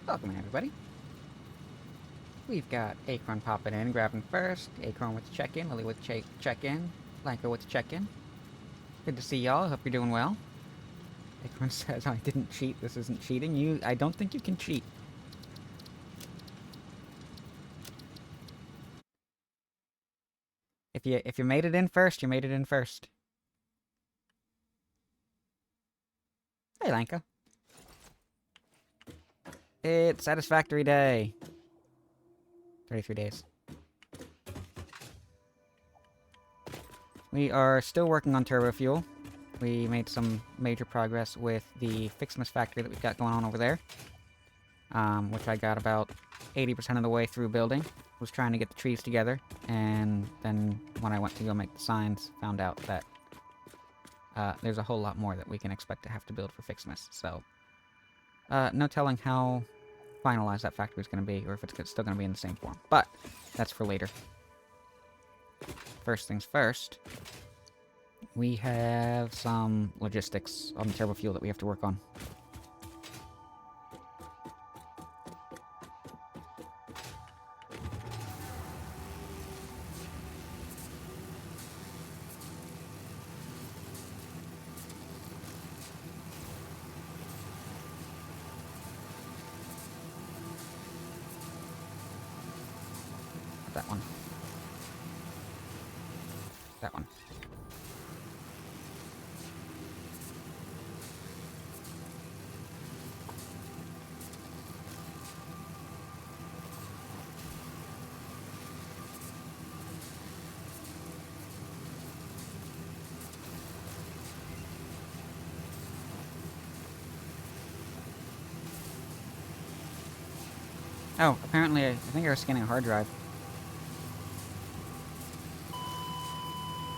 Welcome, everybody. We've got Acorn popping in, grabbing first. Acorn with the check-in, Lily with check-in, Blanco with the check-in. Good to see y'all. Hope you're doing well. Acorn says, I didn't cheat. This isn't cheating. I don't think you can cheat. If you made it in first, you made it in first. Hey, Lanka. It's Satisfactory Day. 33 days. We are still working on turbo fuel. We made some major progress with the Fixmas factory that we've got going on over there. Which I got about 80% of the way through building. Was trying to get the trees together, and then when I went to go make the signs, found out that there's a whole lot more that we can expect to have to build for Fixmas, so no telling how finalized that factory is going to be, or if it's still going to be in the same form, but that's for later. First things first, we have some logistics on the turbo fuel that we have to work on. That one. That one. Oh, apparently I think I was scanning a hard drive.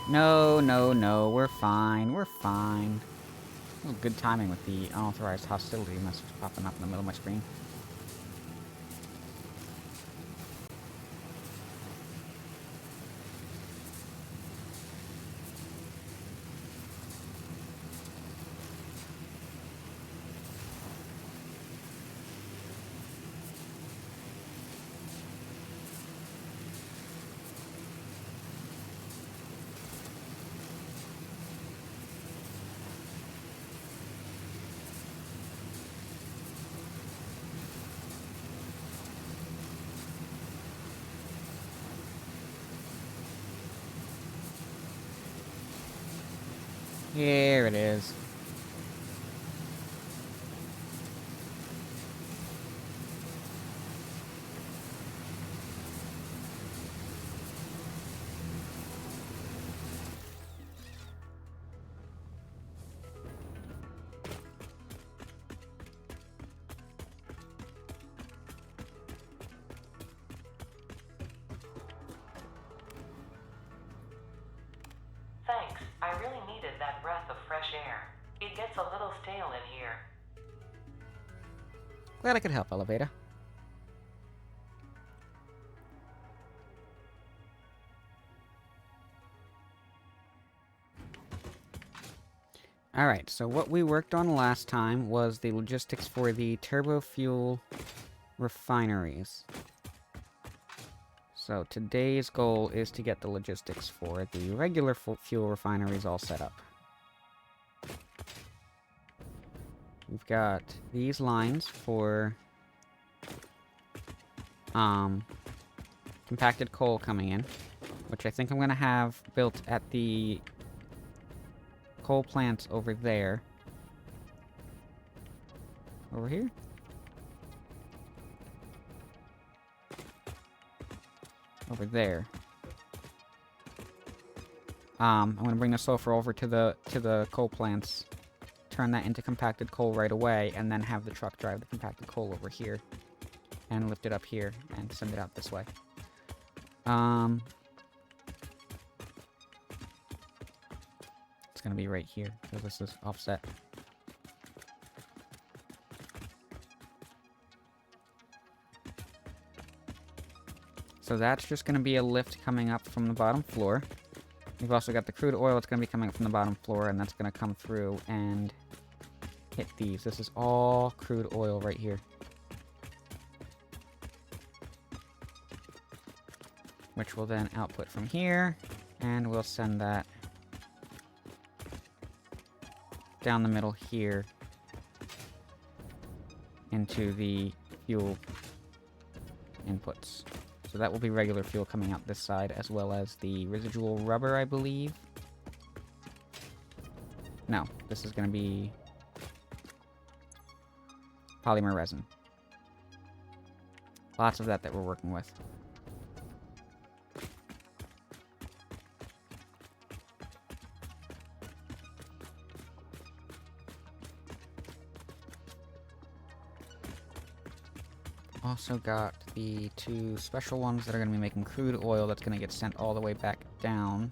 No, we're fine, we're fine. Oh, good timing with the unauthorized hostility message popping up in the middle of my screen. Here it is. Thanks. I really needed that breath of fresh air. It gets a little stale in here. Glad I could help, Elevator. Alright, so what we worked on last time was the logistics for the turbo fuel refineries. So today's goal is to get the logistics for the regular fuel refineries all set up. We've got these lines for compacted coal coming in, which I think I'm going to have built at the coal plants over there. Over here? Over there. I'm gonna bring the sulfur over to the coal plants, turn that into compacted coal right away, and then have the truck drive the compacted coal over here, and lift it up here, and send it out this way. It's gonna be right here, because this is offset. So that's just going to be a lift coming up from the bottom floor. We've also got the crude oil that's going to be coming up from the bottom floor, and that's going to come through and hit these. This is all crude oil right here. which will then output from here, and we'll send that down the middle here into the fuel inputs. So that will be regular fuel coming out this side, as well as the residual rubber, I believe. No, this is going to be polymer resin. Lots of that we're working with. Also got the 2 special ones that are going to be making crude oil that's going to get sent all the way back down.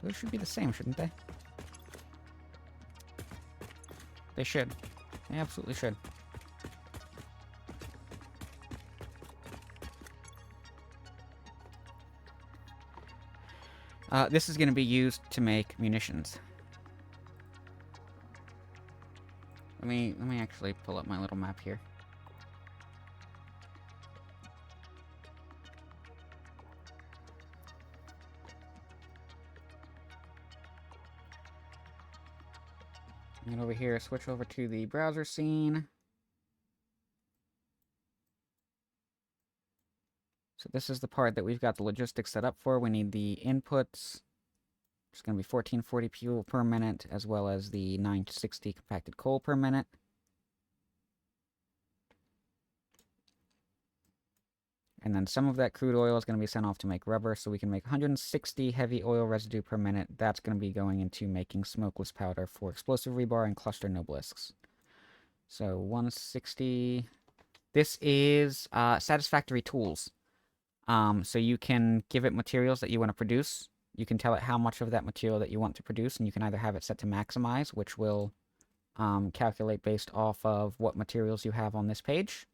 Those should be the same, shouldn't they? They should. They absolutely should. This is going to be used to make munitions. Let me actually pull up my little map here. And over here, switch over to the browser scene. So this is the part that we've got the logistics set up for. We need the inputs. It's going to be 1440 fuel per minute, as well as the 960 compacted coal per minute. And then some of that crude oil is going to be sent off to make rubber, so we can make 160 heavy oil residue per minute. That's going to be going into making smokeless powder for explosive rebar and cluster nobelisks. So 160. This is Satisfactory tools. So you can give it materials that you want to produce. You can tell it how much of that material that you want to produce, and you can either have it set to maximize, which will calculate based off of what materials you have on this page.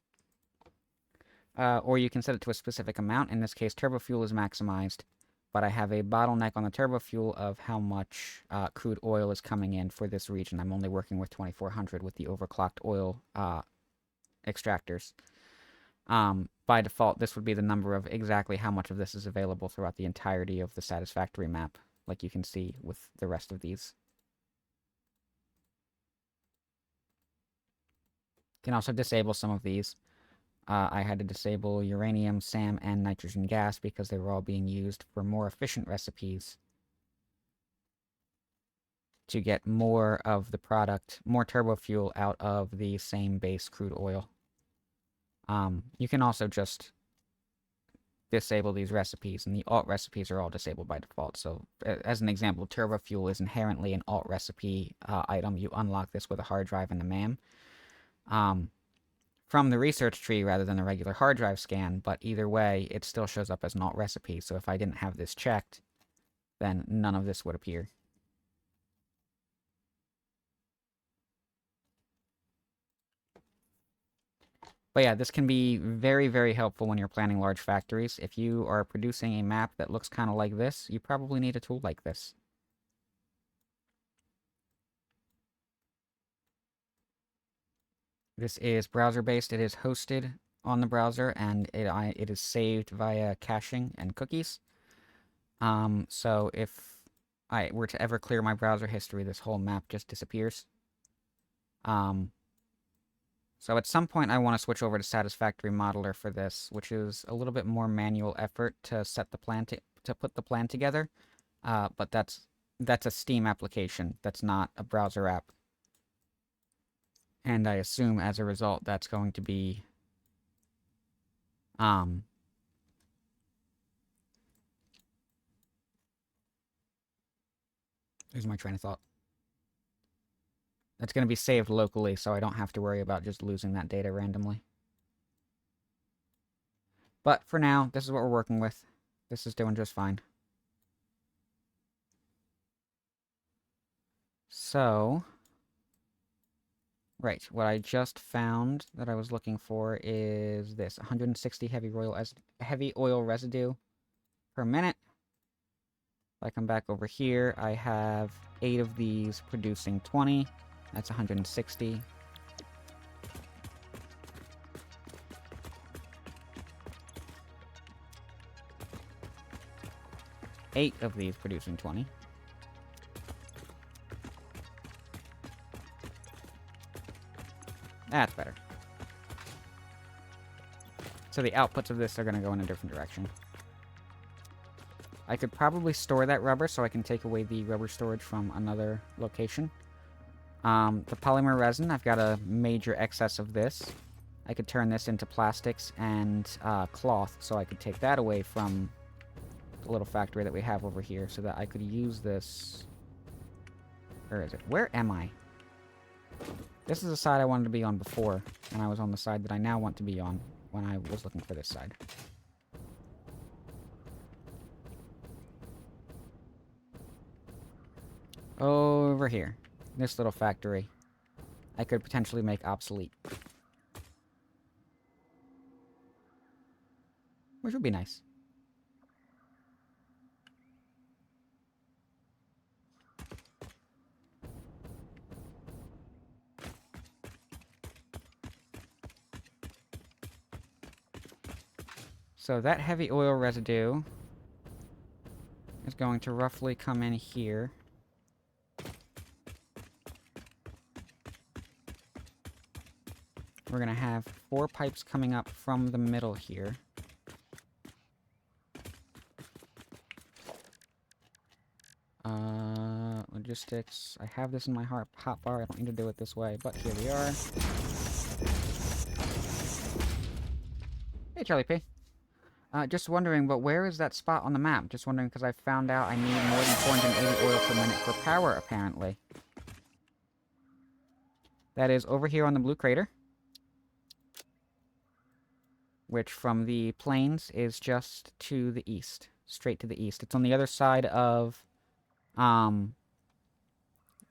Or you can set it to a specific amount. In this case, turbo fuel is maximized, but I have a bottleneck on the turbo fuel of how much crude oil is coming in for this region. I'm only working with 2400 with the overclocked oil extractors. By default, this would be the number of exactly how much of this is available throughout the entirety of the Satisfactory map, like you can see with the rest of these. You can also disable some of these. I had to disable uranium, SAM, and nitrogen gas because they were all being used for more efficient recipes to get more of the product, more turbo fuel out of the same base crude oil. You can also just disable these recipes, and the alt recipes are all disabled by default. So, as an example, turbo fuel is inherently an alt recipe item. You unlock this with a hard drive and the MAM. From the research tree rather than the regular hard drive scan, but either way, it still shows up as an alt recipe, so if I didn't have this checked, then none of this would appear. But yeah, this can be very, very helpful when you're planning large factories. If you are producing a map that looks kind of like this, you probably need a tool like this. This is browser-based. It is hosted on the browser, and it is saved via caching and cookies. So if I were to ever clear my browser history, this whole map just disappears. So at some point I want to switch over to Satisfactory Modeler for this, which is a little bit more manual effort to set the plan to put the plan together. But that's a Steam application. That's not a browser app. And I assume as a result that's going to be here's my train of thought. That's going to be saved locally, so I don't have to worry about just losing that data randomly. But for now, this is what we're working with. This is doing just fine. So, right, what I just found that I was looking for is this 160 heavy oil residue per minute. If I come back over here, I have 8 of these producing 20. That's 160. Eight of these producing 20. That's better. So the outputs of this are going to go in a different direction. I could probably store that rubber so I can take away the rubber storage from another location. The polymer resin, I've got a major excess of this. I could turn this into plastics and cloth, so I could take that away from the little factory that we have over here so that I could use this... Where is it? Where am I? This is the side I wanted to be on before, and I was on the side that I now want to be on when I was looking for this side. Over here. This little factory. I could potentially make obsolete. Which would be nice. So that heavy oil residue is going to roughly come in here. We're going to have 4 pipes coming up from the middle here. Logistics. I have this in my hotbar. I don't need to do it this way, but here we are. Hey, Charlie P. Just wondering, but where is that spot on the map? Just wondering because I found out I need more than 480 oil per minute for power, apparently. That is over here on the blue crater. Which from the plains is just to the east. Straight to the east. It's on the other side of,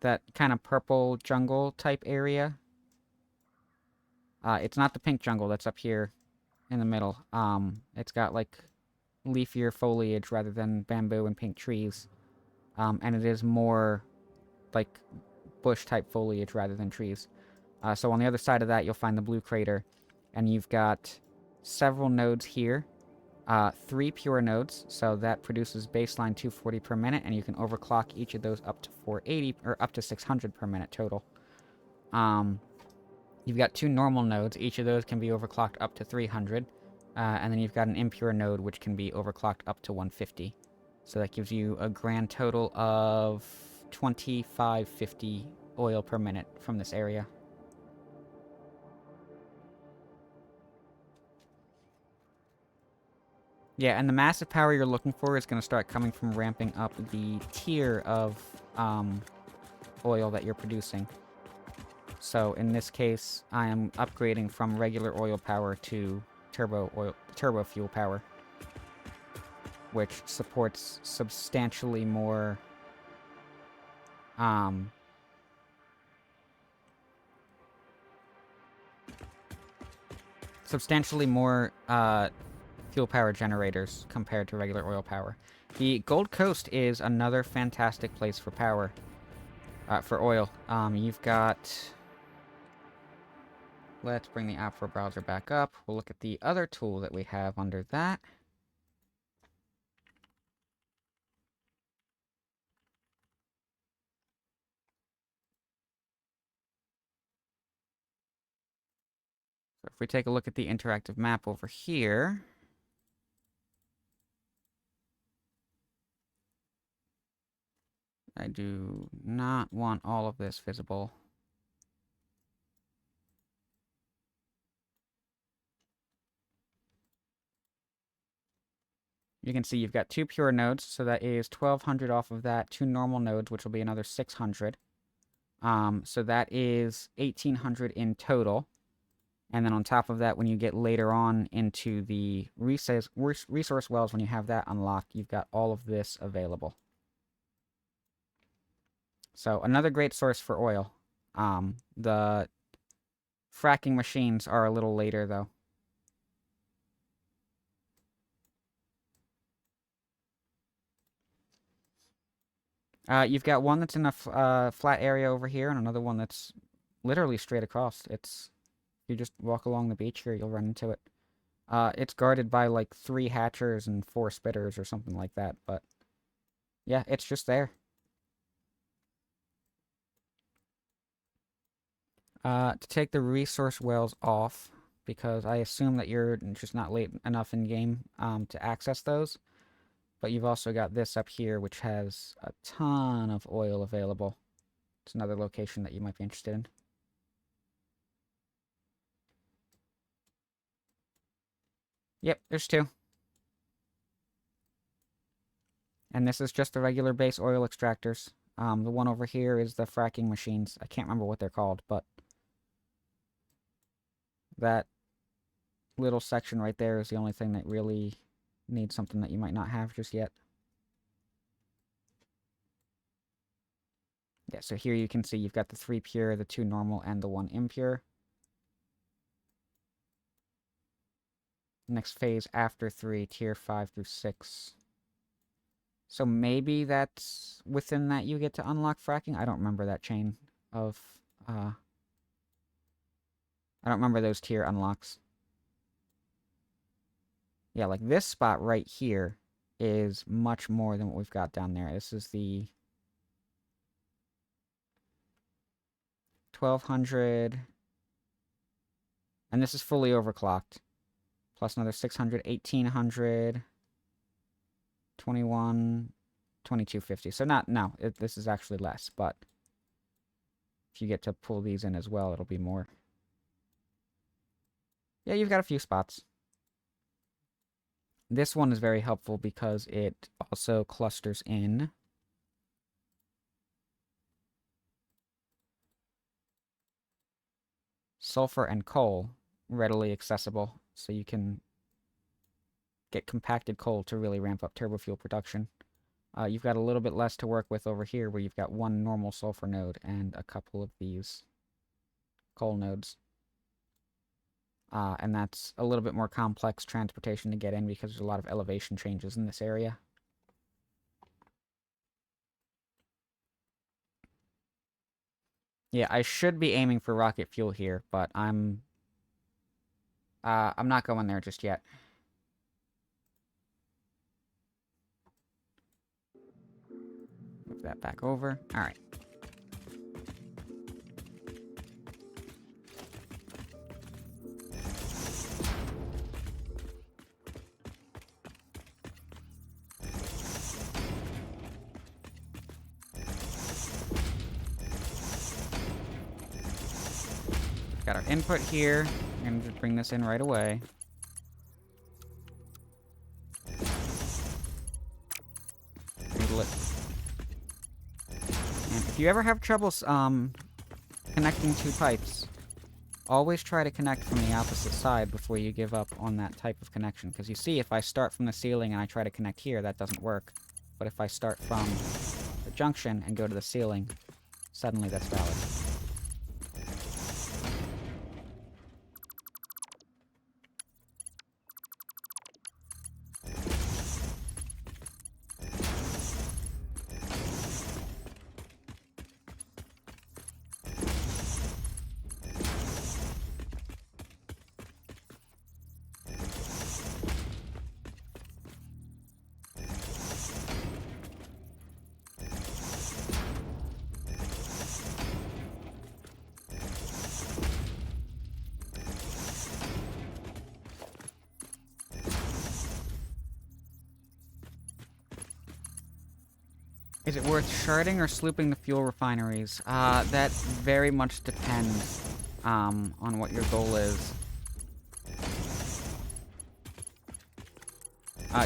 that kind of purple jungle type area. It's not the pink jungle that's up here in the middle. It's got, like, leafier foliage rather than bamboo and pink trees. And it is more, like, bush-type foliage rather than trees. So on the other side of that, you'll find the blue crater. And you've got several nodes here. 3 pure nodes, so that produces baseline 240 per minute, and you can overclock each of those up to 480, or up to 600 per minute total. You've got 2 normal nodes, each of those can be overclocked up to 300, and then you've got an impure node which can be overclocked up to 150. So that gives you a grand total of 2550 oil per minute from this area. Yeah, and the massive power you're looking for is going to start coming from ramping up the tier of oil that you're producing. So in this case, I am upgrading from regular oil power to turbo fuel power, which supports substantially more fuel power generators compared to regular oil power. The Gold Coast is another fantastic place for power, for oil. You've got... Let's bring the app for browser back up. We'll look at the other tool that we have under that. So if we take a look at the interactive map over here... I do not want all of this visible. You can see you've got 2 pure nodes, so that is 1200 off of that. 2 normal nodes, which will be another 600. So that is 1800 in total. And then on top of that, when you get later on into the resource wells, when you have that unlocked, you've got all of this available. So, another great source for oil. The fracking machines are a little later, though. You've got one that's in a flat area over here, and another one that's literally straight across. You just walk along the beach here, you'll run into it. It's guarded by like 3 hatchers and 4 spitters or something like that, but yeah, it's just there. To take the resource wells off, because I assume that you're just not late enough in game to access those. But you've also got this up here, which has a ton of oil available. It's another location that you might be interested in. Yep, there's 2. And this is just the regular base oil extractors. The one over here is the fracking machines. I can't remember what they're called, but that little section right there is the only thing that really needs something that you might not have just yet. Yeah, so here you can see you've got the 3 pure, the 2 normal, and the 1 impure. Next phase after 3, tier 5 through 6. So maybe that's within that you get to unlock fracking? I don't remember that chain of, I don't remember those tier unlocks. Yeah, like this spot right here is much more than what we've got down there. This is the 1200, and this is fully overclocked. Plus another 600, 1800, 21, 2250. So this is actually less, but if you get to pull these in as well, it'll be more. Yeah, you've got a few spots. This one is very helpful because it also clusters in sulfur and coal, readily accessible, so you can get compacted coal to really ramp up turbofuel production. You've got a little bit less to work with over here, where you've got 1 normal sulfur node and a couple of these coal nodes. And that's a little bit more complex transportation to get in because there's a lot of elevation changes in this area. Yeah, I should be aiming for rocket fuel here, but I'm not going there just yet. Move that back over. All right. Got our input here. I'm going to just bring this in right away. Noodle it. And if you ever have trouble connecting 2 pipes, always try to connect from the opposite side before you give up on that type of connection. Because you see, if I start from the ceiling and I try to connect here, that doesn't work. But if I start from the junction and go to the ceiling, suddenly that's valid. Is it worth sharding or slooping the fuel refineries? That very much depends on what your goal is.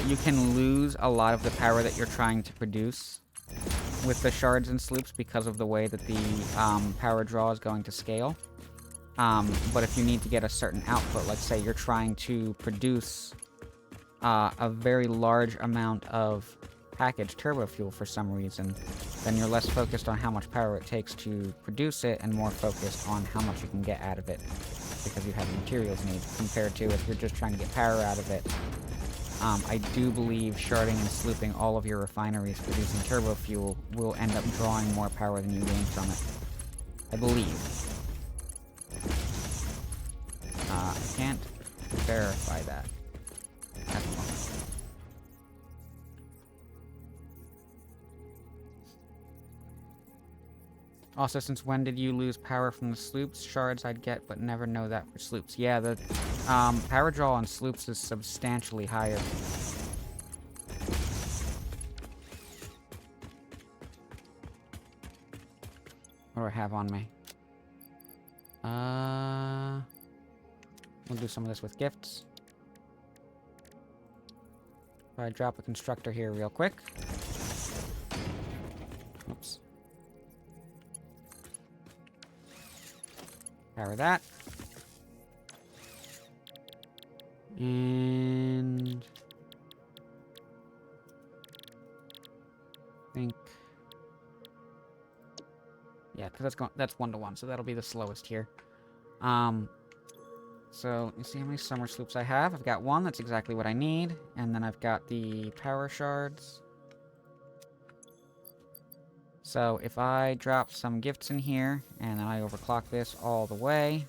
You can lose a lot of the power that you're trying to produce with the shards and sloops because of the way that the power draw is going to scale. But if you need to get a certain output, like say you're trying to produce a very large amount of packaged turbo fuel for some reason, then you're less focused on how much power it takes to produce it and more focused on how much you can get out of it because you have the materials need, compared to if you're just trying to get power out of it, I do believe sharding and slooping all of your refineries producing turbo fuel will end up drawing more power than you gain from it. I believe. I can't verify that at the moment. Also, since when did you lose power from the sloops? Shards I'd get, but never know that for sloops. Yeah, the power draw on sloops is substantially higher. What do I have on me? We'll do some of this with gifts. If I drop a constructor here real quick. Oops. Power that. And I think, yeah, because that's 1-to-1, so that'll be the slowest here. So let me see how many summer sloops I have. I've got one, that's exactly what I need, and then I've got the power shards. So if I drop some gifts in here, and then I overclock this all the way,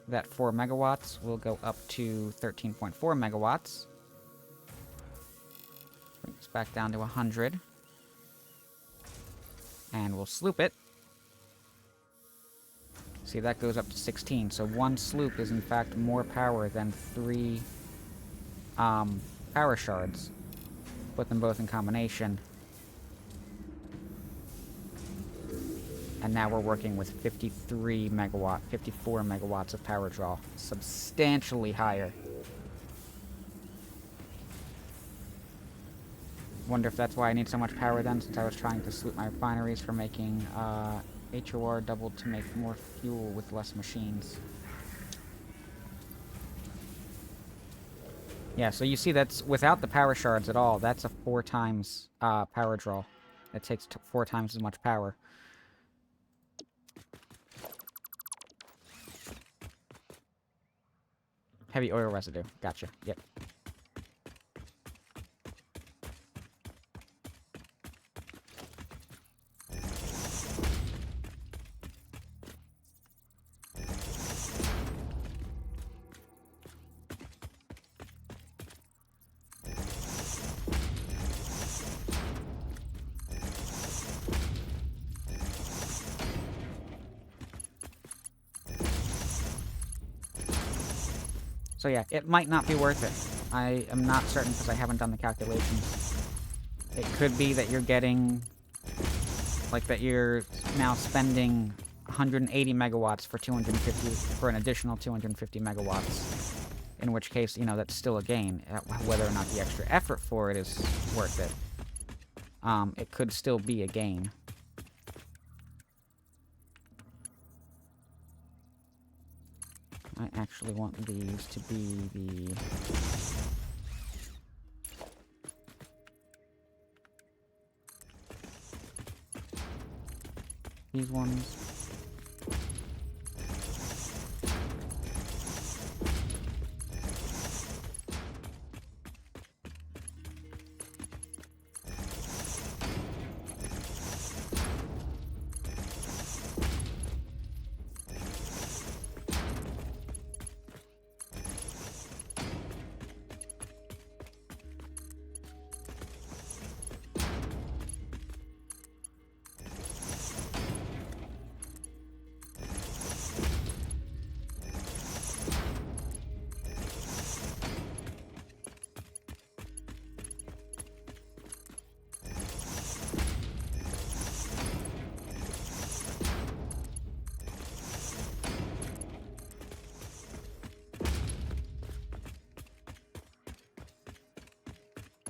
that 4 megawatts will go up to 13.4 megawatts. Bring this back down to 100. And we'll sloop it. See, that goes up to 16. So 1 sloop is in fact more power than 3 power shards. Put them both in combination. And now we're working with 54 megawatts of power draw. Substantially higher. Wonder if that's why I need so much power then, since I was trying to sloop my refineries for making HOR doubled to make more fuel with less machines. Yeah, so you see that's without the power shards at all. That's a 4 times power draw. It takes 4 times as much power. Heavy oil residue. Gotcha. Yep. So yeah, it might not be worth it. I am not certain because I haven't done the calculations. It could be that you're getting... like, that you're now spending 180 megawatts for 250... for an additional 250 megawatts. In which case, you know, that's still a gain. Whether or not the extra effort for it is worth it. It could still be a gain. I actually want these to be the... these ones.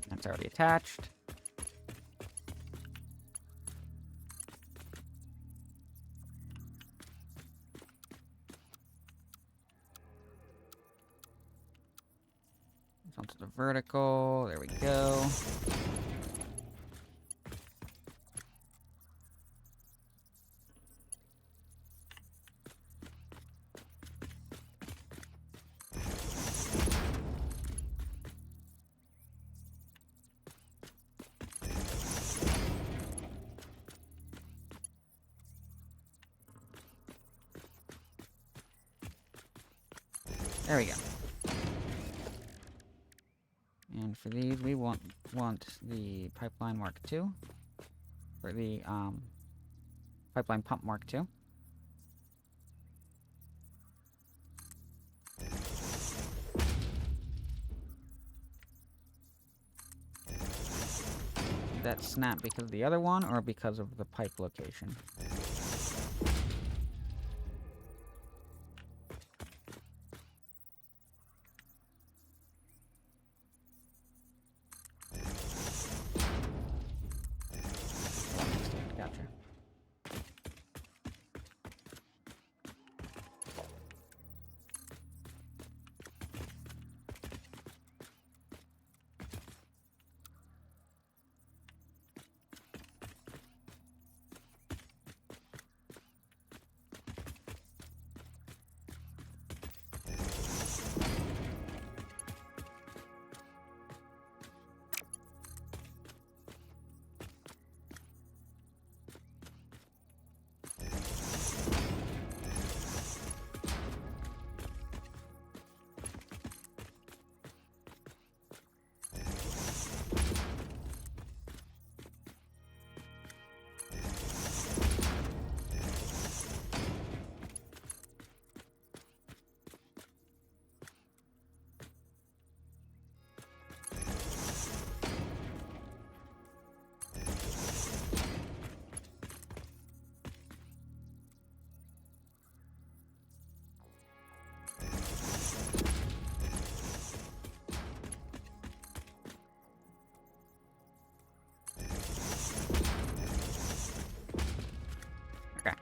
That's already attached. Onto the vertical. There we go. There we go. And for these, we want the pipeline Mark II. For the pipeline pump Mark II. Did that snap because of the other one, or because of the pipe location? Gotcha. Okay.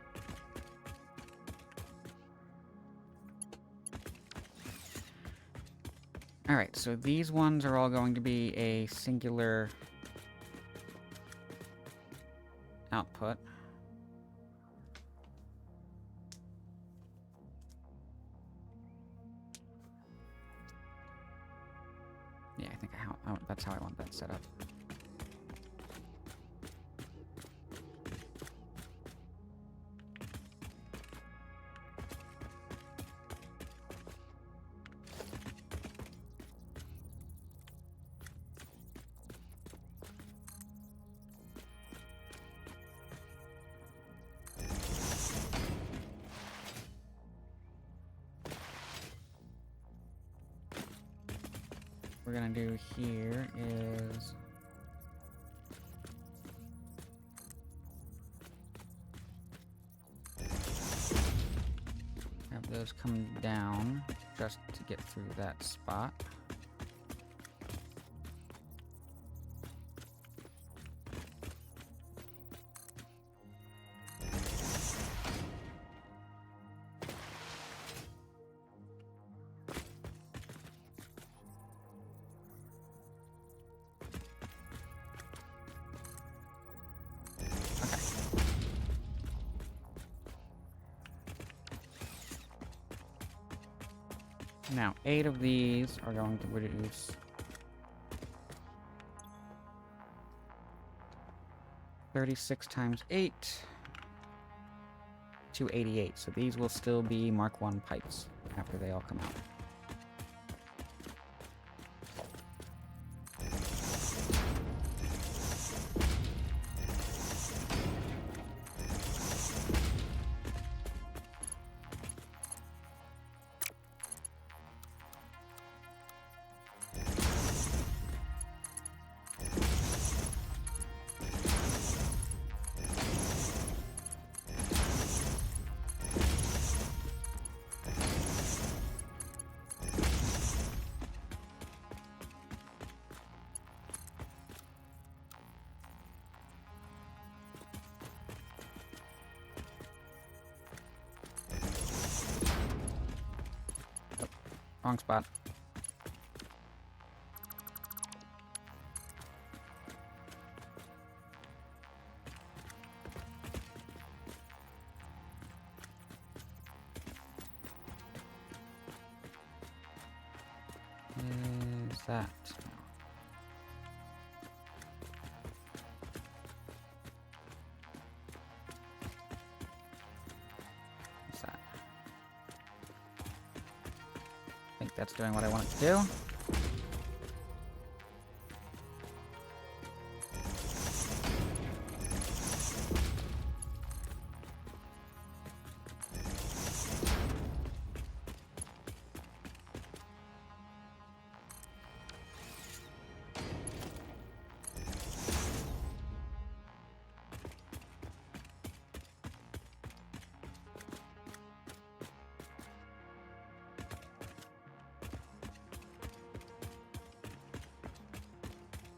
Alright, so these ones are all going to be a singular output. Yeah, I think that's how I want that set up. What we're gonna do here is have those come down just to get through that spot. Now, 8 of these are going to produce 36 times 8 to 88. So these will still be Mark 1 pipes after they all come out. Wrong spot. Is that? What's that? I that's doing what I want it to do.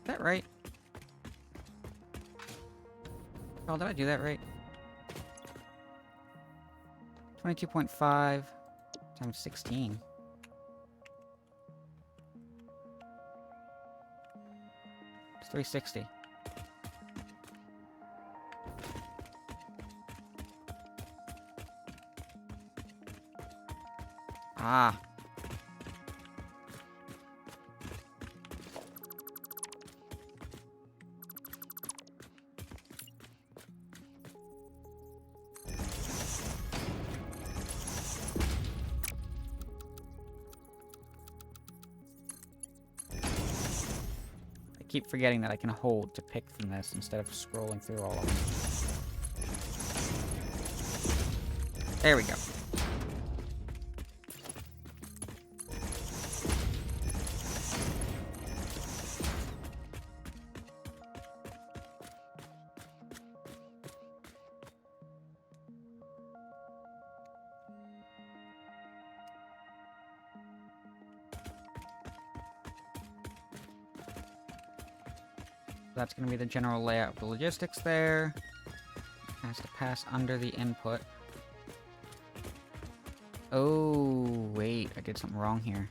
Is that right? Oh, did I do that right? 22.5 times 16. It's 360. Ah. I keep forgetting that I can hold to pick from this instead of scrolling through all of them. There we go. That's going to be the general layout of the logistics there. Has to pass under the input. Oh, wait, I did something wrong here.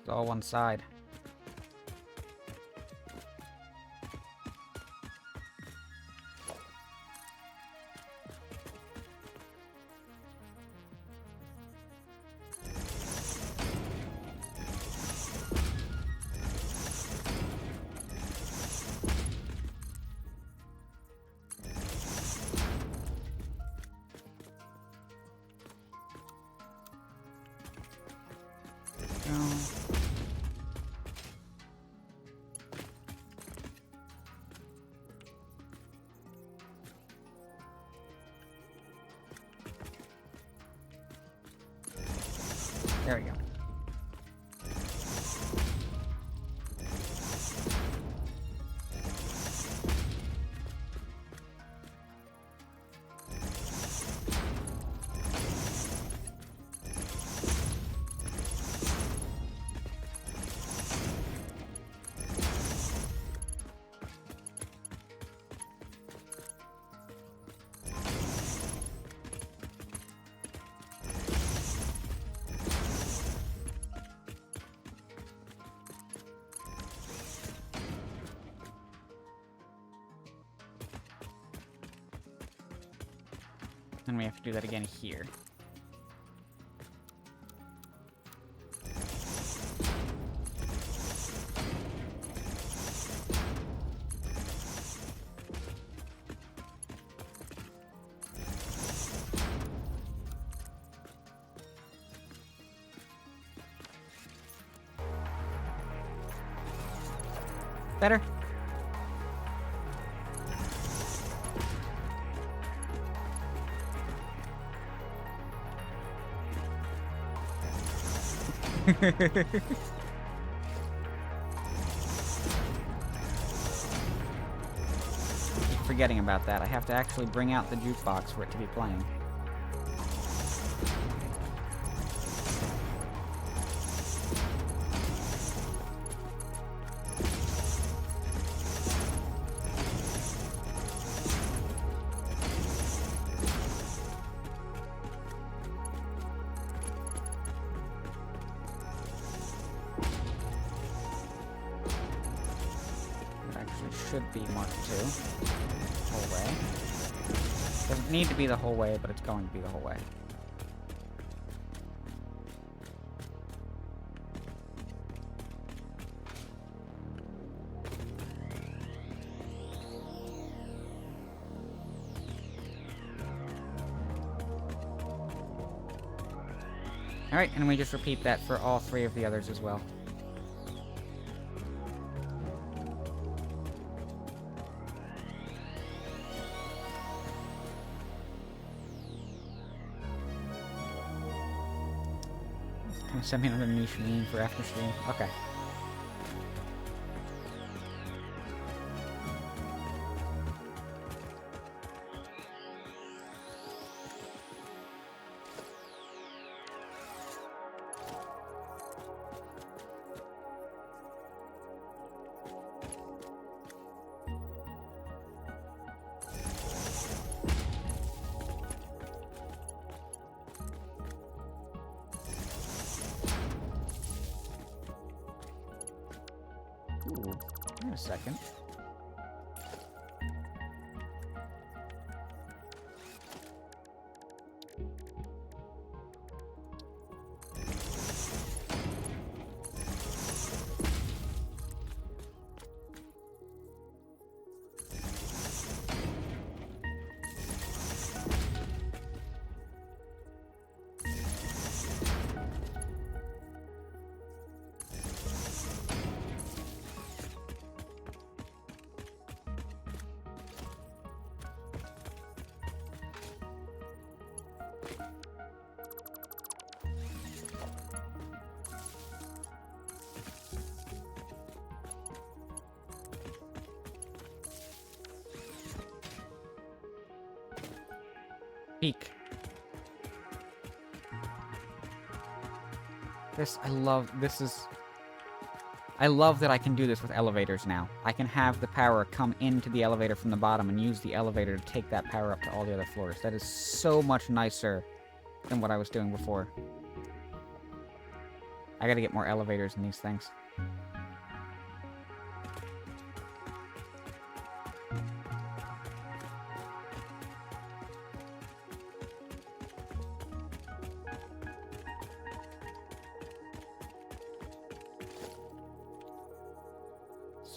It's all one side. There we go. And we have to do that again here. Better? Keep forgetting about that. I have to actually bring out the jukebox for it to be playing. Should be Mark 2. Whole way. Doesn't need to be the whole way, but it's going to be the whole way. Alright, and we just repeat that for all 3 of the others as well. Can send me another niche meme for after stream? Okay. Ooh, wait a second. Peak. I love that I can do this with elevators now. I can have the power come into the elevator from the bottom and use the elevator to take that power up to all the other floors. That is so much nicer than what I was doing before. I gotta get more elevators in these things.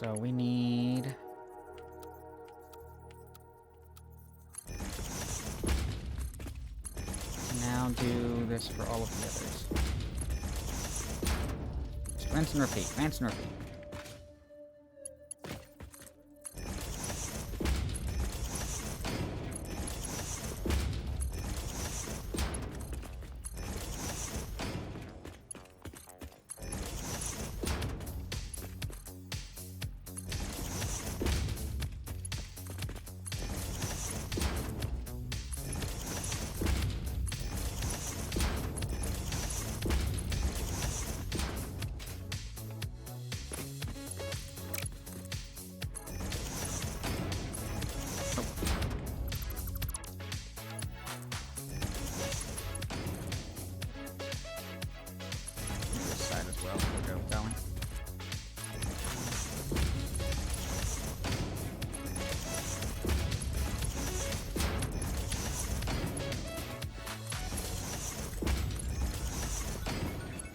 So we need... now do this for all of the others. Just rinse and repeat, rinse and repeat.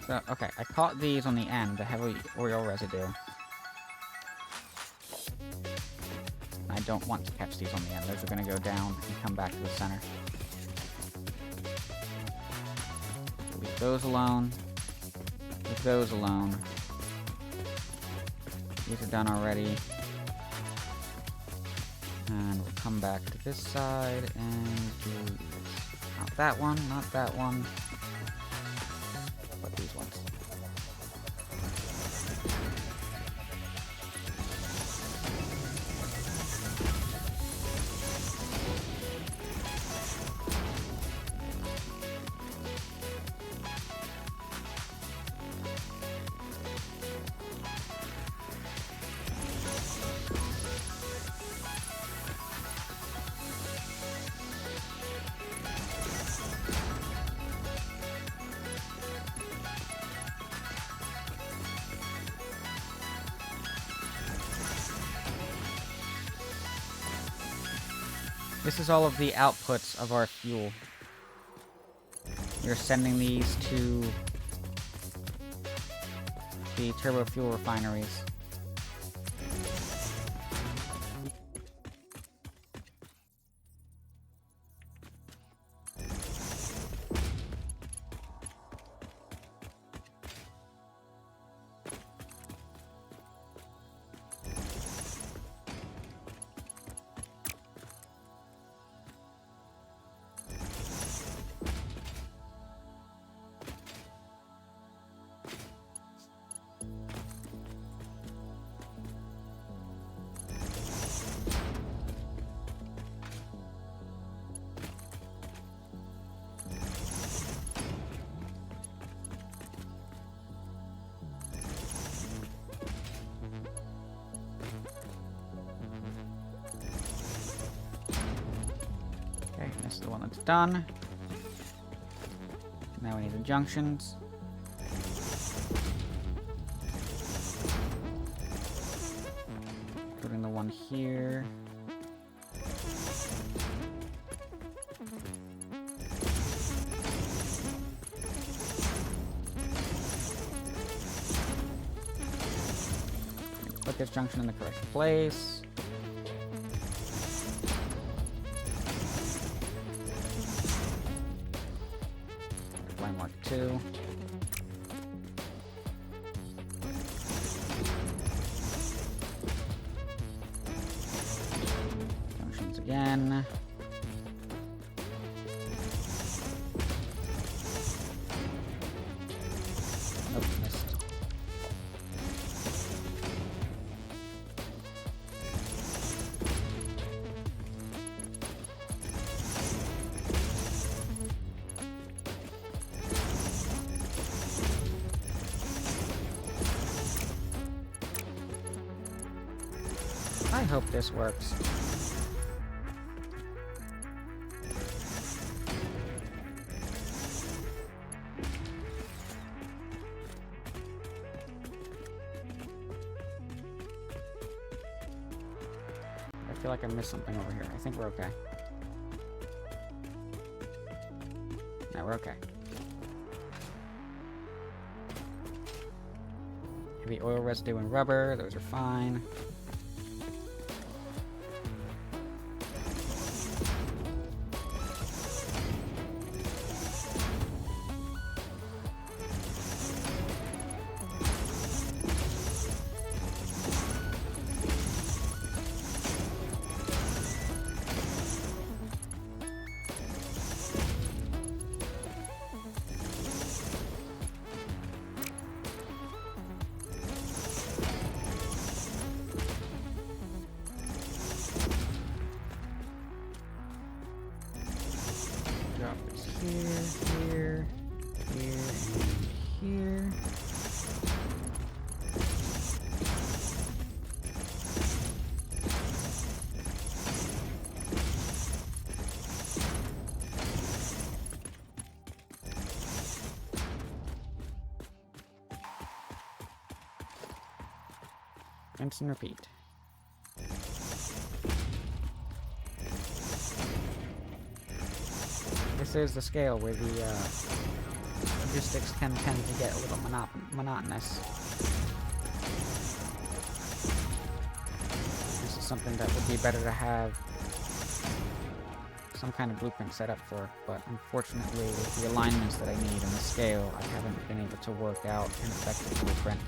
So, okay, I caught these on the end, the heavy oil residue. I don't want to catch these on the end. Those are going to go down and come back to the center. Leave those alone. Leave those alone. These are done already. And we'll come back to this side and do... not that one, not that one. But these ones. This is all of the outputs of our fuel. We're sending these to the turbo fuel refineries. outlet's done. Now we need the junctions. Put in the one here. Put this junction in the correct place. Line mark 2. Junctions again. Oh, missed. I hope this works. I feel like I missed something over here. I think we're okay. No, we're okay. Heavy oil residue and rubber, those are fine. Drop this here, and here. Rinse and repeat. This is the scale where the logistics can tend to get a little monotonous. This is something that would be better to have some kind of blueprint set up for, but unfortunately with the alignments that I need and the scale, I haven't been able to work out an effective blueprint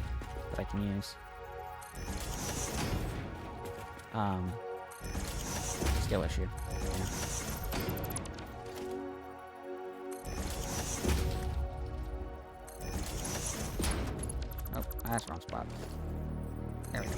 that I can use. Skill issue, yeah. Oh, that's the wrong spot. There we go.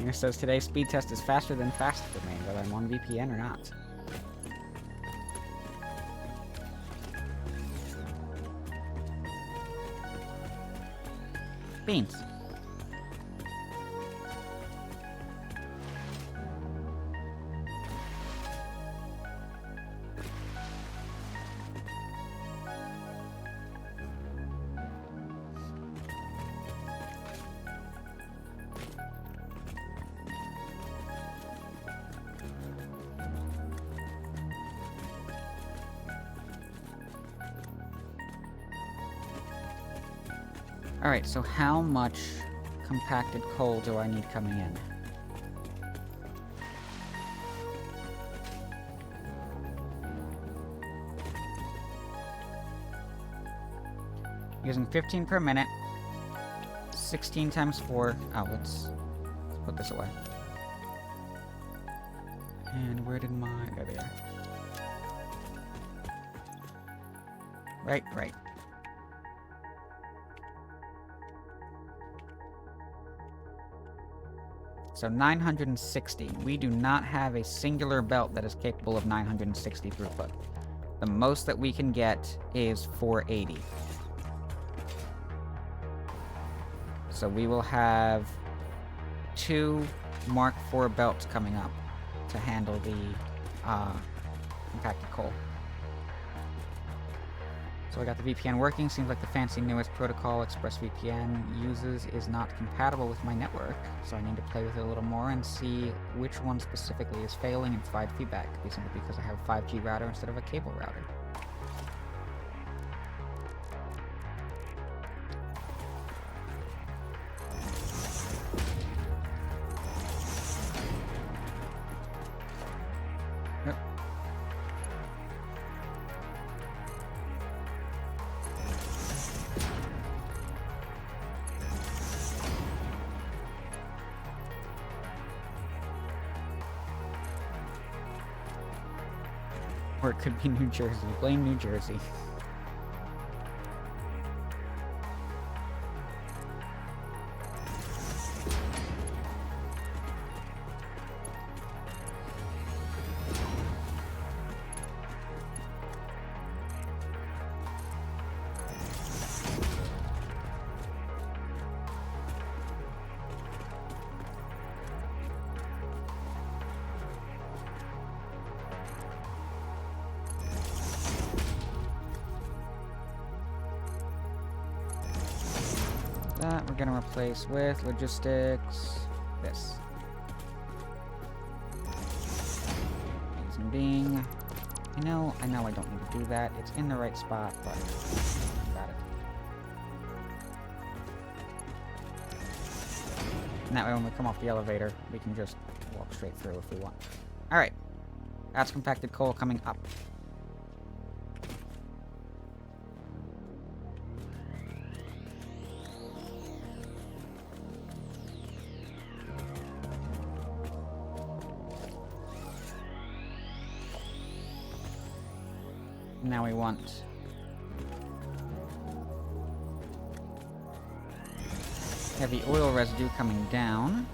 It says today's speed test is faster than fast for me, whether I'm on VPN or not. Beans. Alright, so how much compacted coal do I need coming in? Using 15 per minute. 16 times 4. Oh, let's put this away. And where did my... There they are. Right. So 960. We do not have a singular belt that is capable of 960 throughput. The most that we can get is 480. So we will have 2 Mark IV belts coming up to handle the compacted coal. So I got the VPN working. Seems like the fancy newest protocol ExpressVPN uses is not compatible with my network. So I need to play with it a little more and see which one specifically is failing and provide feedback. Could be simply because I have a 5G router instead of a cable router. Yep. Or it could be New Jersey. Blame New Jersey. That we're gonna replace with logistics. This. Reason being, I know I don't need to do that. It's in the right spot, but got it. And that way, when we come off the elevator, we can just walk straight through if we want. All right, that's compacted coal coming up. Now we want heavy oil residue coming down.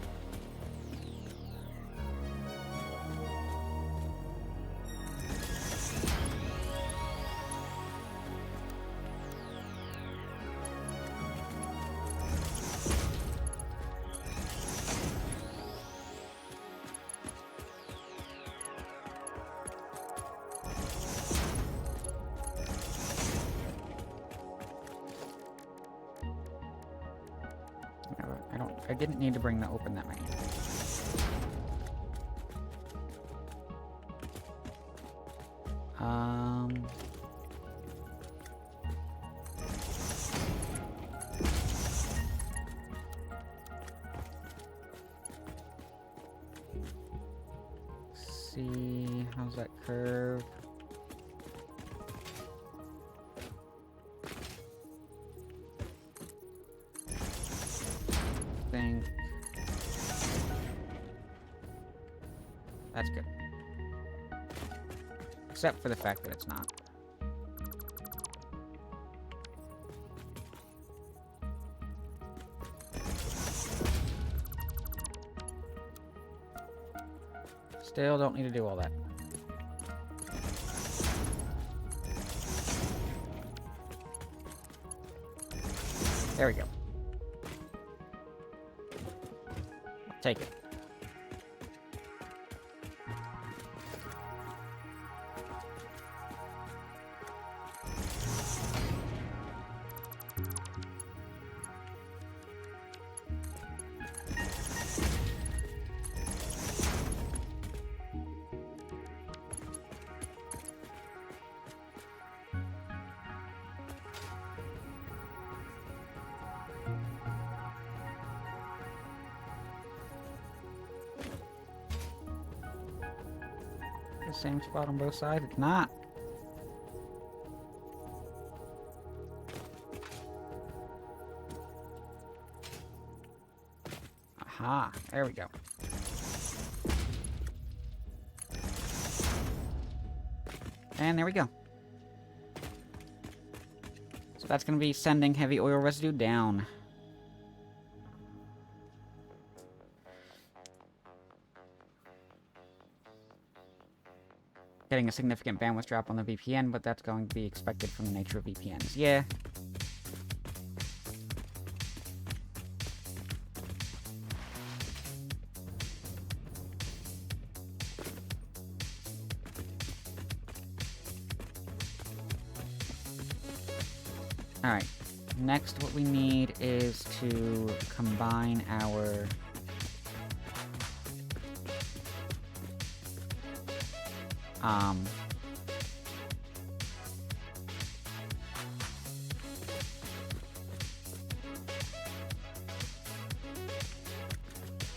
I didn't need to bring the open that many. See, how's that curve? Think that's good. Except for the fact that it's not. Still don't need to do all that. There we go. Take it. The same spot on both sides? It's not. Aha, there we go. And there we go. So that's going to be sending heavy oil residue down. getting a significant bandwidth drop on the VPN, but that's going to be expected from the nature of VPNs. Yeah. Alright. Next, what we need is to combine our...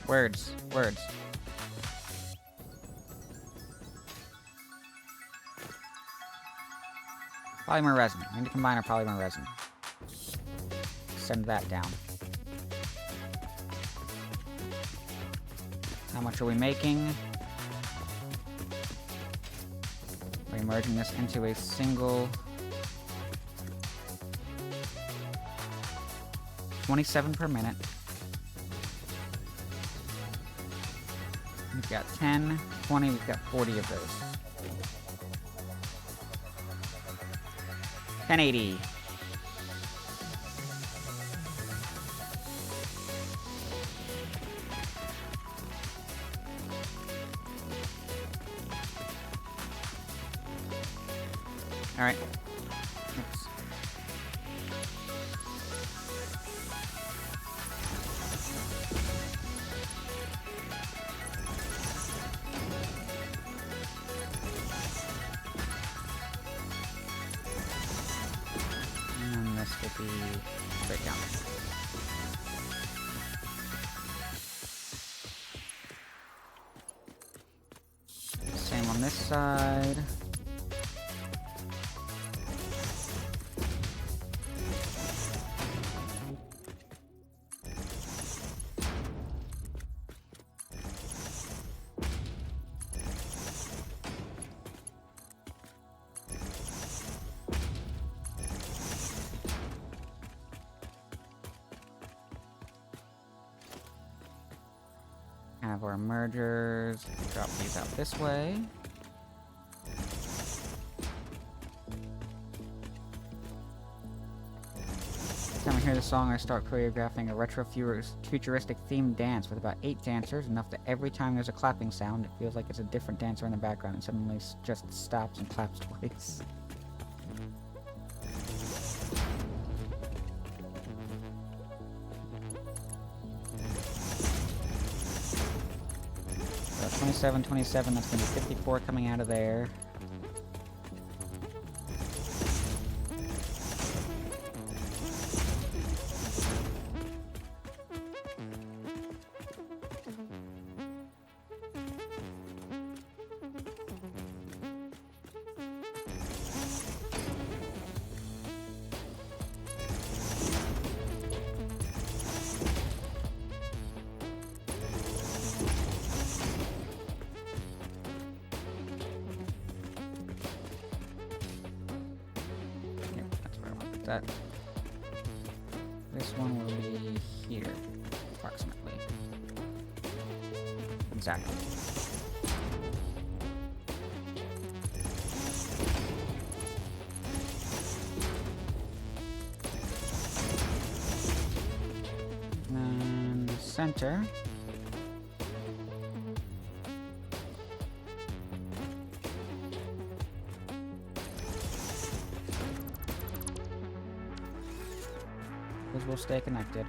Words. Polymer resin. We need to combine our polymer resin. Send that down. How much are we making? We're merging this into a single 27 per minute. We've got 10, 20, we've got 40 of those. 1080. Alright. Oops. And this will be straight down. Same on this side. Have our mergers. Drop these out this way. Every time I hear the song, I start choreographing a retro-futuristic themed dance with about 8 dancers, enough that every time there's a clapping sound, it feels like it's a different dancer in the background and suddenly just stops and claps twice. 27, 27, that's going to be 54 coming out of there. That this one will be here, approximately. Exactly. And then center. Those will stay connected.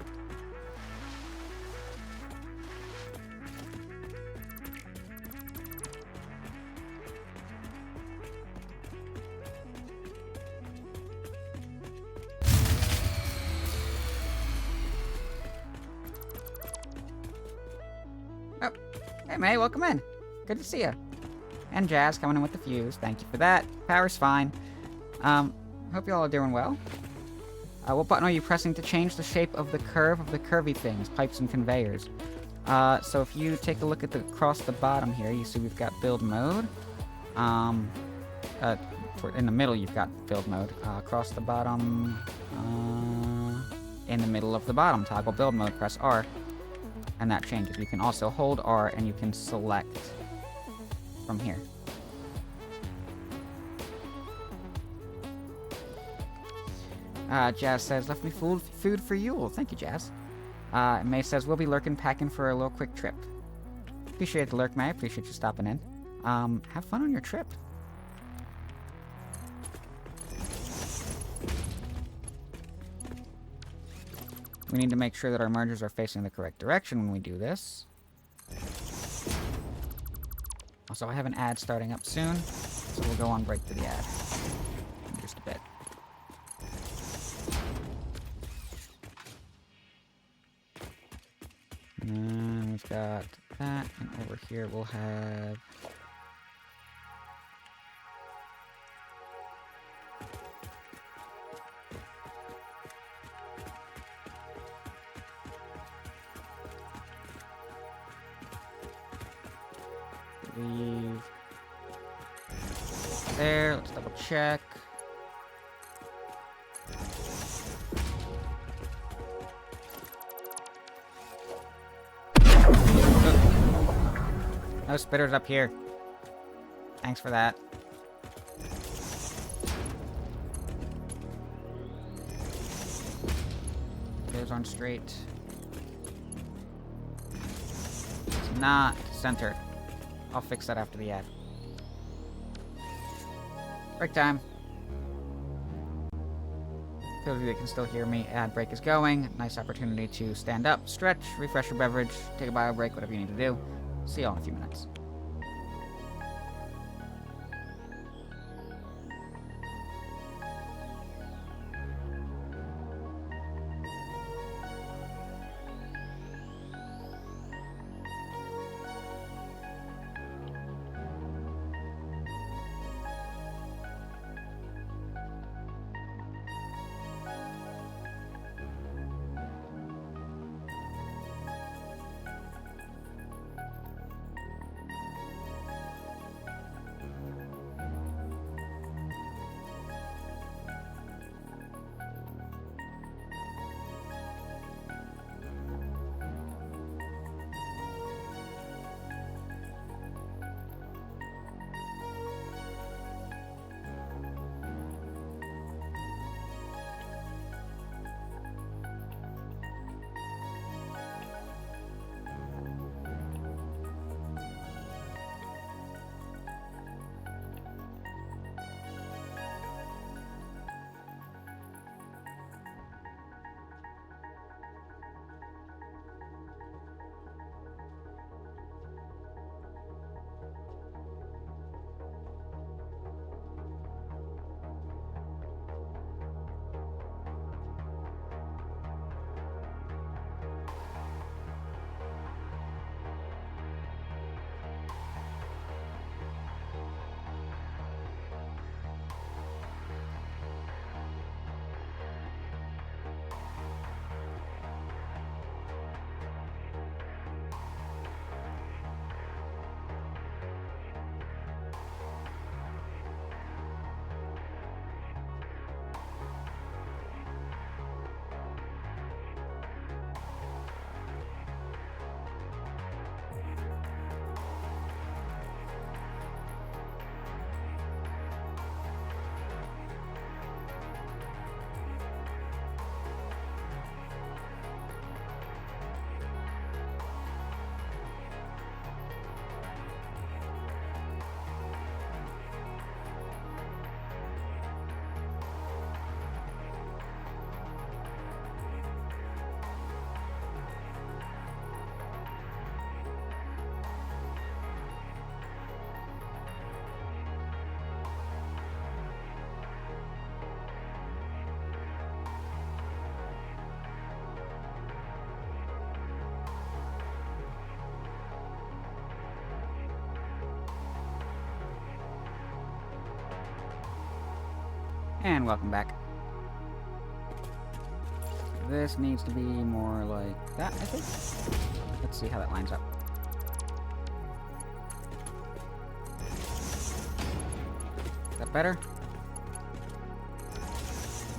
Oh, hey May, welcome in. Good to see you. And Jazz coming in with the fuse. Thank you for that. Power's fine. Hope you all are doing well. What button are you pressing to change the shape of the curve of the curvy things, pipes and conveyors? So if you take a look at across the bottom here, you see we've got build mode. In the middle you've got build mode. Across the bottom, in the middle of the bottom, toggle build mode, press R, and that changes. You can also hold R and you can select from here. Jazz says, left me food for you. Well, thank you, Jazz. May says, we'll be lurking, packing for a little quick trip. Appreciate the lurk, May. Appreciate you stopping in. Have fun on your trip. We need to make sure that our mergers are facing the correct direction when we do this. Also, I have an ad starting up soon, so we'll go on break to the ad in just a bit. And then we've got that, and over here we'll have... leave there. Let's double check. No spitters up here. Thanks for that. Those aren't straight. It's not centered. I'll fix that after the ad. Break time. For those of you that can still hear me, ad break is going. Nice opportunity to stand up, stretch, refresh your beverage, take a bio break, whatever you need to do. See y'all in a few minutes. And welcome back. This needs to be more like that, I think. Let's see how that lines up. Is that better?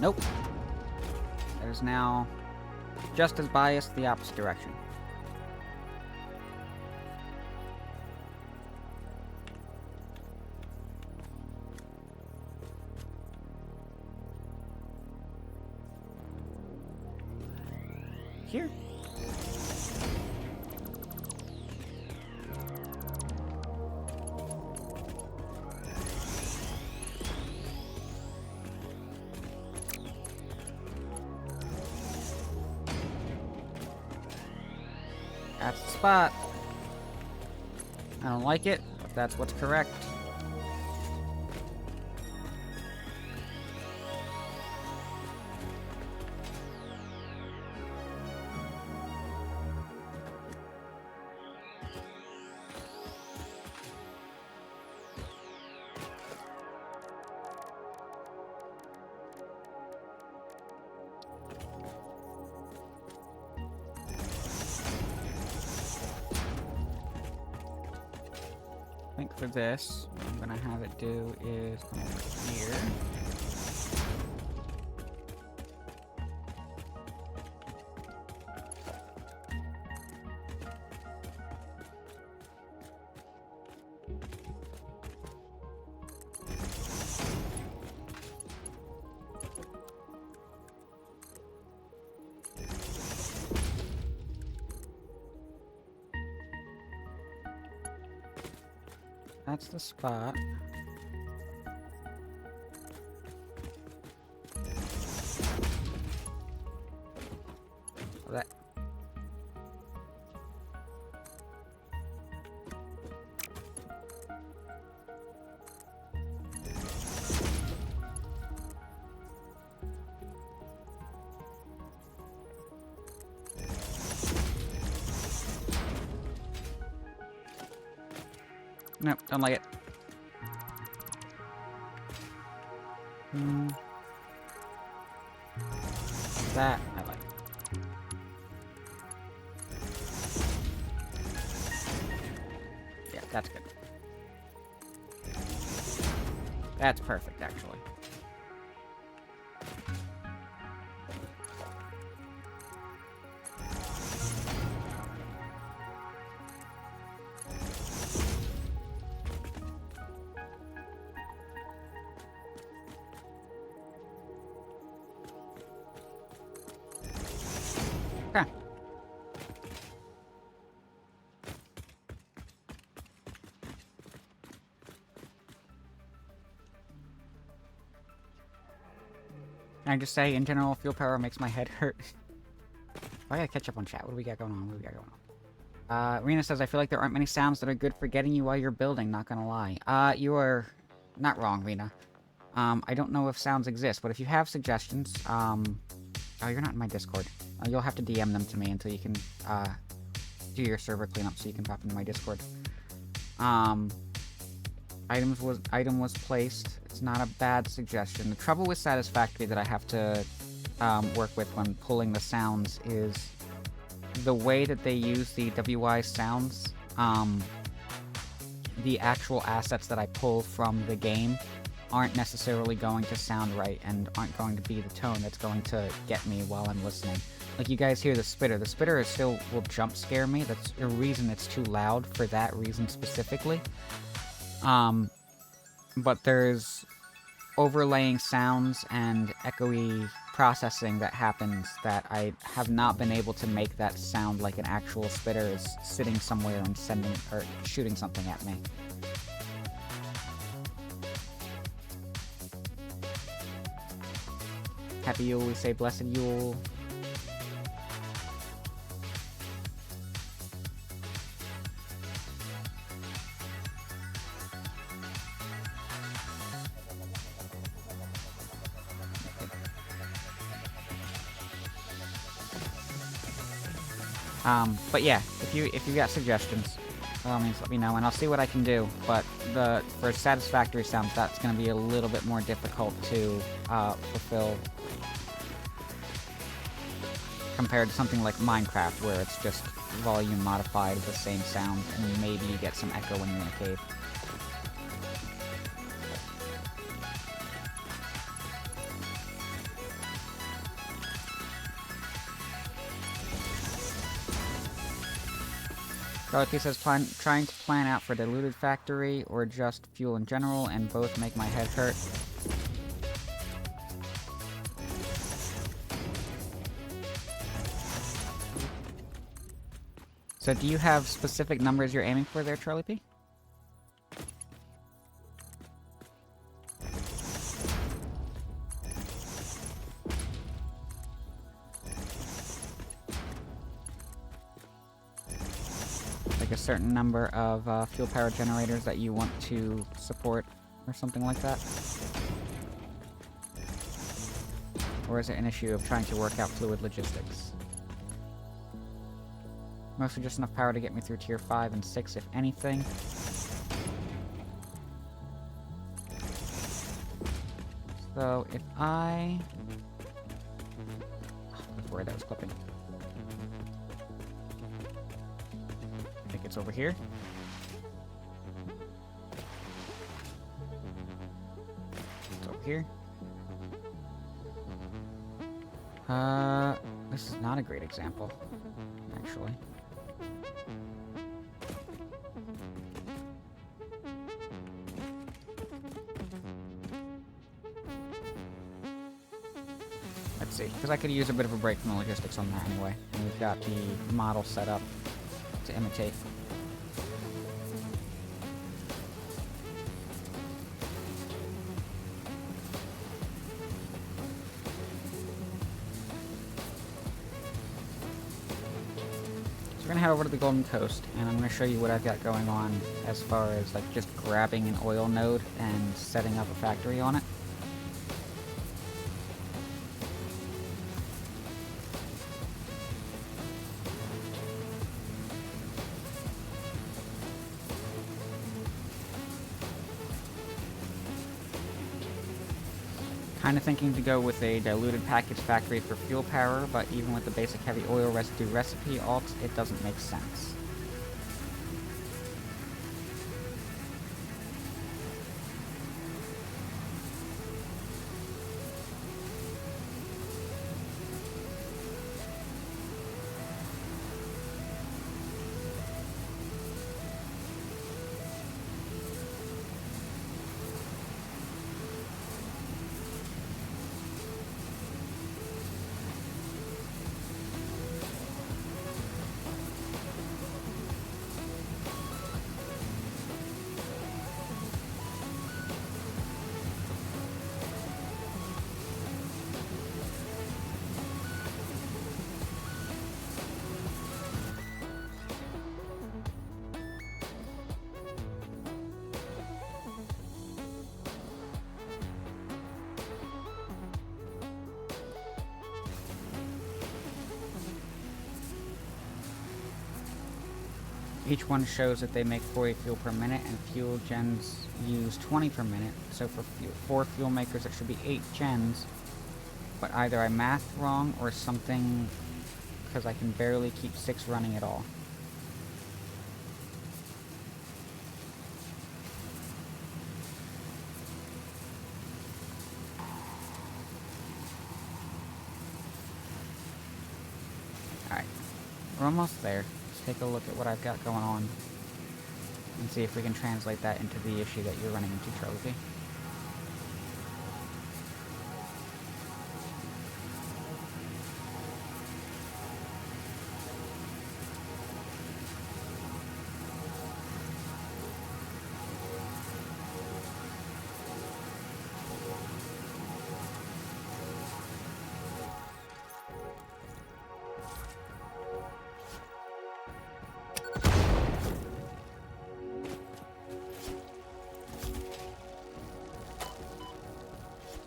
Nope. That is now just as biased the opposite direction. here. That's the spot. I don't like it, but that's what's correct. I think for this, what I'm gonna have it do is come over here. That's the spot. That. Nope, don't like it. That I like. Yeah, that's good. That's perfect, actually. Okay. Can I just say, in general, fuel power makes my head hurt. I gotta catch up on chat. What do we got going on? What do we got going on? Rena says, I feel like there aren't many sounds that are good for getting you while you're building, not gonna lie. You are not wrong, Rena. I don't know if sounds exist, but if you have suggestions, oh, you're not in my Discord. You'll have to DM them to me until you can, do your server cleanup so you can pop into my Discord. Item was placed. It's not a bad suggestion. The trouble with Satisfactory that I have to, work with when pulling the sounds is the way that they use the WI sounds, the actual assets that I pull from the game aren't necessarily going to sound right and aren't going to be the tone that's going to get me while I'm listening. Like, you guys hear the spitter. The spitter is still will jump scare me. That's a reason it's too loud for that reason specifically. But there's overlaying sounds and echoey processing that happens that I have not been able to make that sound like an actual spitter is sitting somewhere and sending or shooting something at me. Happy Yule, we say Blessed Yule. But yeah, if you got suggestions, by all means let me know and I'll see what I can do. But for Satisfactory sounds, that's going to be a little bit more difficult to fulfill compared to something like Minecraft, where it's just volume modified with the same sound, and maybe you get some echo when you're in a cave. Dorothy says, trying to plan out for Diluted Factory or just fuel in general, and both make my head hurt. So do you have specific numbers you're aiming for there, Charlie P? Like a certain number of fuel power generators that you want to support or something like that? Or is it an issue of trying to work out fluid logistics? Mostly just enough power to get me through tier 5 and 6, if anything. So, if I... I was worried that was clipping. I think it's over here. It's over here. This is not a great example, actually. Let's see, because I could use a bit of a break from the logistics on that anyway. And we've got the model set up to imitate. So we're gonna head over to the Golden Coast, and I'm gonna show you what I've got going on as far as like just grabbing an oil node and setting up a factory on it. Kind of thinking to go with a diluted package factory for fuel power, but even with the basic heavy oil residue recipe alt, it doesn't make sense. Each one shows that they make 40 fuel per minute, and fuel gens use 20 per minute. So for 4 fuel makers, it should be 8 gens. But either I mathed wrong or something, because I can barely keep 6 running at all. Alright, we're almost there. Take a look at what I've got going on and see if we can translate that into the issue that you're running into, Charlie P.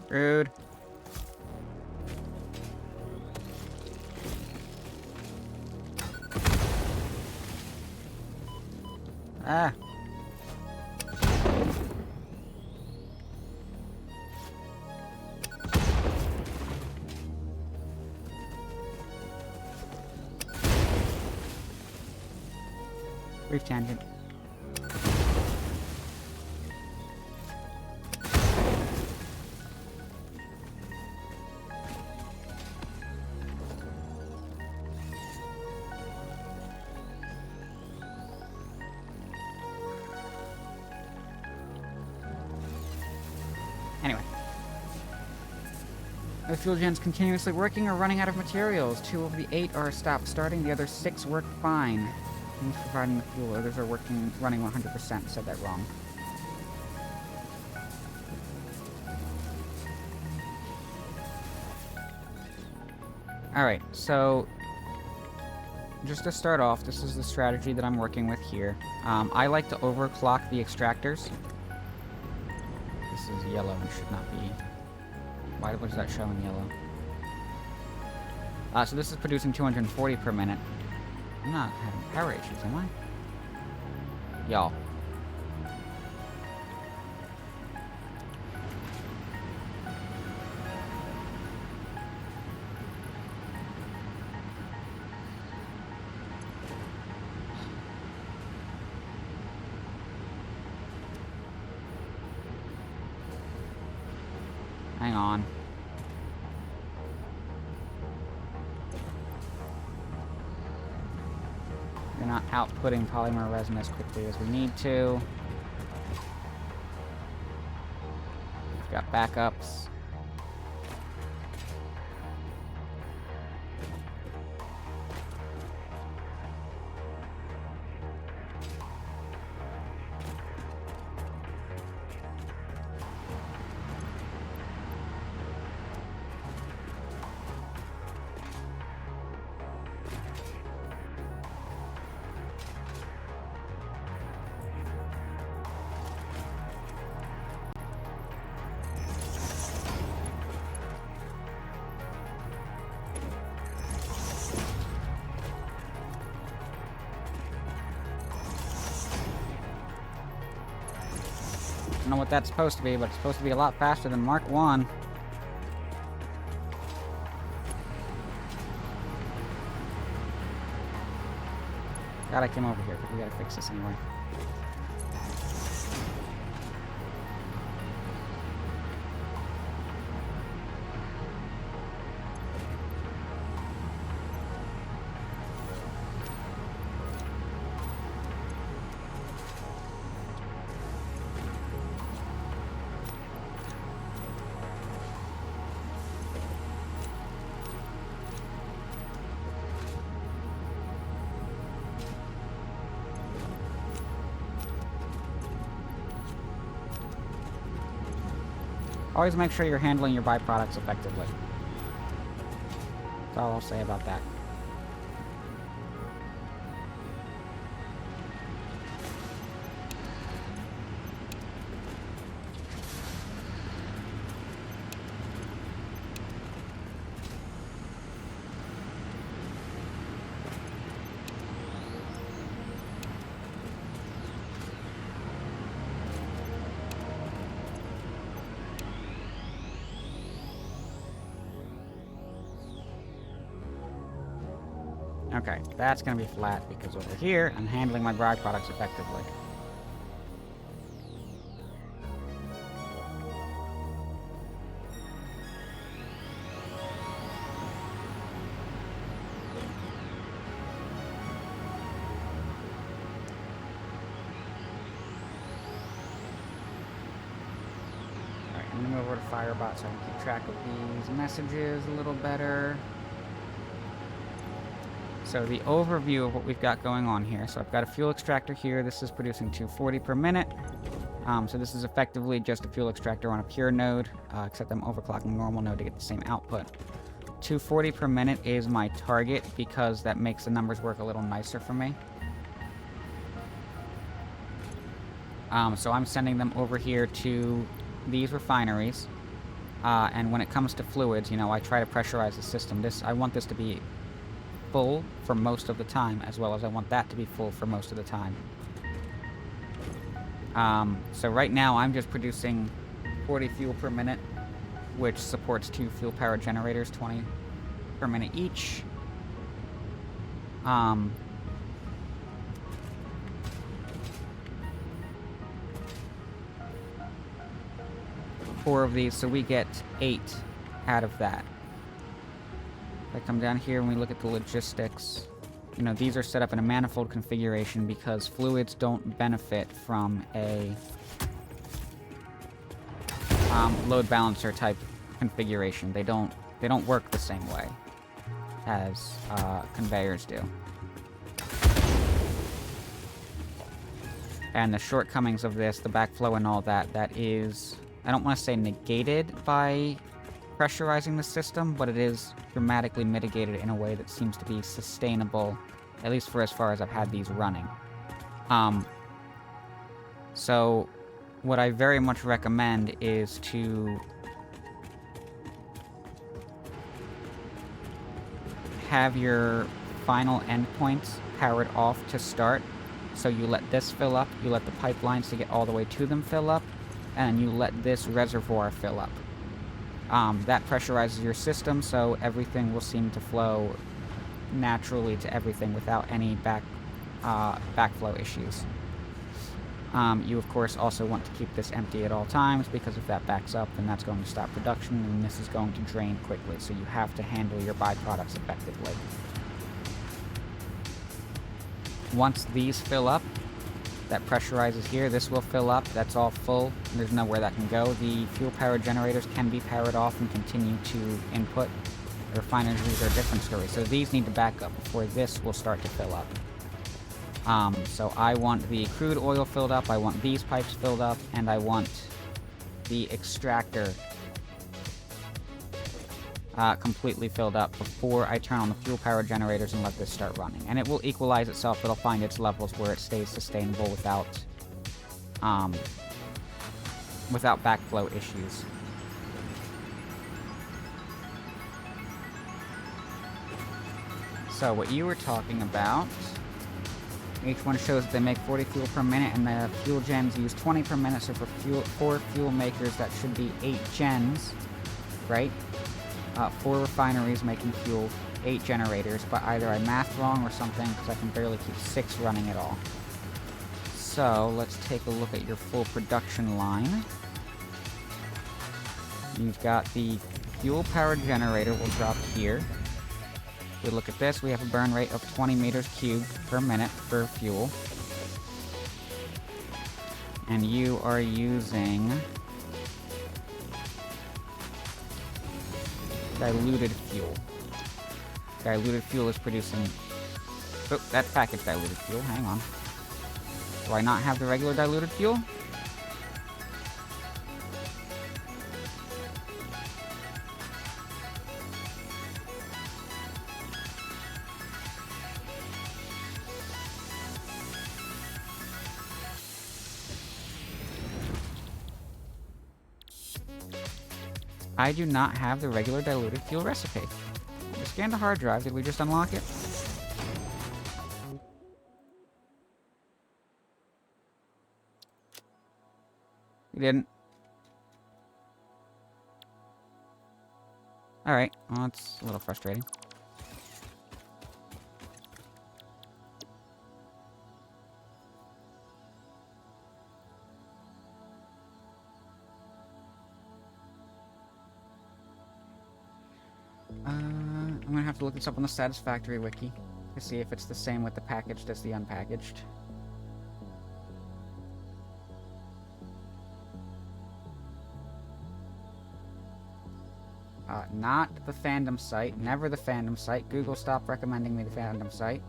Rude. Ah. Brief tangent. Anyway. The fuel gen's continuously working or running out of materials. 2 of the 8 are stopped starting, the other 6 work fine. Who's providing the fuel? Others are running 100%. Said that wrong. Alright, so just to start off, this is the strategy that I'm working with here. I like to overclock the extractors. This is yellow and should not be... Why was that showing yellow? So this is producing 240 per minute. I'm not having power issues, am I? Y'all. Hang on. We're not outputting polymer resin as quickly as we need to. We've got backups. I don't know what that's supposed to be, but it's supposed to be a lot faster than Mark 1. God, I came over here, but we gotta fix this anyway. Always make sure you're handling your byproducts effectively. That's all I'll say about that. Okay, that's gonna be flat because over here, I'm handling my byproducts effectively. Alright, I'm gonna move over to Firebot so I can keep track of these messages a little better. So the overview of what we've got going on here. So I've got a fuel extractor here. This is producing 240 per minute. So this is effectively just a fuel extractor on a pure node, except I'm overclocking normal node to get the same output. 240 per minute is my target because that makes the numbers work a little nicer for me. So I'm sending them over here to these refineries. And when it comes to fluids, you know, I try to pressurize the system. I want this to be full for most of the time, as well as I want that to be full for most of the time. So right now I'm just producing 40 fuel per minute, which supports 2 fuel power generators, 20 per minute each. 4 of these, so we get 8 out of that. If I come down here and we look at the logistics, you know, these are set up in a manifold configuration because fluids don't benefit from a load balancer type configuration. They don't work the same way as conveyors do. And the shortcomings of this, the backflow and all that, that is, I don't want to say negated by pressurizing the system, but it is dramatically mitigated in a way that seems to be sustainable, at least for as far as I've had these running. So what I very much recommend is to have your final endpoints powered off to start. So you let this fill up, you let the pipelines to get all the way to them fill up, and you let this reservoir fill up. That pressurizes your system, so everything will seem to flow naturally to everything without any backflow issues. You, of course, also want to keep this empty at all times, because if that backs up, then that's going to stop production, and this is going to drain quickly, so you have to handle your byproducts effectively. Once these fill up, that pressurizes here, this will fill up, that's all full, there's nowhere that can go. The fuel power generators can be powered off and continue to input. The refineries are a different story, so these need to back up before this will start to fill up. So I want the crude oil filled up, I want these pipes filled up, and I want the extractor completely filled up before I turn on the fuel power generators and let this start running. And it will equalize itself, it'll find its levels where it stays sustainable without backflow issues. So what you were talking about, each one shows that they make 40 fuel per minute, and the fuel gens use 20 per minute, so for 4 fuel makers that should be 8 gens, right? 4 refineries making fuel, 8 generators, but either I mathed wrong or something, because I can barely keep 6 running at all. So, let's take a look at your full production line. You've got the fuel powered generator will drop here. If we look at this, we have a burn rate of 20 meters cubed per minute for fuel. And you are using diluted fuel. Diluted fuel is producing... Oh, that's packaged diluted fuel. Hang on. Do I not have the regular diluted fuel? I do not have the regular diluted fuel recipe. I scanned the hard drive. Did we just unlock it? We didn't. Alright, well, that's a little frustrating. I'm gonna have to look this up on the SATISFACTORY wiki to see if it's the same with the packaged as the unpackaged. Not the fandom site. Never the fandom site. Google, stop recommending me the fandom site.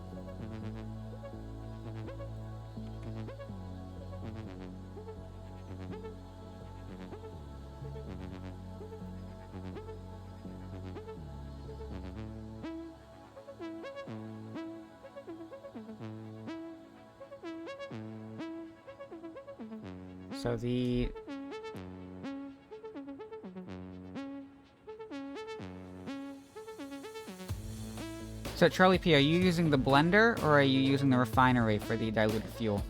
So the... So Charlie P, are you using the blender, or are you using the refinery for the diluted fuel?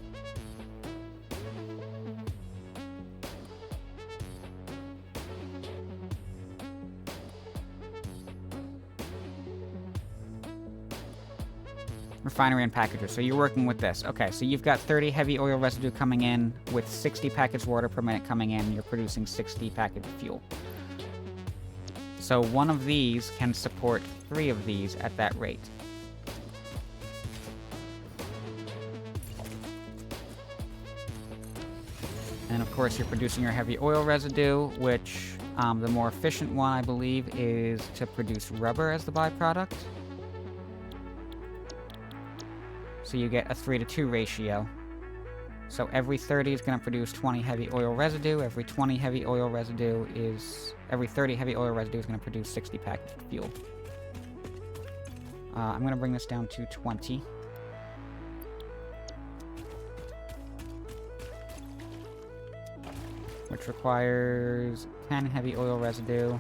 Refinery and packager. So you're working with this. Okay, so you've got 30 heavy oil residue coming in with 60 packaged water per minute coming in. You're producing 60 packaged fuel. So one of these can support 3 of these at that rate. And of course you're producing your heavy oil residue, which the more efficient one, I believe, is to produce rubber as the byproduct. So you get a 3-to-2 ratio. So every 30 is going to produce 20 heavy oil residue. Every 30 heavy oil residue is going to produce 60 packaged fuel. I'm going to bring this down to 20. Which requires 10 heavy oil residue.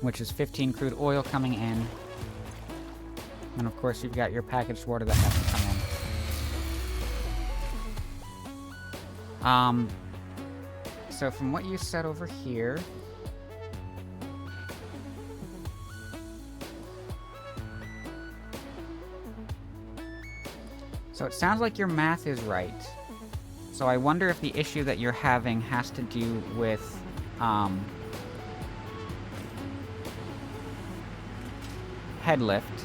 Which is 15 crude oil coming in. And of course you've got your packaged water that has to come in. So from what you said over here... So it sounds like your math is right. So I wonder if the issue that you're having has to do with, head lift.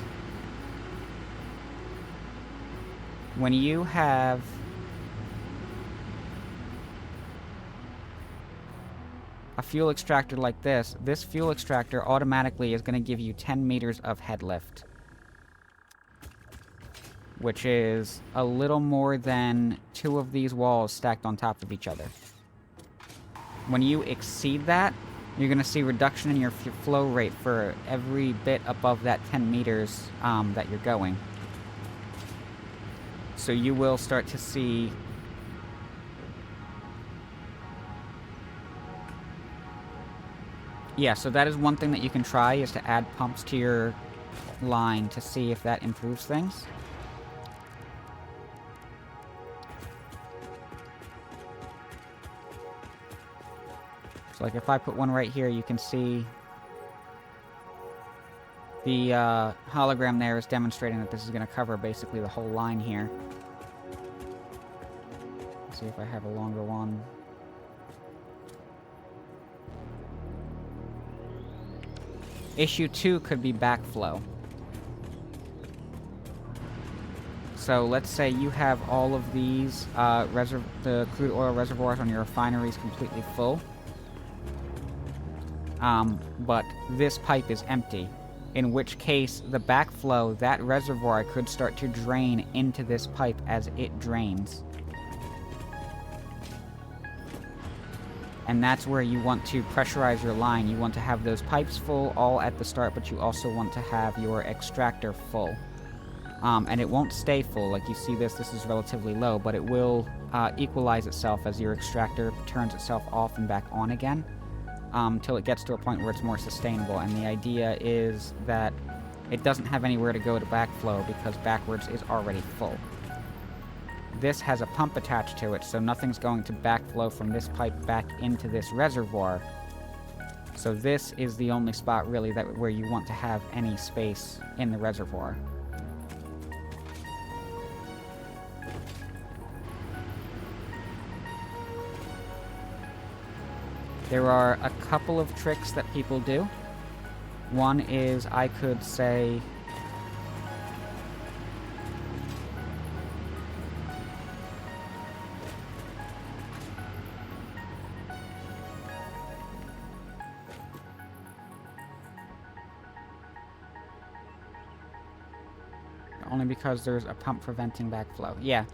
When you have a fuel extractor like this fuel extractor automatically is going to give you 10 meters of head lift. Which is a little more than 2 of these walls stacked on top of each other. When you exceed that, you're going to see reduction in your flow rate for every bit above that 10 meters that you're going. So you will start to see... Yeah, so that is one thing that you can try, is to add pumps to your line to see if that improves things. So like if I put one right here, you can see the hologram there is demonstrating that this is going to cover basically the whole line here. Let's see if I have a longer one. Issue 2 could be backflow. So let's say you have all of these the crude oil reservoirs on your refineries completely full. But this pipe is empty, in which case the backflow, that reservoir could start to drain into this pipe as it drains. And that's where you want to pressurize your line. You want to have those pipes full all at the start, but you also want to have your extractor full. And it won't stay full. Like you see this is relatively low, but it will equalize itself as your extractor turns itself off and back on again. Till it gets to a point where it's more sustainable. And the idea is that it doesn't have anywhere to go to backflow because backwards is already full. This has a pump attached to it, so nothing's going to backflow from this pipe back into this reservoir. So this is the only spot really where you want to have any space in the reservoir. There are a couple of tricks that people do. One is, I could say... Only because there's a pump preventing backflow. Yeah.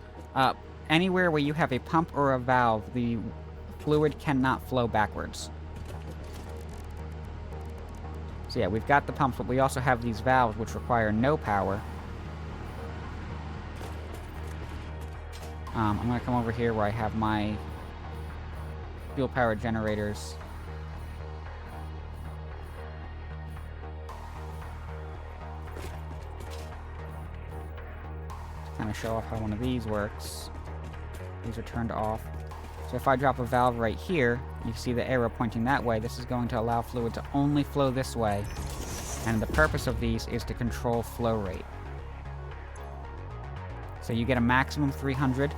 Anywhere where you have a pump or a valve, the fluid cannot flow backwards. So yeah, we've got the pumps, but we also have these valves which require no power. I'm going to come over here where I have my fuel-powered generators. Kind of show off how one of these works. These are turned off. So if I drop a valve right here, you see the arrow pointing that way. This is going to allow fluid to only flow this way. And the purpose of these is to control flow rate. So you get a maximum 300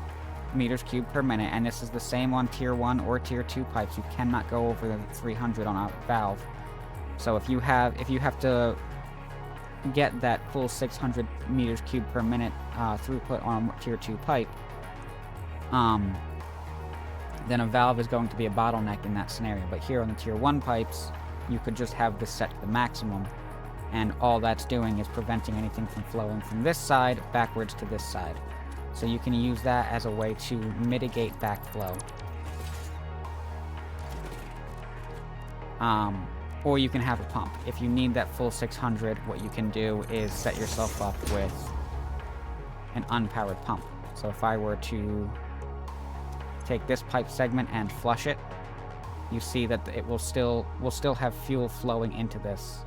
meters cubed per minute, and this is the same on tier 1 or tier 2 pipes. You cannot go over the 300 on a valve. So if you have to get that full 600 meters cubed per minute throughput on a tier 2 pipe, then a valve is going to be a bottleneck in that scenario. But here on the tier 1 pipes, you could just have this set to the maximum, And all that's doing is preventing anything from flowing from this side backwards to this side. So you can use that as a way to mitigate backflow. Or you can have a pump. If you need that full 600, what you can do is set yourself up with an unpowered pump. So if I were to take this pipe segment and flush it, you see that it will still have fuel flowing into this,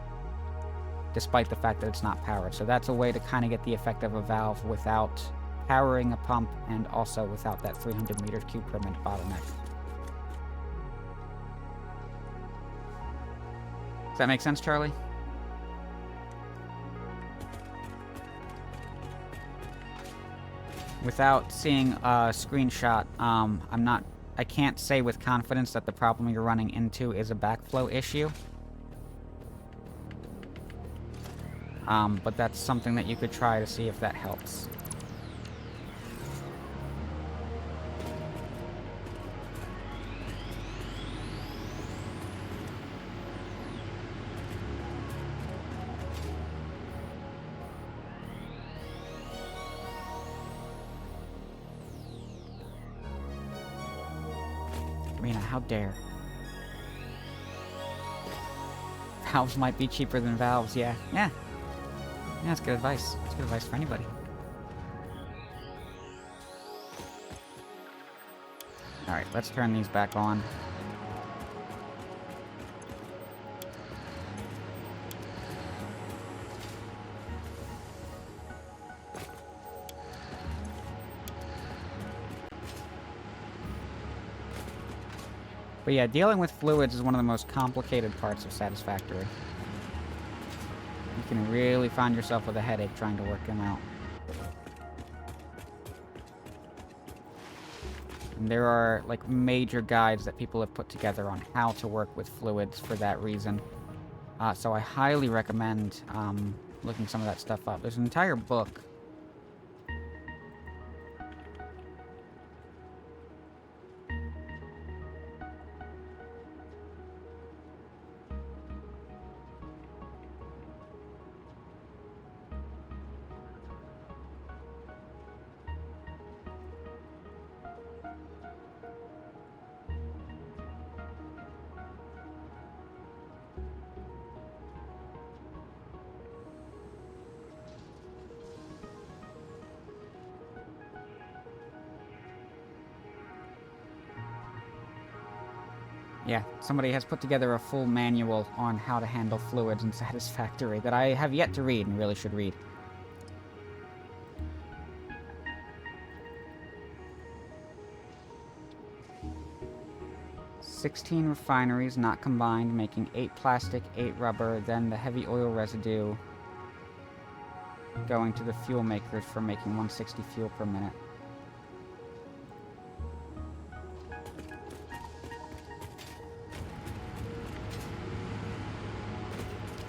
despite the fact that it's not powered. So that's a way to kind of get the effect of a valve without powering a pump and also without that 300 meters cubed per minute bottleneck. Does that make sense, Charlie? Without seeing a screenshot, I can't say with confidence that the problem you're running into is a backflow issue. But that's something that you could try to see if that helps. Rena, how dare. Valves might be cheaper than valves, yeah. Yeah, that's good advice. That's good advice for anybody. Alright, let's turn these back on. But yeah, dealing with fluids is one of the most complicated parts of Satisfactory. You can really find yourself with a headache trying to work them out. And there are, like, major guides that people have put together on how to work with fluids for that reason. So I highly recommend looking some of that stuff up. There's an entire book. Yeah, somebody has put together a full manual on how to handle fluids in Satisfactory that I have yet to read and really should read. "16 refineries not combined, making 8 plastic, 8 rubber, then the heavy oil residue going to the fuel makers for making 160 fuel per minute."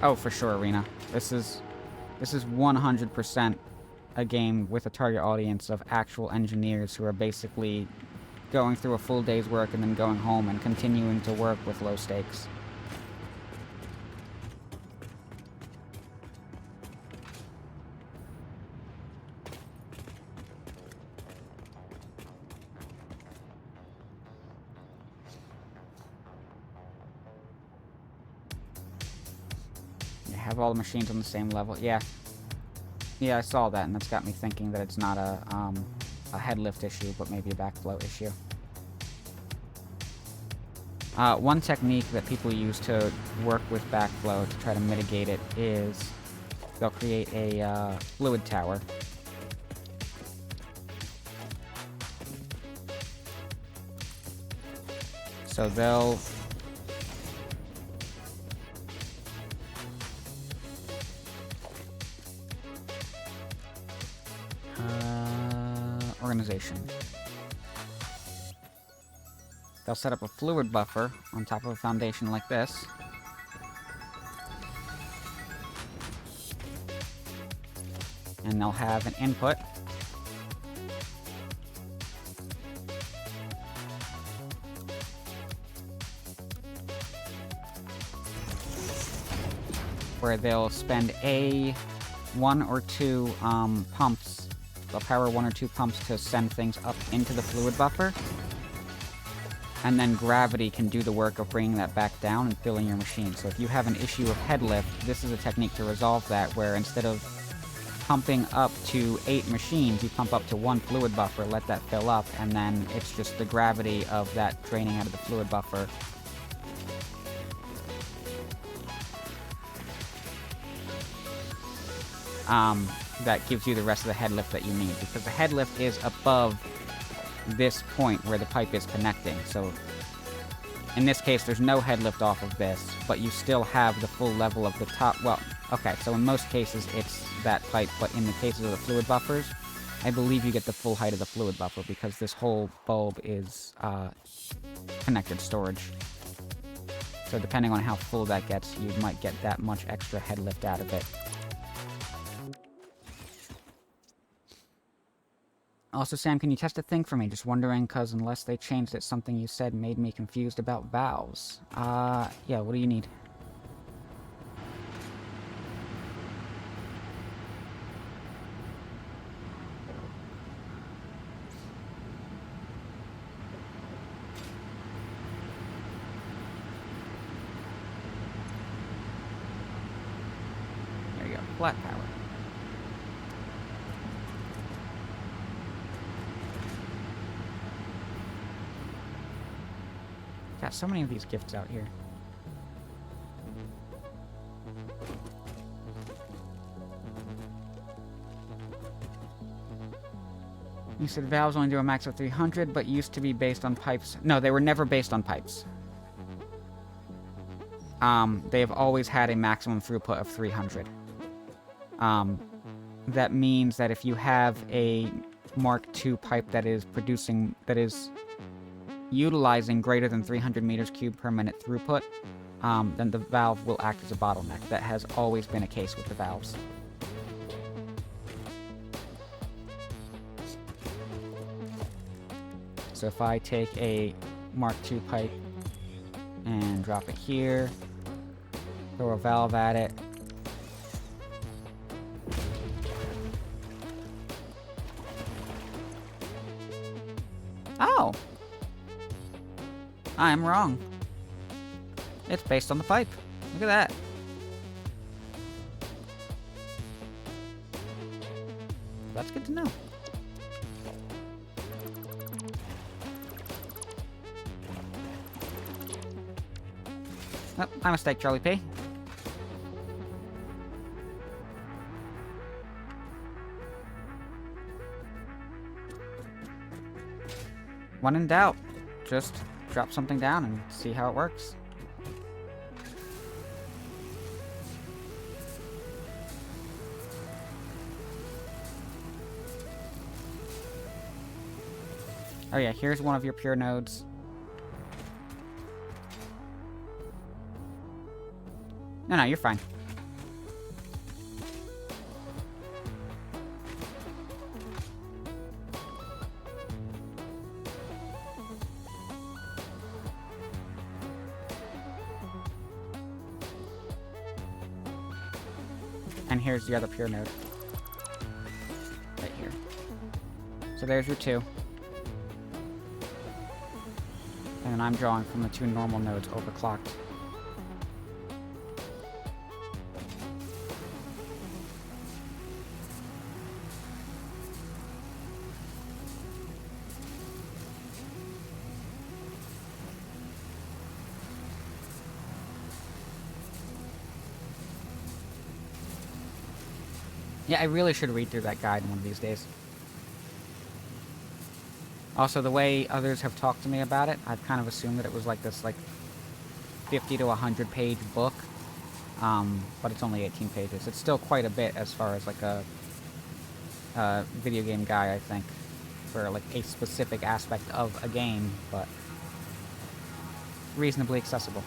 Oh, for sure, Arena. This is 100% a game with a target audience of actual engineers who are basically going through a full day's work and then going home and continuing to work with low stakes. Have all the machines on the same level. Yeah, I saw that, and that's got me thinking that it's not a head lift issue, but maybe a backflow issue. One technique that people use to work with backflow to try to mitigate it is they'll create a fluid tower. So they'll organization. They'll set up a fluid buffer on top of a foundation like this. And they'll have an input. where they'll spend one or two pumps. They'll power one or two pumps to send things up into the fluid buffer. And then gravity can do the work of bringing that back down and filling your machine. So if you have an issue of head lift, this is a technique to resolve that, where instead of pumping up to 8 machines, you pump up to 1 fluid buffer, let that fill up, and then it's just the gravity of that draining out of the fluid buffer. That gives you the rest of the head lift that you need, because the head lift is above this point where the pipe is connecting. So in this case, there's no head lift off of this, but you still have the full level of the top. Well, okay, so in most cases it's that pipe, but in the cases of the fluid buffers, I believe you get the full height of the fluid buffer, because this whole bulb is connected storage. So depending on how full that gets, you might get that much extra head lift out of it. Also, Sam, can you test a thing for me? Just wondering, because unless they changed it, something you said made me confused about valves. Yeah, what do you need? There you go, flat power. Got so many of these gifts out here. You said valves only do a max of 300, but used to be based on pipes. No, they were never based on pipes. They have always had a maximum throughput of 300. That means that if you have a Mark II pipe that is utilizing greater than 300 meters cubed per minute throughput, then the valve will act as a bottleneck. That has always been a case with the valves. So if I take a Mark II pipe and drop it here, throw a valve at it, oh! I'm wrong. It's based on the pipe. Look at that. That's good to know. Oh, my mistake, Charlie P. When in doubt, just drop something down and see how it works. Oh yeah, here's one of your pure nodes. No, you're fine. And here's the other pure node. Right here. So there's your 2. And then I'm drawing from the 2 normal nodes overclocked. Yeah, I really should read through that guide one of these days. Also, the way others have talked to me about it, I've kind of assumed that it was like this, 50 to 100 page book. But it's only 18 pages. It's still quite a bit as far as, a video game guy, I think. For, a specific aspect of a game, but reasonably accessible.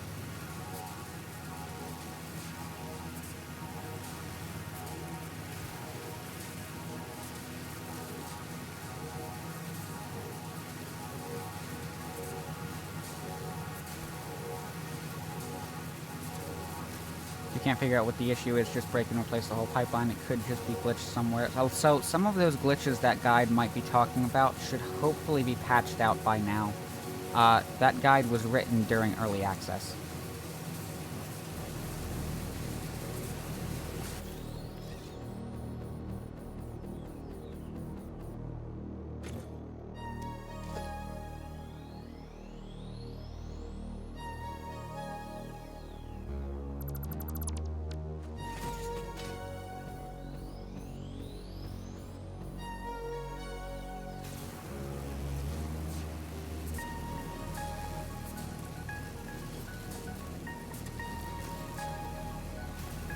If you can't figure out what the issue is, just break and replace the whole pipeline. It could just be glitched somewhere. So some of those glitches that guide might be talking about should hopefully be patched out by now. That guide was written during early access.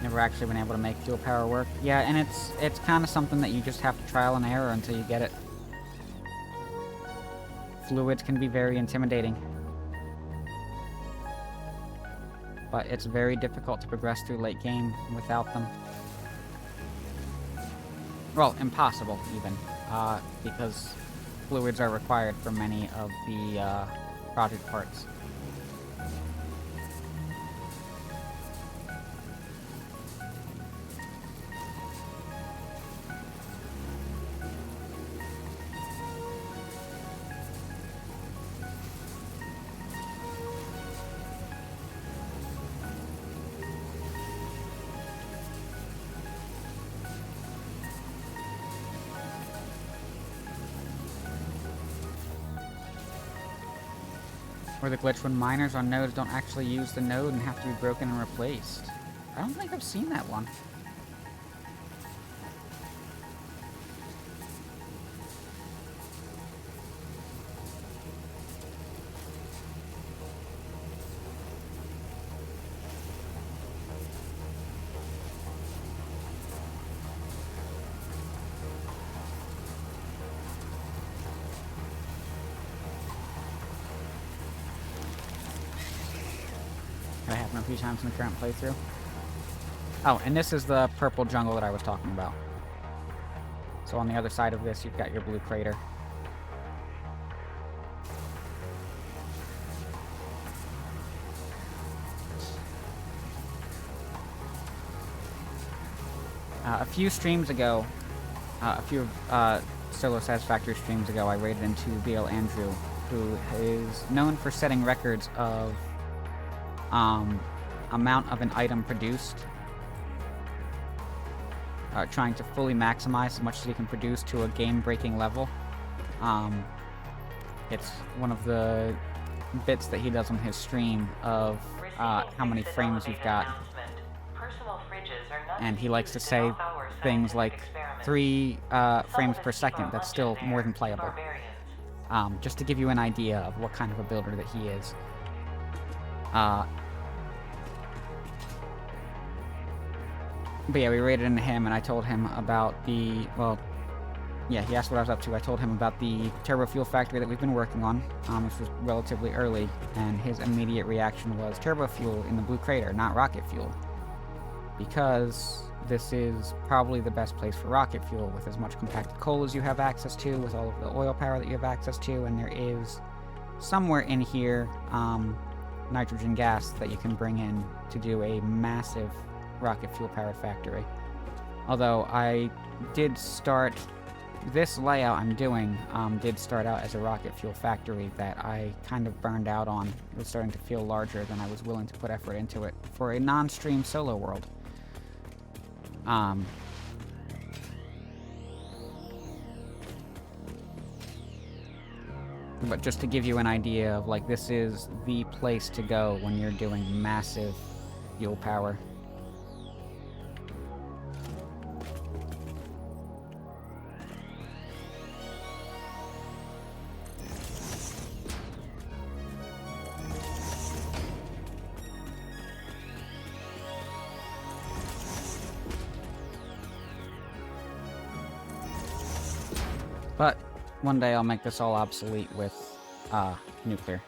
Never actually been able to make fuel power work. Yeah, and it's kind of something that you just have to trial and error until you get it. Fluids can be very intimidating. But it's very difficult to progress through late game without them. Well, impossible, even. Because fluids are required for many of the project parts. Or the glitch when miners on nodes don't actually use the node and have to be broken and replaced. I don't think I've seen that one. That happened a few times in the current playthrough. Oh, and this is the purple jungle that I was talking about. So on the other side of this, you've got your blue crater. A few streams ago, a few solo Satisfactory streams ago, I raided into BL Andrew, who is known for setting records of amount of an item produced. Trying to fully maximize as much as he can produce to a game-breaking level. It's one of the bits that he does on his stream of how many frames you've got. And he likes to say things like 3 frames per second. That's still more than playable. Just to give you an idea of what kind of a builder that he is. But yeah, we raided into him, and I told him about the, well, yeah, he asked what I was up to. I told him about the turbo fuel factory that we've been working on, which was relatively early, and his immediate reaction was turbo fuel in the blue crater, not rocket fuel. Because this is probably the best place for rocket fuel, with as much compacted coal as you have access to, with all of the oil power that you have access to, and there is somewhere in here nitrogen gas that you can bring in to do a massive rocket fuel powered factory. Although I did start this layout I'm doing did start out as a rocket fuel factory that I kind of burned out on. It was starting to feel larger than I was willing to put effort into it for a non-stream solo world. But just to give you an idea of, like, this is the place to go when you're doing massive fuel power. But one day I'll make this all obsolete with nuclear.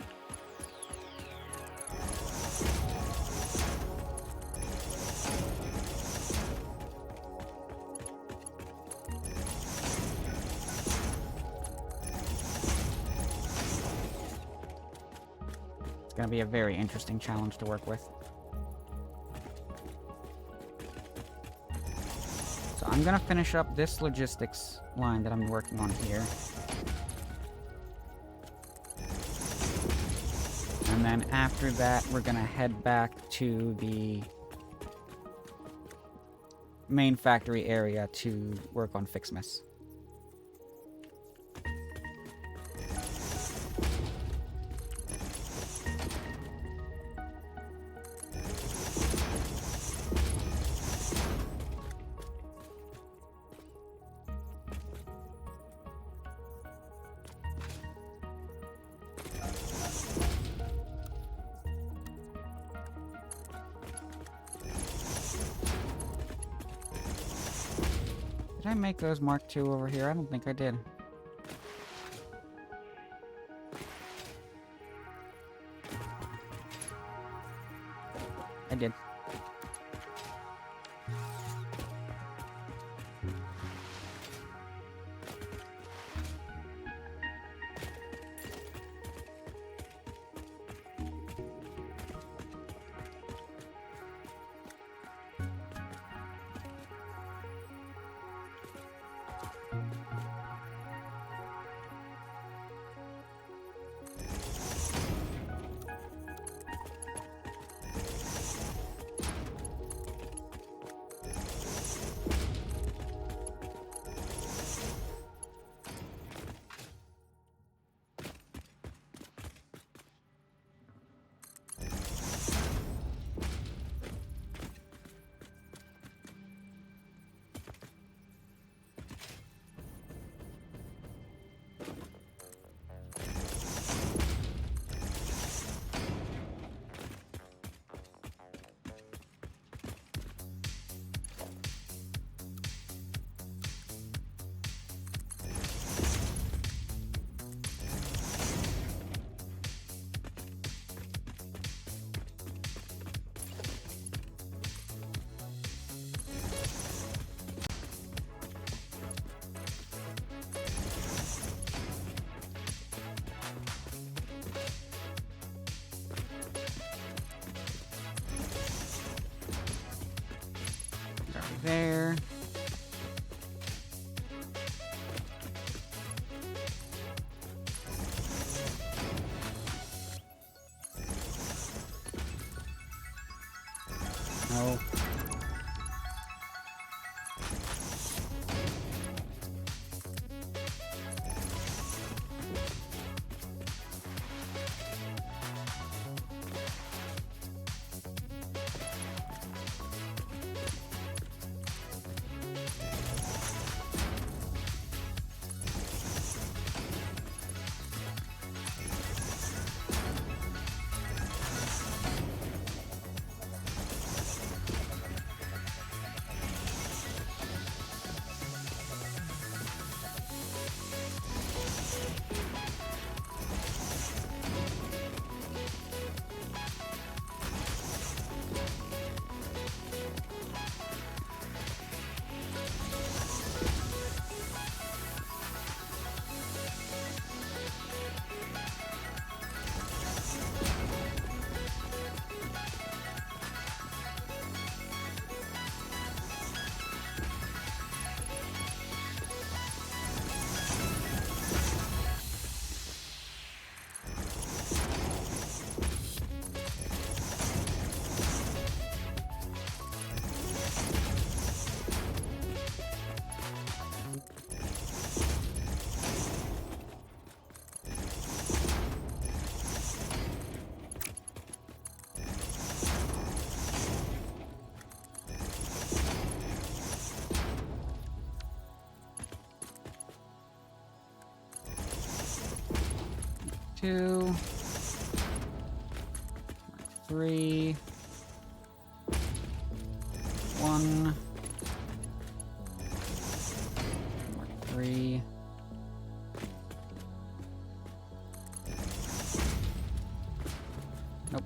It's gonna be a very interesting challenge to work with. I'm gonna finish up this logistics line that I'm working on here. And then after that, we're gonna head back to the main factory area to work on Fixmas. Did I make those Mark II over here? I don't think I did. I did. There. No. Two. Mark 3. 1. Mark 3. Nope.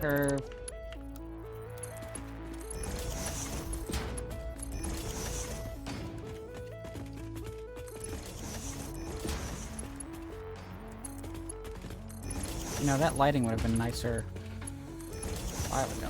curve. You know, that lighting would have been nicer a while ago.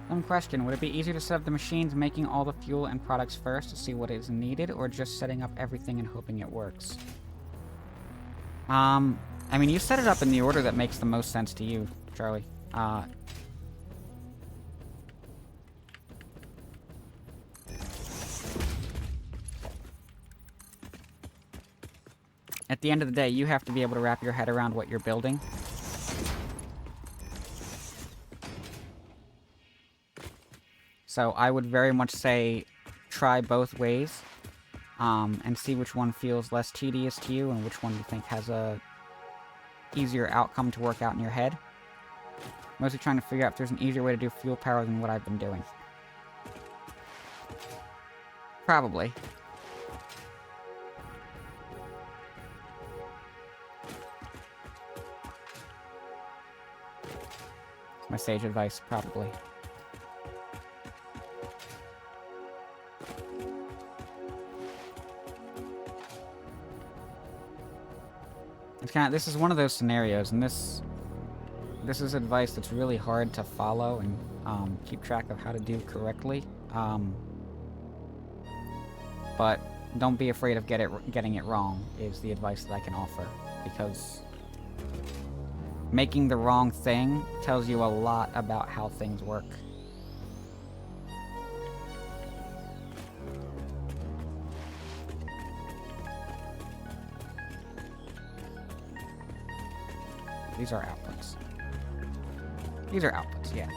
One question, would it be easier to set up the machines making all the fuel and products first to see what is needed, or just setting up everything and hoping it works? I mean, you set it up in the order that makes the most sense to you, Charlie. At the end of the day, you have to be able to wrap your head around what you're building. So I would very much say try both ways, and see which one feels less tedious to you and which one you think has a easier outcome to work out in your head. Mostly trying to figure out if there's an easier way to do fuel power than what I've been doing. Probably. My sage advice, probably. It's kind of, this is one of those scenarios, and this is advice that's really hard to follow and keep track of how to do correctly. But don't be afraid of getting it wrong is the advice that I can offer, because making the wrong thing tells you a lot about how things work. These are outputs. These are outputs, yeah.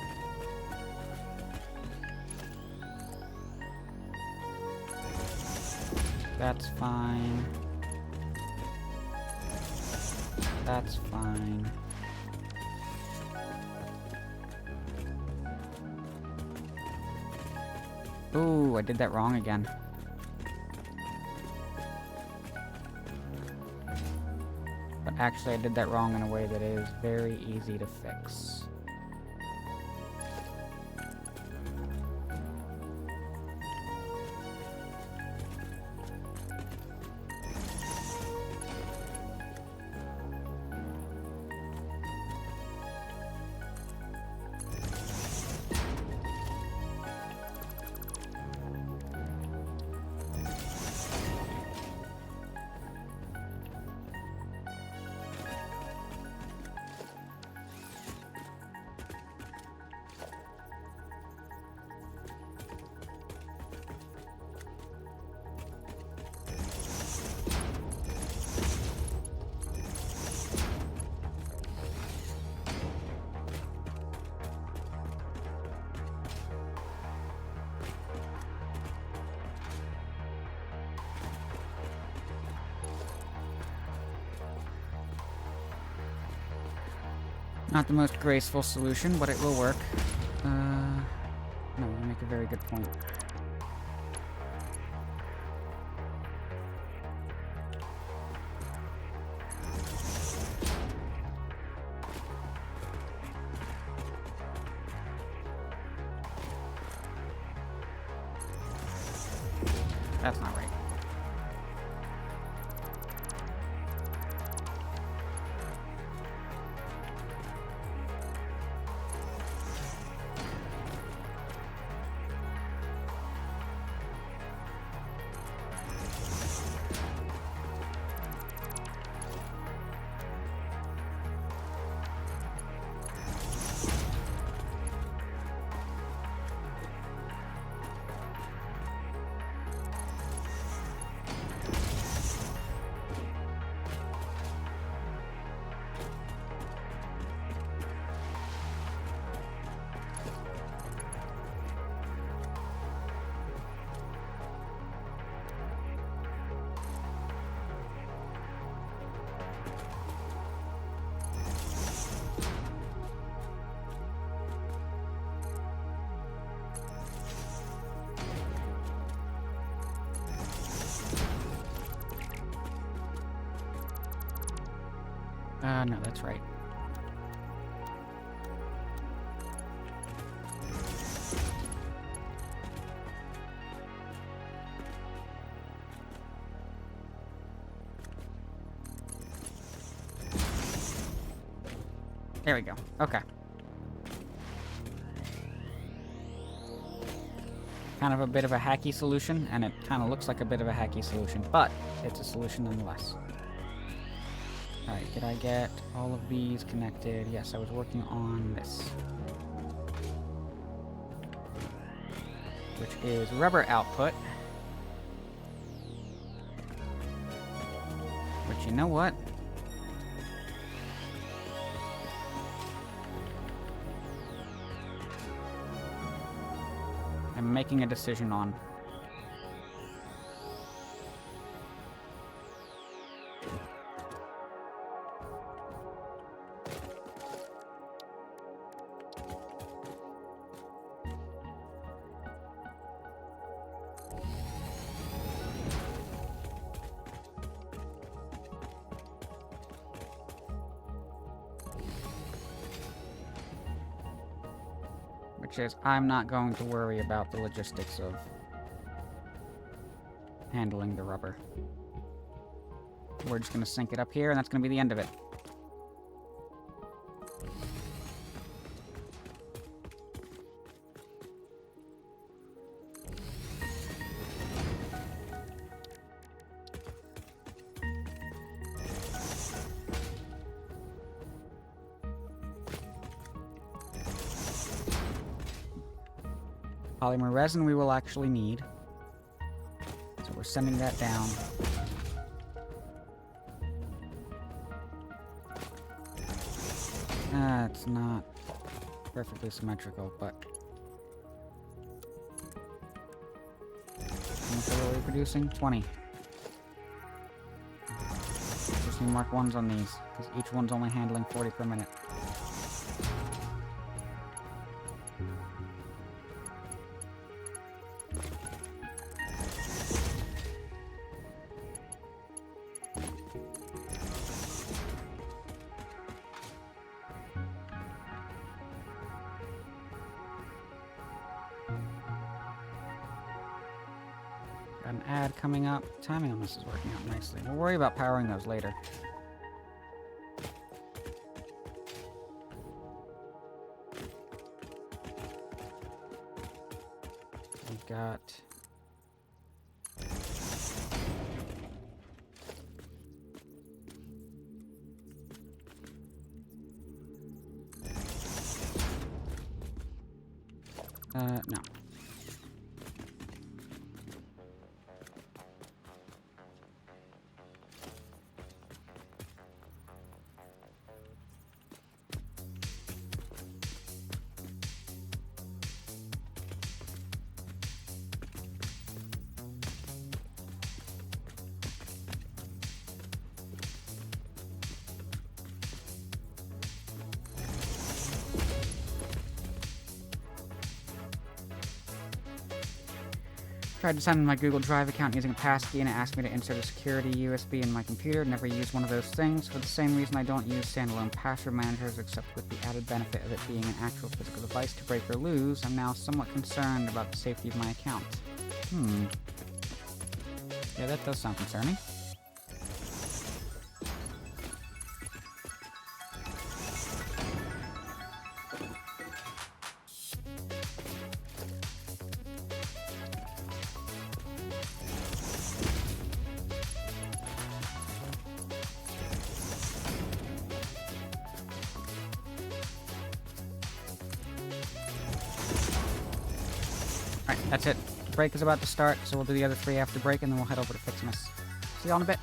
That's fine. That's fine. Ooh, I did that wrong again. But actually, I did that wrong in a way that is very easy to fix. Not the most graceful solution, but it will work. No, you make a very good point. That's not right. No, that's right. There we go. Okay. Kind of a bit of a hacky solution, and it kind of looks like a bit of a hacky solution, but it's a solution nonetheless. Alright, did I get all of these connected? Yes, I was working on this. Which is rubber output. Which, you know what? I'm making a decision on. Which is, I'm not going to worry about the logistics of handling the rubber. We're just going to sink it up here, and that's going to be the end of it. Polymer resin we will actually need. So we're sending that down. It's not perfectly symmetrical, but... How much are we producing? 20. Just need mark 1s on these, because each one's only handling 40 per minute. Got an ad coming up. Timing on this is working out nicely. We'll worry about powering those later. We've got... no. Tried to sign in my Google Drive account using a passkey, and it asked me to insert a security USB in my computer. Never used one of those things. For the same reason I don't use standalone password managers, except with the added benefit of it being an actual physical device to break or lose, I'm now somewhat concerned about the safety of my account. Yeah, that does sound concerning. Alright, that's it. The break is about to start, so we'll do the other 3 after break, and then we'll head over to fixing this. See y'all in a bit.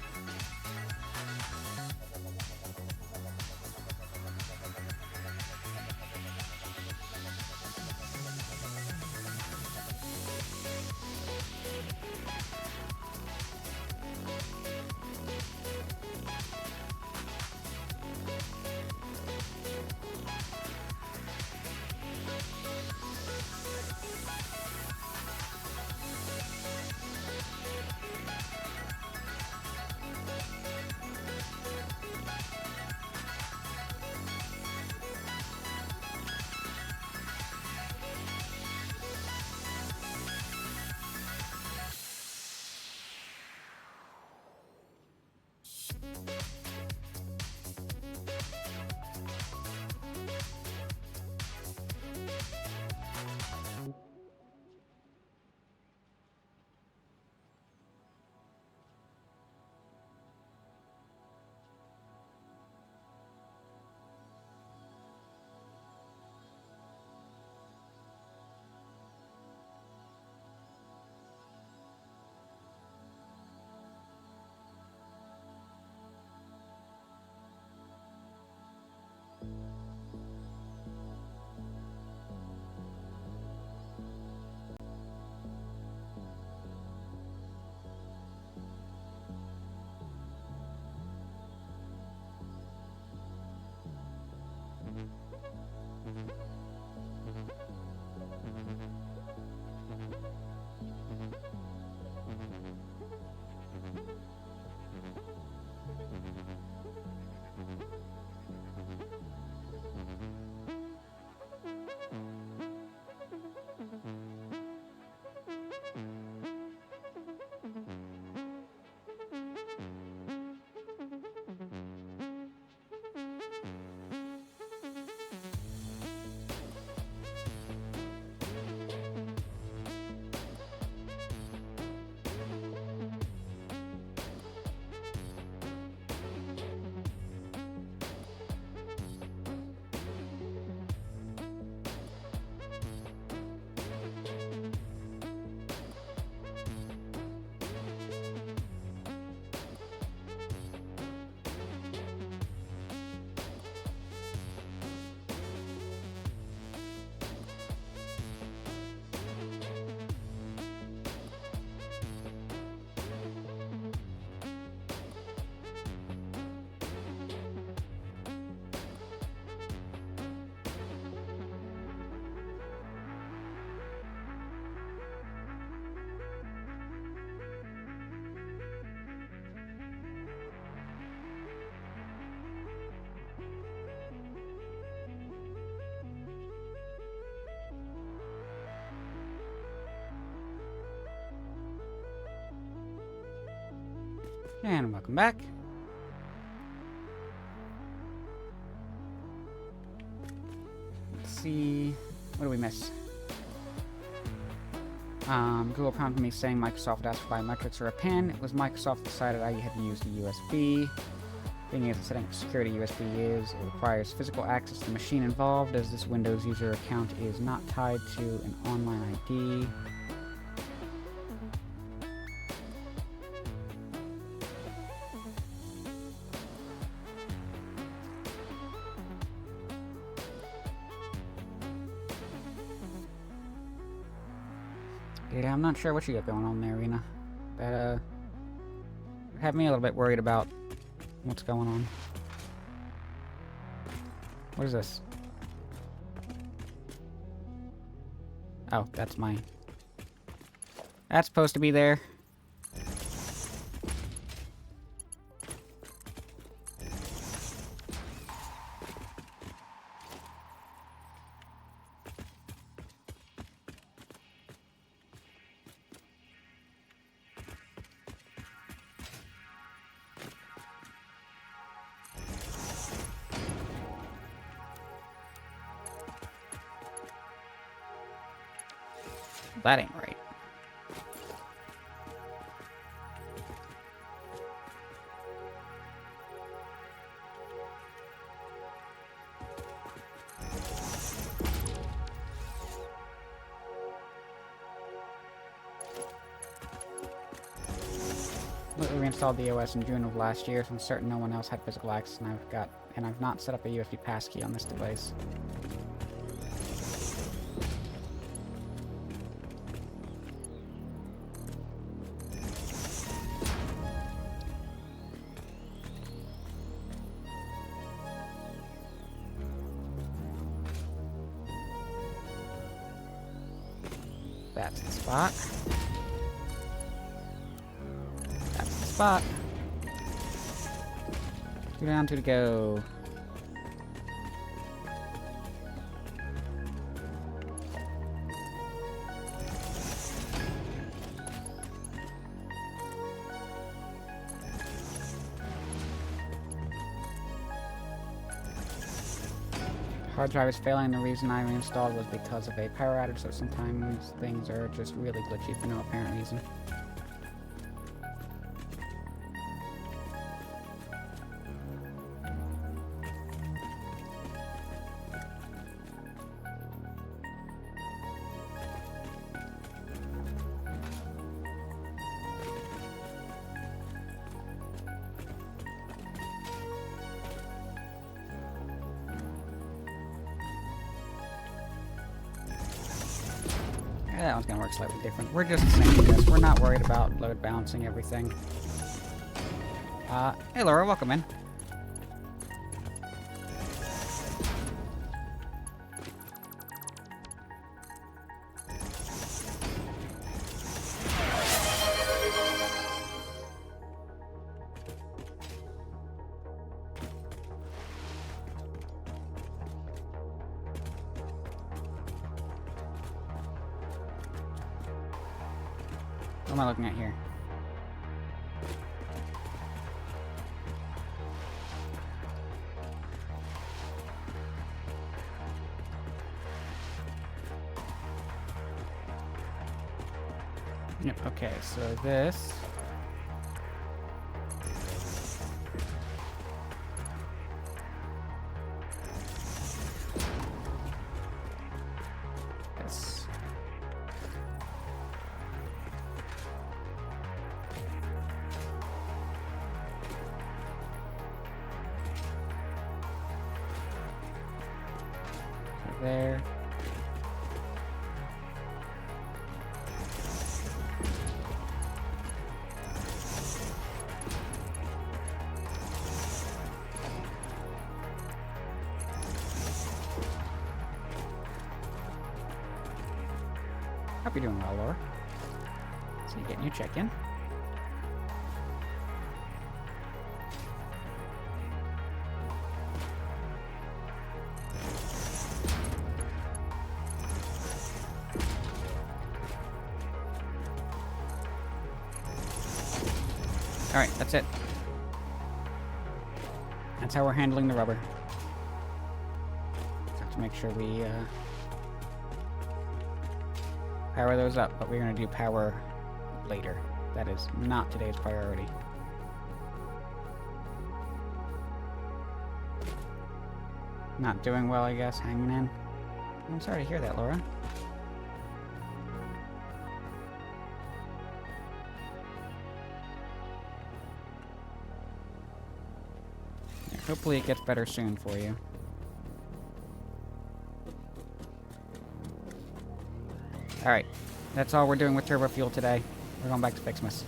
And welcome back. Let's see. What do we miss? Google prompted me saying Microsoft asked for biometrics or a PIN. It was Microsoft decided I had to use the USB. Being able to set up security USB it requires physical access to the machine involved, as this Windows user account is not tied to an online ID. Yeah, I'm not sure what you got going on there, Rena. That, had me a little bit worried about what's going on. What is this? Oh, that's my... That's supposed to be there. That ain't right. We reinstalled the OS in June of last year, so I'm certain no one else had physical access, and I've not set up a USB passkey on this device. That's the spot. That's the spot. 2 down, 2 to go. Hard drive is failing. The reason I reinstalled was because of a power outage, so sometimes things are just really glitchy for no apparent reason. That one's gonna work slightly different. We're just syncing this. We're not worried about load balancing everything. Hey Laura, welcome in. What am I looking at here? Yep, okay, so this... This. There. Hope you're doing well, Laura. So you're getting your check-in. Alright, that's it. That's how we're handling the rubber. Just have to make sure we, power those up, but we're gonna do power later. That is not today's priority. Not doing well, I guess, hanging in. I'm sorry to hear that, Laura. Yeah, hopefully it gets better soon for you. Alright, that's all we're doing with turbo fuel today. We're going back to Fixmas.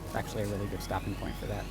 It's actually a really good stopping point for that.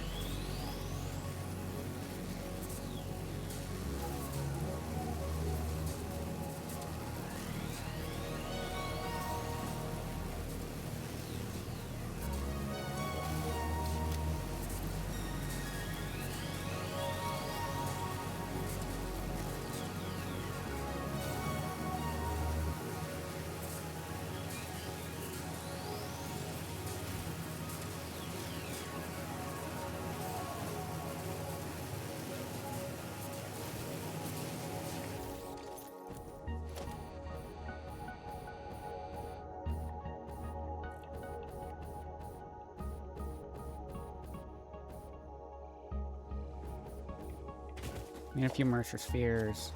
Need a few Mercer spheres.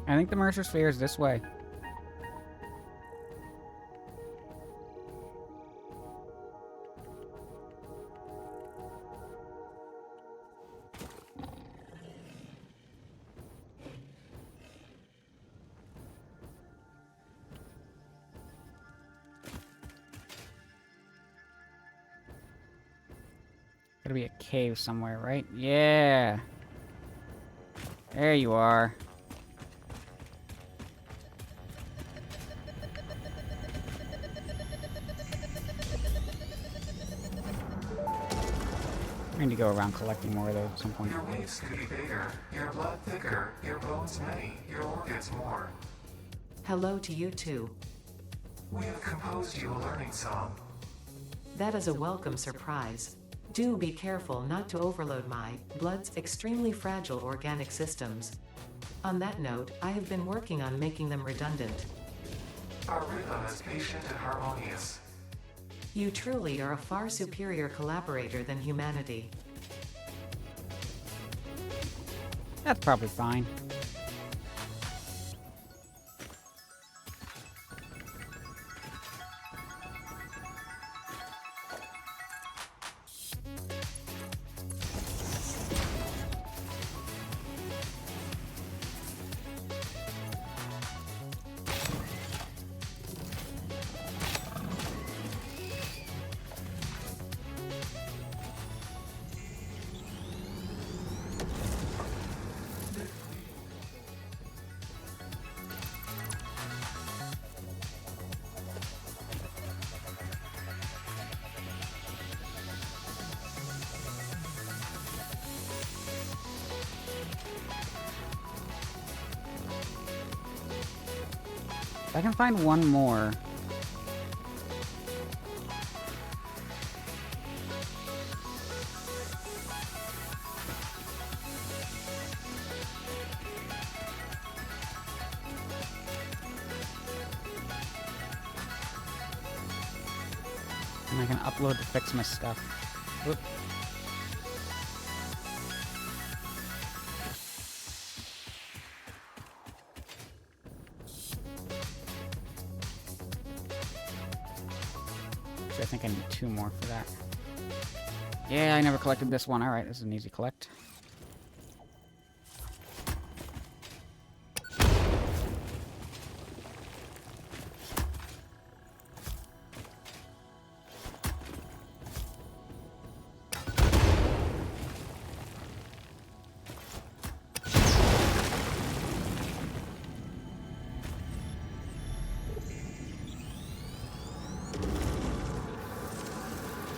I think the Mercer sphere is this way. Gotta be a cave somewhere, right? Yeah! There you are. I need to go around collecting more of those at some point. Your waves could be bigger, your blood thicker, your bones many, your organs more. Hello to you too. We have composed you a learning song. That is a welcome surprise. Do be careful not to overload my blood's extremely fragile organic systems. On that note, I have been working on making them redundant. Our rhythm is patient and harmonious. You truly are a far superior collaborator than humanity. That's probably fine. If I can find one more... and I can upload to fix my stuff. Whoop. Actually, I think I need 2 more for that. Yeah, I never collected this one. Alright, this is an easy collect.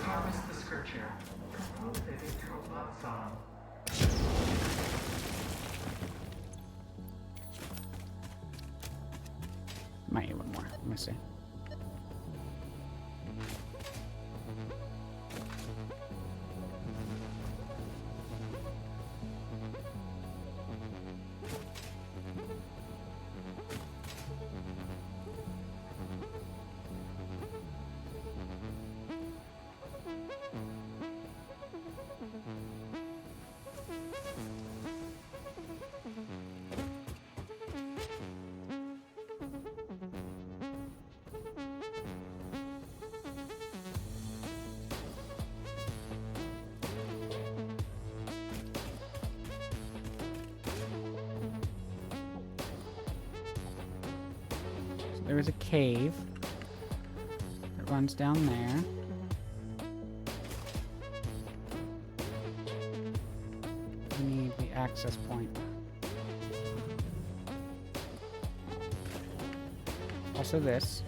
Harvest the scripture. Remove it into a blood song. Might need one more. Let me see. There is a cave that runs down there. We need the access point. Also this.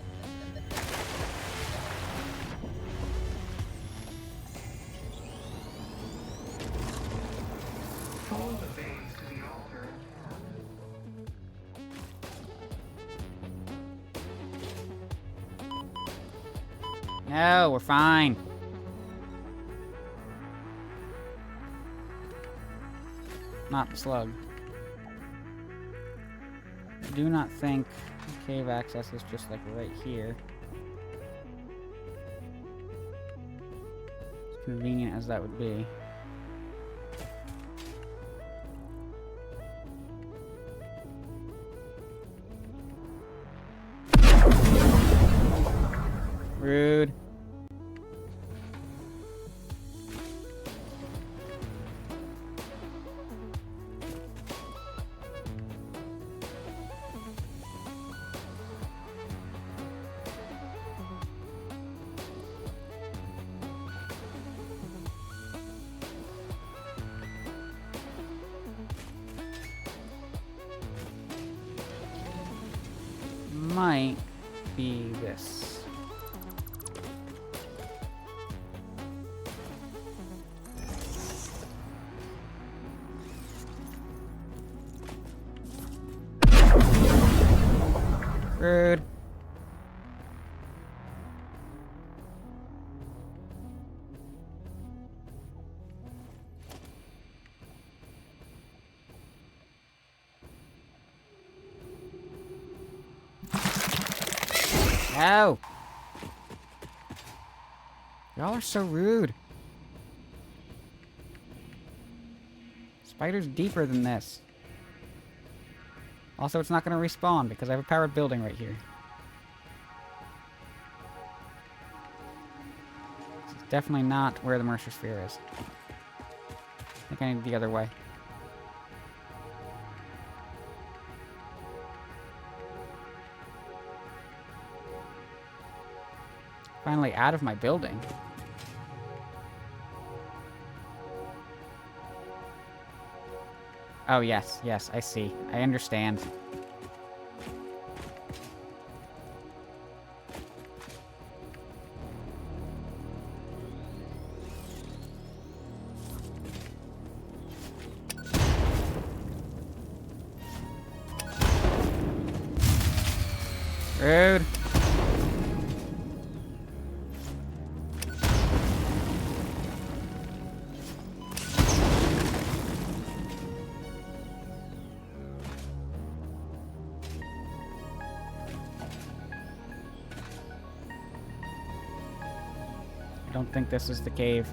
Follow the veins to the altar. No, we're fine. Not the slug. I do not think cave access is just like right here. As convenient as that would be. Rude. Might be this. Rude. Ow! Y'all are so rude. Spider's deeper than this. Also, it's not going to respawn because I have a powered building right here. This is definitely not where the Mercer Sphere is. I think I need the other way. Finally out of my building. Oh, yes, yes, I see. I understand. Rude. I don't think this is the cave.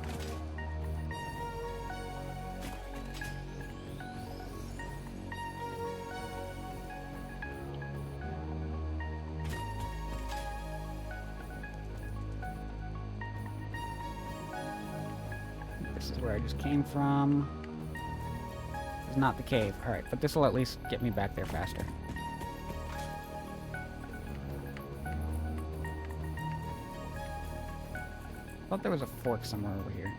This is where I just came from. It's not the cave. Alright, but this will at least get me back there faster. I thought there was a fork somewhere over here.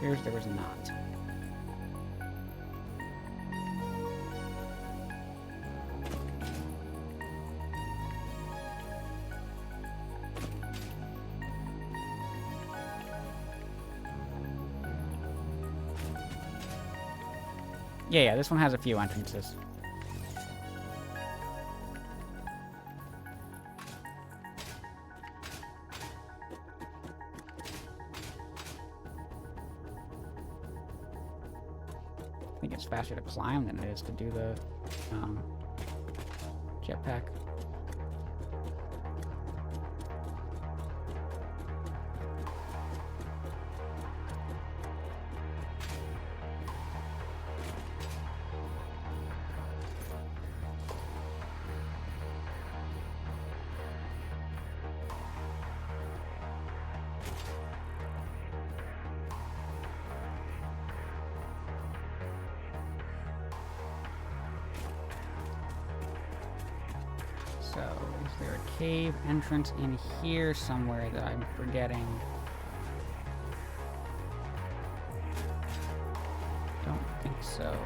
Here's there was not. Yeah, this one has a few entrances. I think it's faster to climb than it is to do the jetpack. So, is there a cave entrance in here somewhere that I'm forgetting? Don't think so.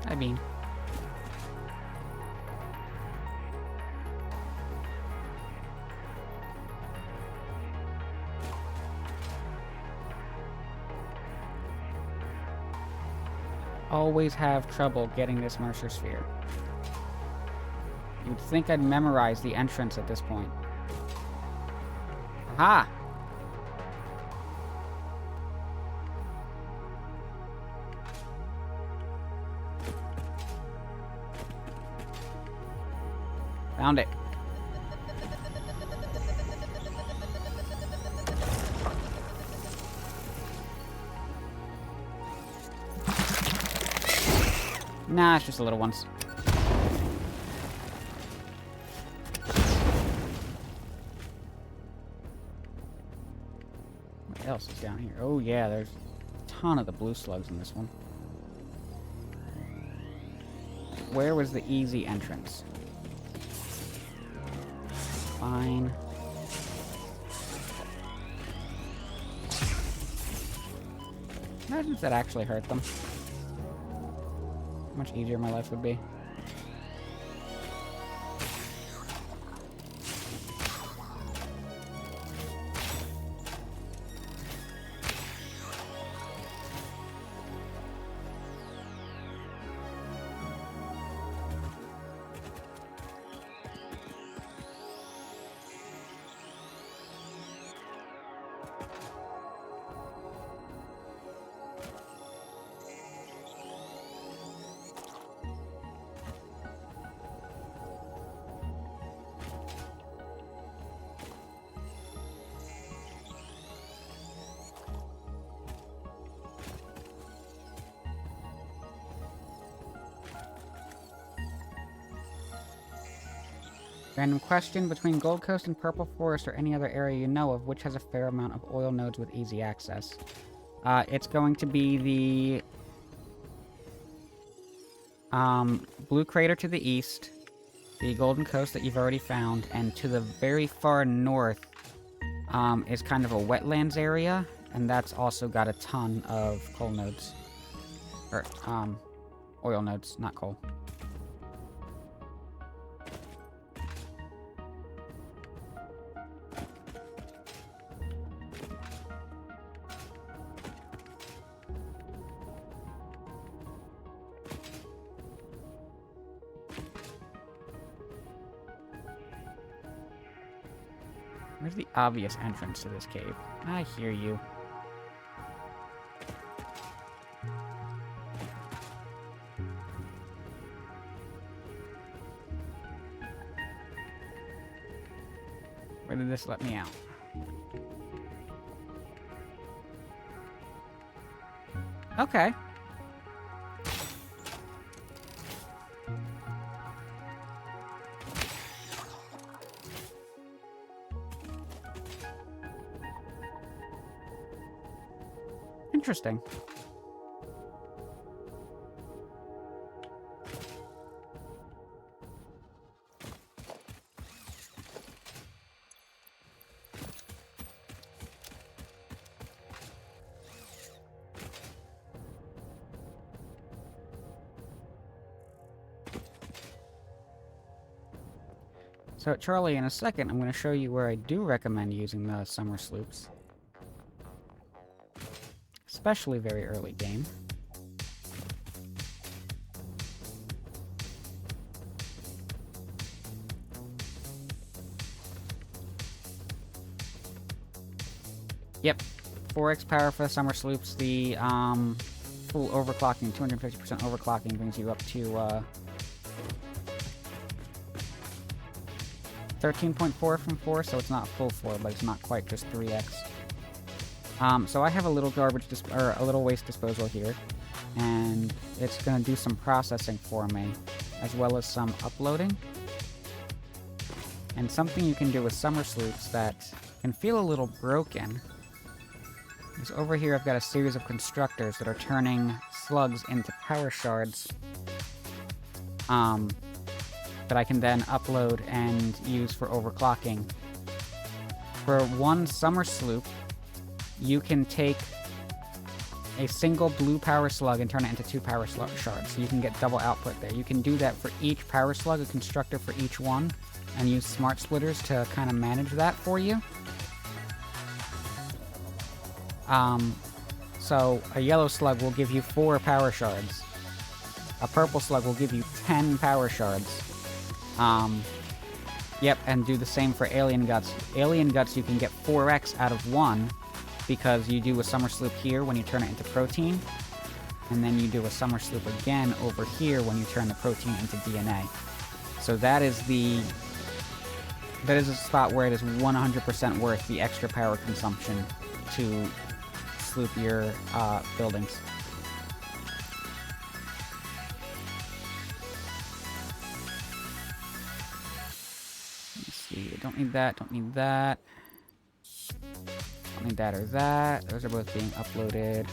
I mean, always have trouble getting this Mercer Sphere. You'd think I'd memorize the entrance at this point. Aha! Found it. Nah, it's just the little ones. What else is down here? Oh yeah, there's a ton of the blue slugs in this one. Where was the easy entrance? Fine. Imagine if that actually hurt them. How much easier my life would be. Random question, between Gold Coast and Purple Forest or any other area you know of, which has a fair amount of oil nodes with easy access? It's going to be the Blue Crater to the east, the Golden Coast that you've already found, and to the very far north, is kind of a wetlands area, and that's also got a ton of coal nodes. Or, oil nodes, not coal. Where's the obvious entrance to this cave? I hear you. Where did this let me out? Okay. Interesting. So, Charlie, in a second, I'm going to show you where I do recommend using the summer sloops. Especially very early game. Yep, 4x power for the summer sloops. The full overclocking, 250% overclocking brings you up to 13.4 from 4, so it's not full 4, but it's not quite just 3x. So I have a little a little waste disposal here, and it's gonna do some processing for me, as well as some uploading. And something you can do with summer sloops that can feel a little broken is over here I've got a series of constructors that are turning slugs into power shards, that I can then upload and use for overclocking. For one summer sloop, you can take a single blue power slug and turn it into 2 power shards, so you can get double output there. You can do that for each power slug, a constructor for each one, and use smart splitters to kind of manage that for you. So a yellow slug will give you 4 power shards. A purple slug will give you 10 power shards. Yep, and do the same for alien guts. Alien guts you can get 4x out of 1, because you do a summer sloop here when you turn it into protein, and then you do a summer sloop again over here when you turn the protein into DNA. So that is a spot where it is 100% worth the extra power consumption to sloop your buildings. Let's see, don't need that, don't need that. Don't need that or that. Those are both being uploaded.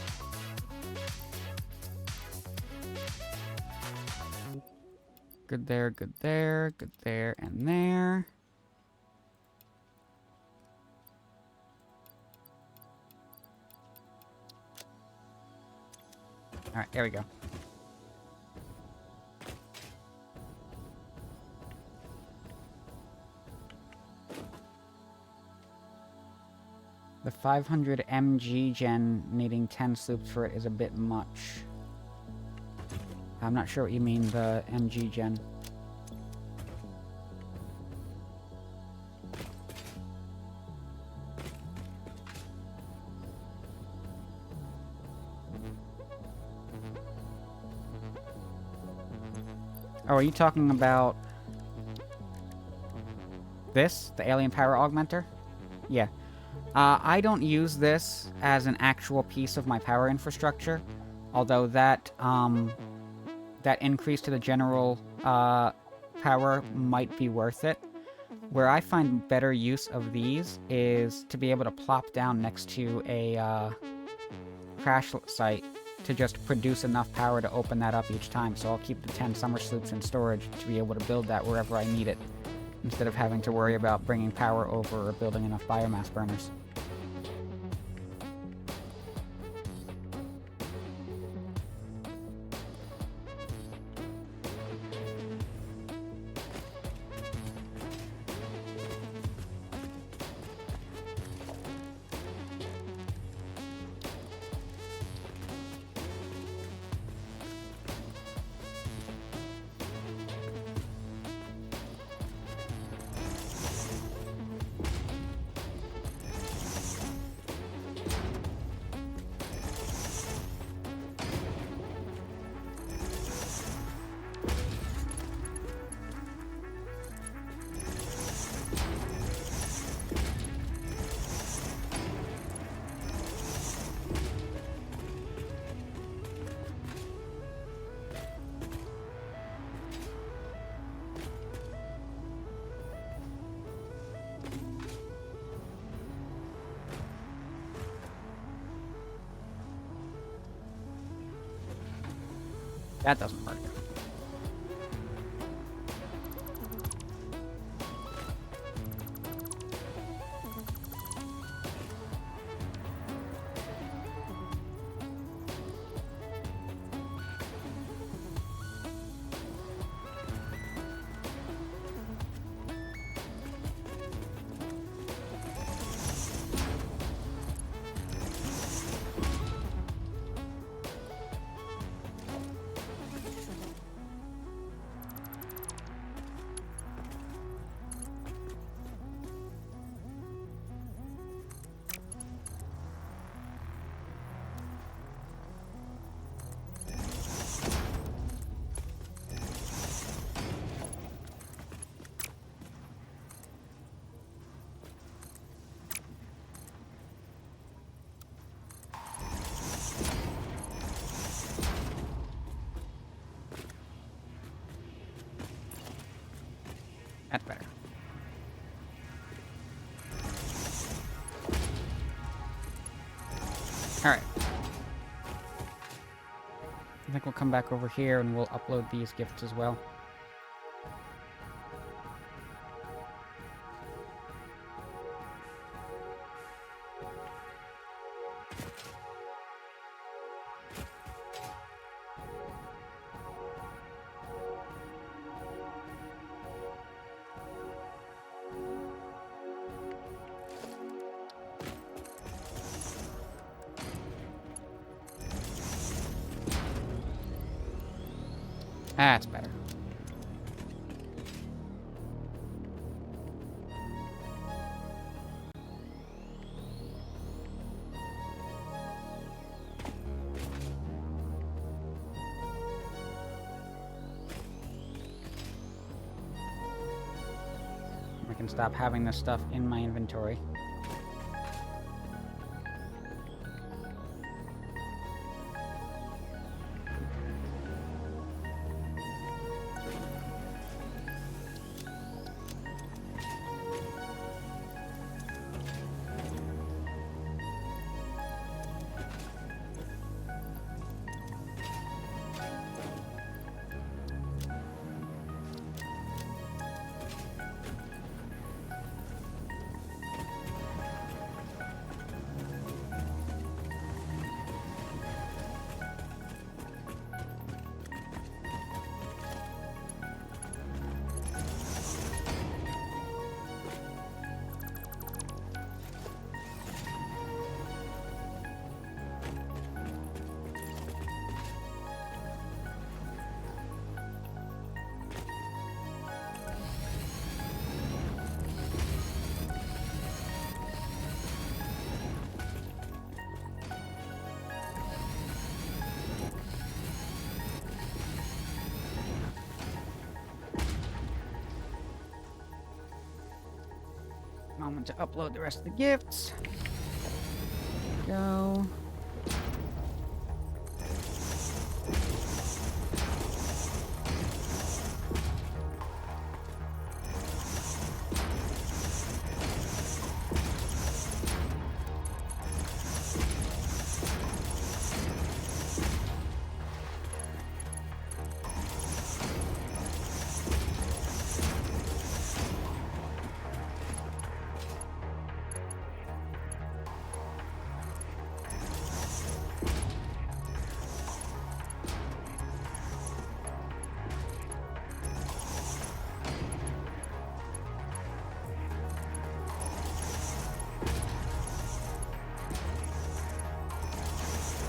Good there, good there, good there, and there. Alright, there we go. The 500 mg gen needing 10 sloops for it is a bit much. I'm not sure what you mean, the mg gen. Oh, are you talking about this? The alien power augmenter? Yeah. I don't use this as an actual piece of my power infrastructure, although that increase to the general power might be worth it. Where I find better use of these is to be able to plop down next to a crash site to just produce enough power to open that up each time, so I'll keep the 10 summer sloops in storage to be able to build that wherever I need it. instead of having to worry about bringing power over or building enough biomass burners. That doesn't work. That's better. Alright. I think we'll come back over here and we'll upload these gifts as well. That's better. I can stop having this stuff in my inventory. Moment to upload the rest of the gifts. Go.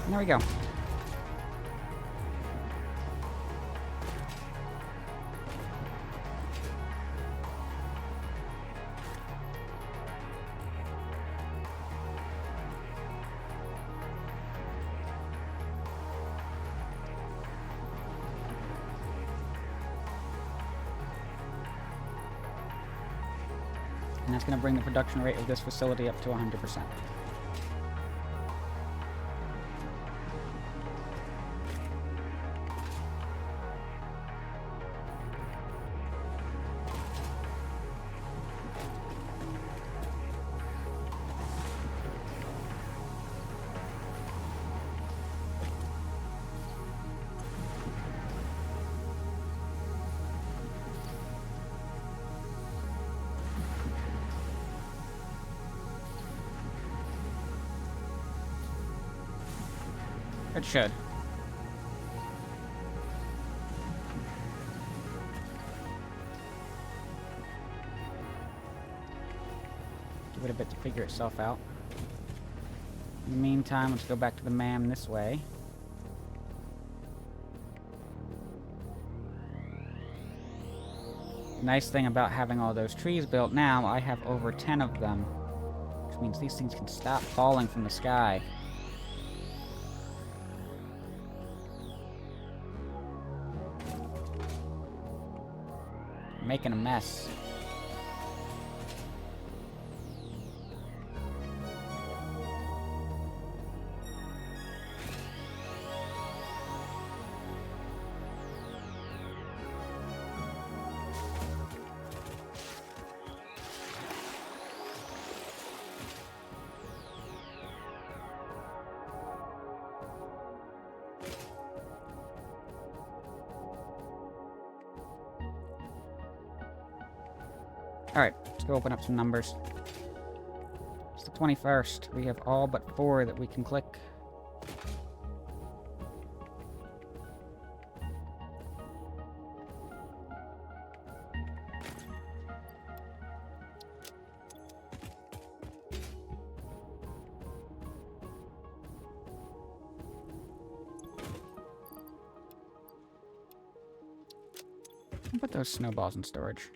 And there we go. And that's going to bring the production rate of this facility up to 100%. It should. Give it a bit to figure itself out. In the meantime, let's go back to the MAM this way. Nice thing about having all those trees built now, I have over 10 of them. Which means these things can stop falling from the sky. Making a mess. Alright, let's go open up some numbers. It's the 21st. We have all but 4 that we can click. I'll put those snowballs in storage.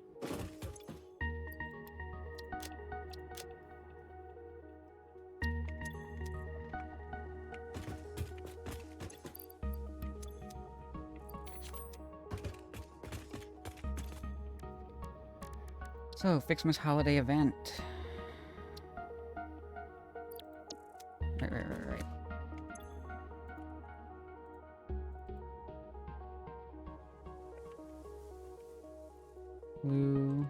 So, Fixmas holiday event. Right. Blue.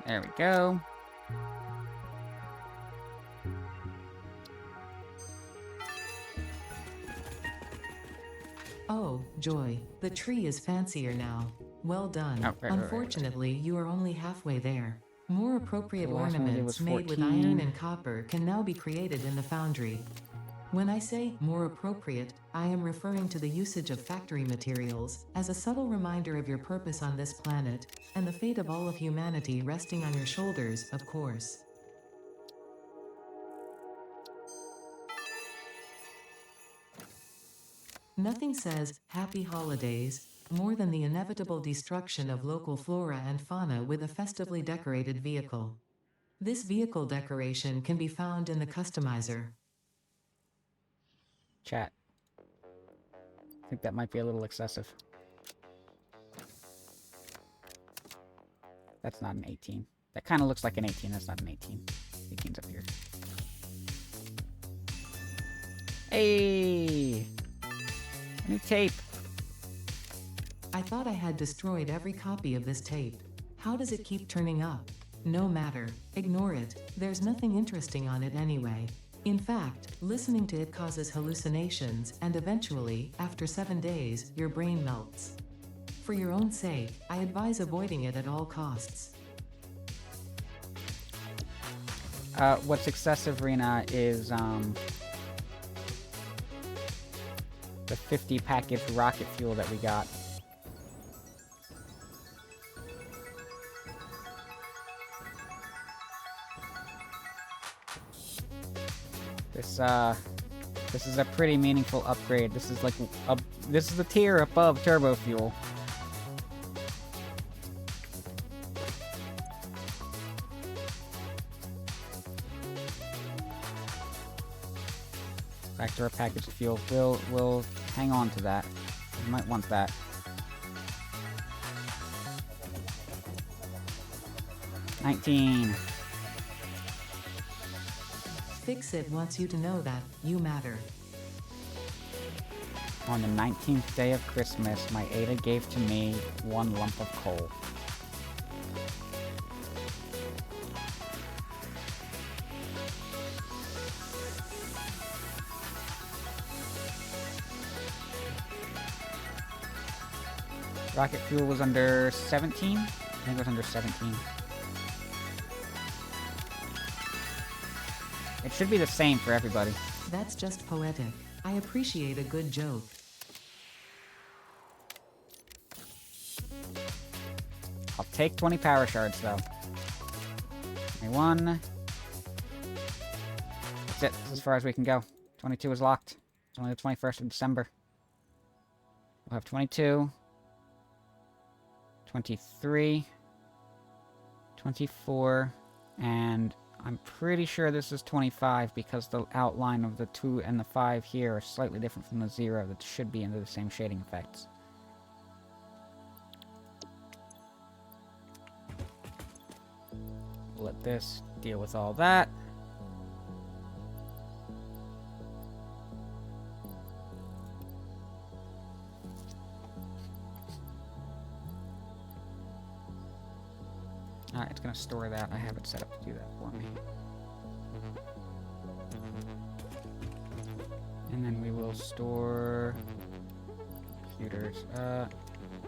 There we go. Oh, joy. The tree is fancier now. Well done. Oh, right. Unfortunately, you are only halfway there. More appropriate The last one we did ornaments was made with 14. iron and copper can now be created in the foundry. When I say more appropriate, I am referring to the usage of factory materials as a subtle reminder of your purpose on this planet and the fate of all of humanity resting on your shoulders, of course. Nothing says happy holidays more than the inevitable destruction of local flora and fauna with a festively decorated vehicle. This vehicle decoration can be found in the customizer. Chat. I think that might be a little excessive. That's not an 18. That kind of looks like an 18. That's not an 18. 18's up here. Hey! New tape. I thought I had destroyed every copy of this tape. How does it keep turning up? No matter. Ignore it. There's nothing interesting on it anyway. In fact, listening to it causes hallucinations, and eventually, after 7 days, your brain melts. For your own sake, I advise avoiding it at all costs. What's excessive, Rena, is, the 50 package rocket fuel that we got. This is a pretty meaningful upgrade. This is like this is the tier above turbo fuel. Back to our packaged fuel. We'll hang on to that. We might want that. $19. Fix-It wants you to know that you matter. On the 19th day of Christmas, my Ada gave to me 1 lump of coal. Rocket fuel was under 17? I think it was under 17. It should be the same for everybody. That's just poetic. I appreciate a good joke. I'll take 20 power shards, though. 21. That's it. That's as far as we can go. 22 is locked. It's only the 21st of December. We'll have 22. 23. 24. And I'm pretty sure this is 25 because the outline of the 2 and the 5 here are slightly different from the 0 that should be into the same shading effects. We'll let this deal with all that. Alright, it's gonna store that. I have it set up to do that for me. And then we will store computers.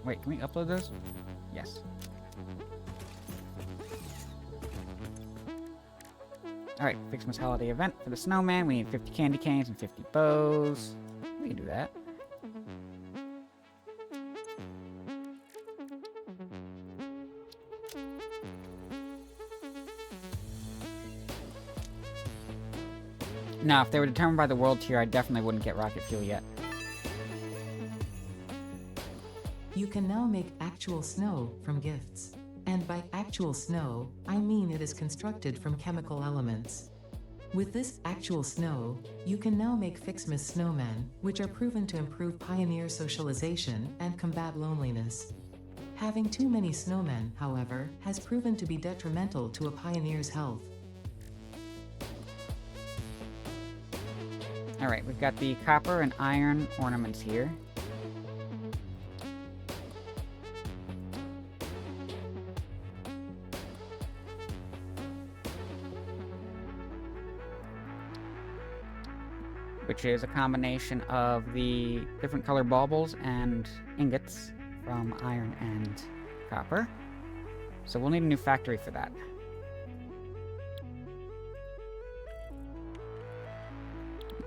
Wait, can we upload those? Yes. Alright, Fixmas holiday event for the snowman. We need 50 candy canes and 50 bows. We can do that. Now, if they were determined by the world tier, I definitely wouldn't get rocket fuel yet. You can now make actual snow from gifts. And by actual snow, I mean it is constructed from chemical elements. With this actual snow, you can now make Fixmas snowmen, which are proven to improve pioneer socialization and combat loneliness. Having too many snowmen, however, has proven to be detrimental to a pioneer's health. Alright, we've got the copper and iron ornaments here. Which is a combination of the different color baubles and ingots from iron and copper. So we'll need a new factory for that.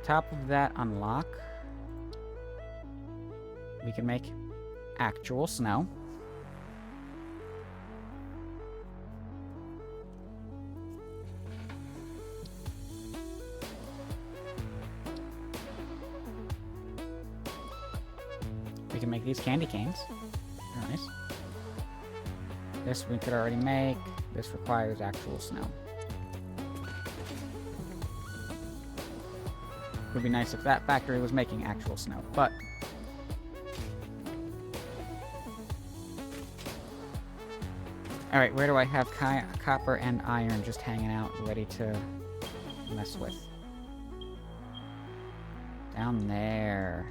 Top of that unlock, we can make actual snow. We can make these candy canes. Very nice. This we could already make. This requires actual snow. Would be nice if that factory was making actual snow, but alright, where do I have copper and iron just hanging out, ready to mess with? Down there.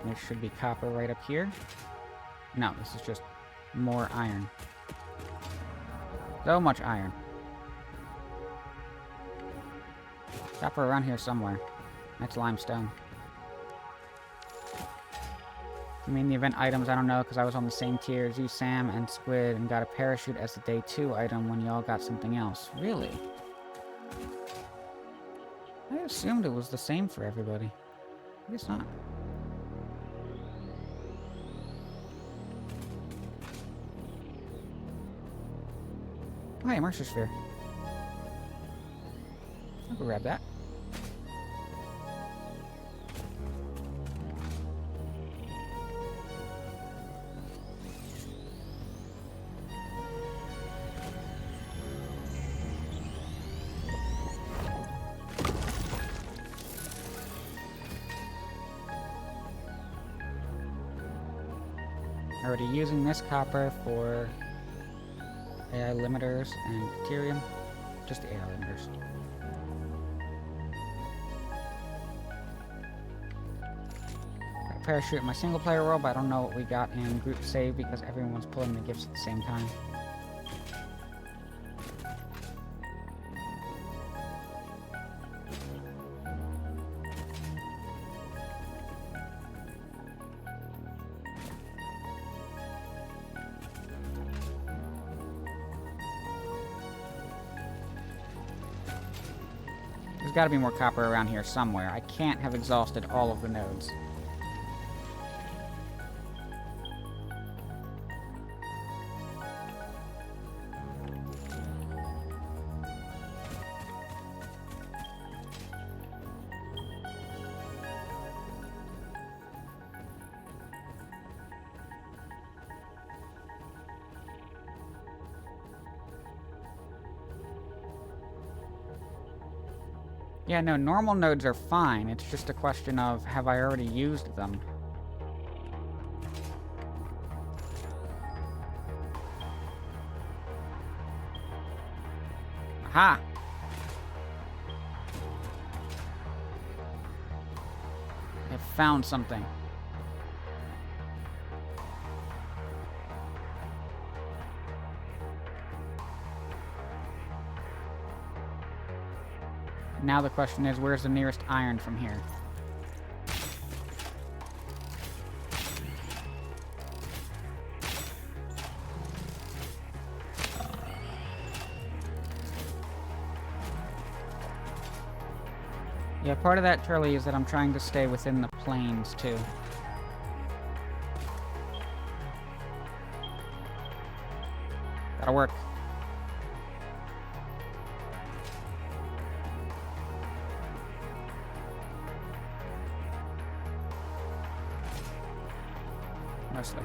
There should be copper right up here. No, this is just more iron. So much iron. Copper around here somewhere. That's limestone. I mean, the event items, I don't know, because I was on the same tier as you, Sam, and Squid, and got a parachute as the day 2 item when y'all got something else. Really? I assumed it was the same for everybody. I guess not. Oh, hey, Mercer Sphere. I'll go grab that. Already using this copper for AI limiters and deuterium. Just the AI limiters. Got a parachute in my single player world, but I don't know what we got in group save because everyone's pulling the gifts at the same time. There's got to be more copper around here somewhere. I can't have exhausted all of the nodes. Yeah, no, normal nodes are fine. It's just a question of, have I already used them? Aha! I found something. Now the question is, where's the nearest iron from here? Yeah, part of that, Charlie, is that I'm trying to stay within the plains, too. Gotta work. Mostly.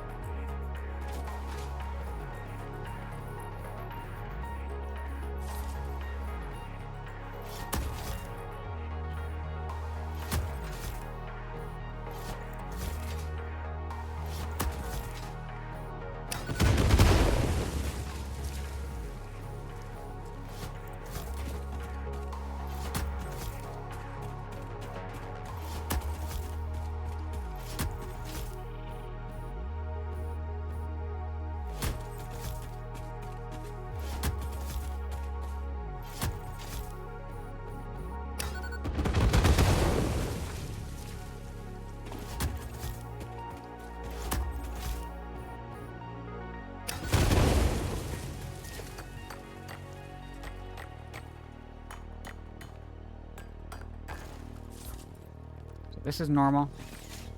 This is normal,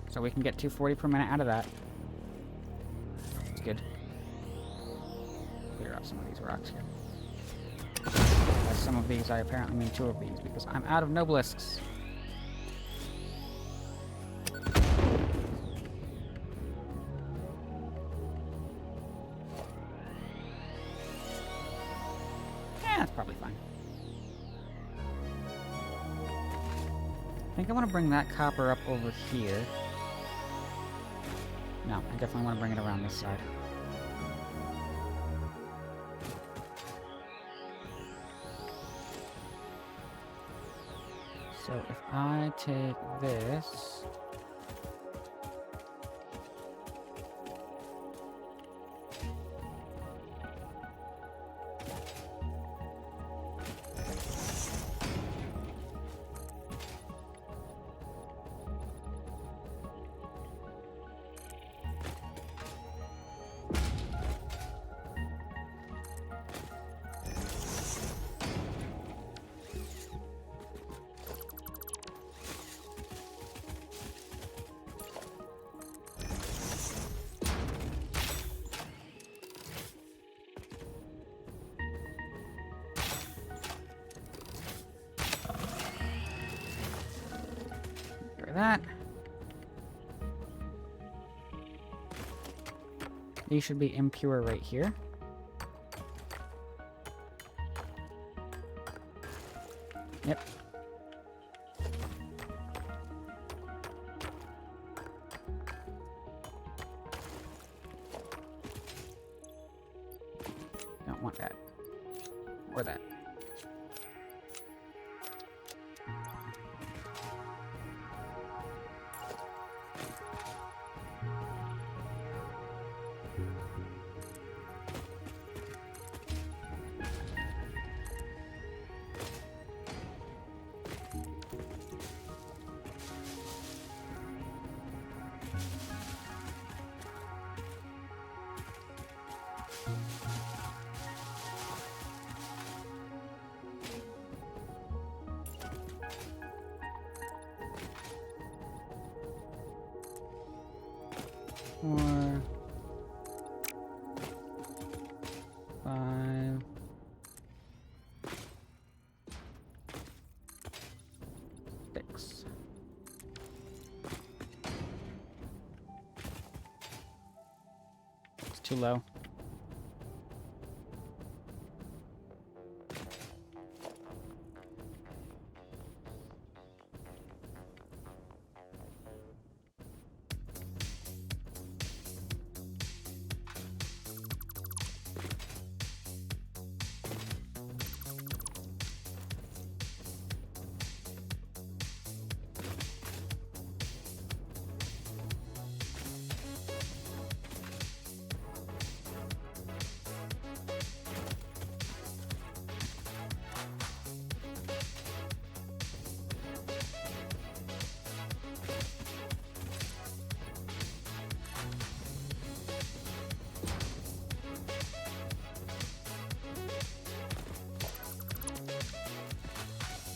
so we can get 240 per minute out of that. That's good. Clear out some of these rocks here. By some of these, I apparently mean 2 of these, because I'm out of nobelisks. Yeah, that's probably fine. I think I want to bring that copper up over here. No, I definitely want to bring it around this side. So if I take this... that. These should be impure right here. Yep. Don't want that. Or that. Four, 5, 6. It's too low.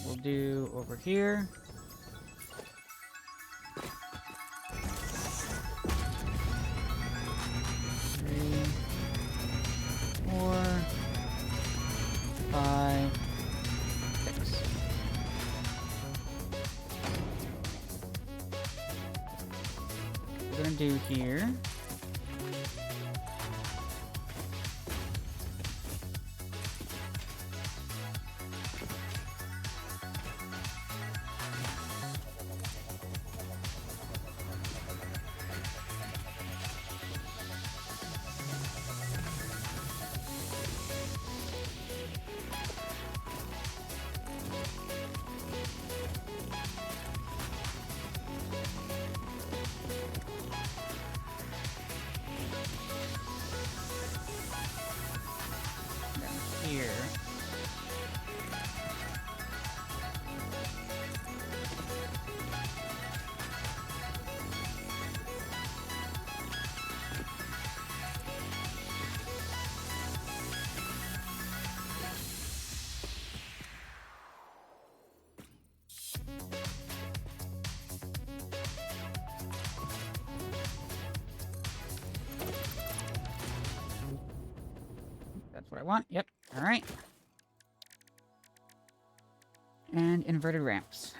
We'll do over here. Three, 4, 5, 6. We're gonna do here. Here. That's what I want. Yep. All right. And inverted ramps.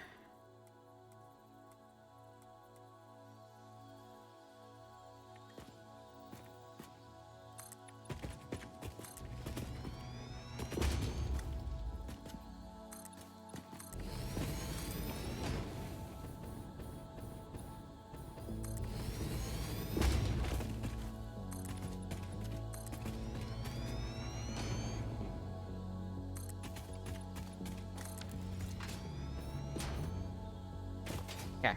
Okay.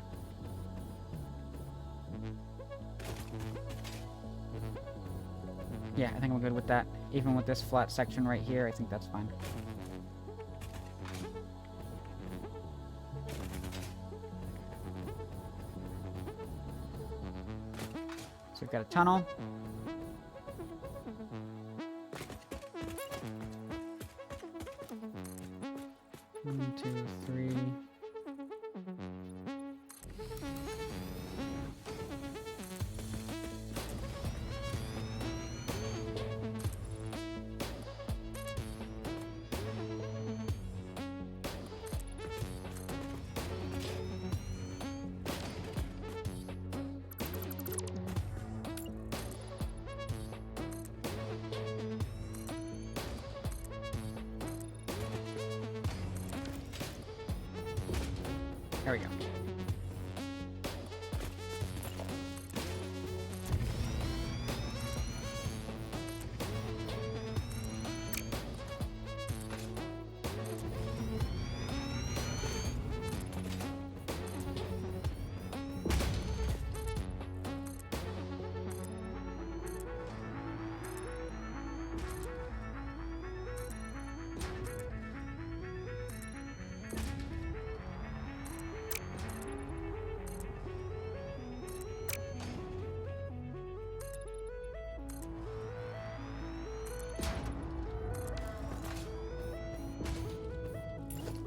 Yeah, I think I'm good with that. Even with this flat section right here, I think that's fine. So we've got a tunnel. One, 2, 3. There we go.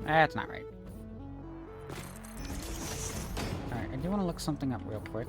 That's not right. Alright, I do want to look something up real quick.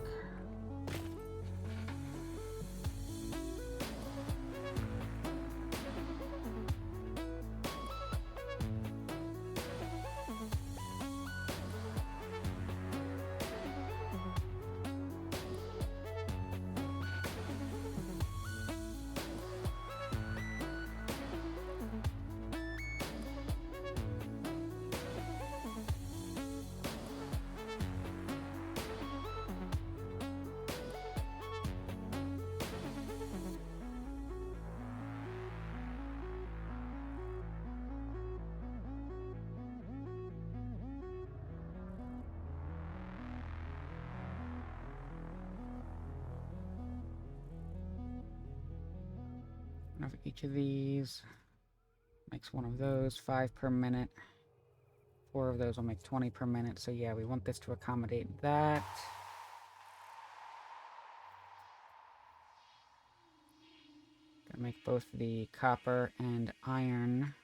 Of each of these makes one of those, 5 per minute. 4 of those will make 20 per minute. So yeah, we want this to accommodate that. Gonna make both the copper and iron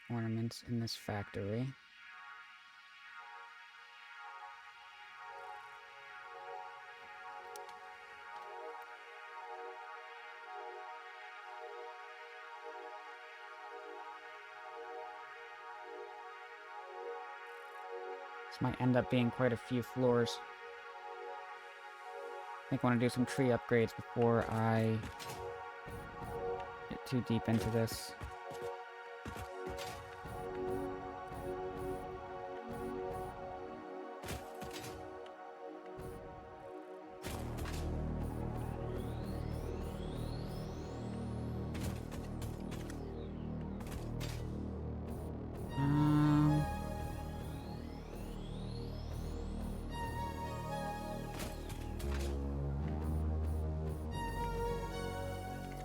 ornaments in this factory. This might end up being quite a few floors. I think I want to do some tree upgrades before I get too deep into this.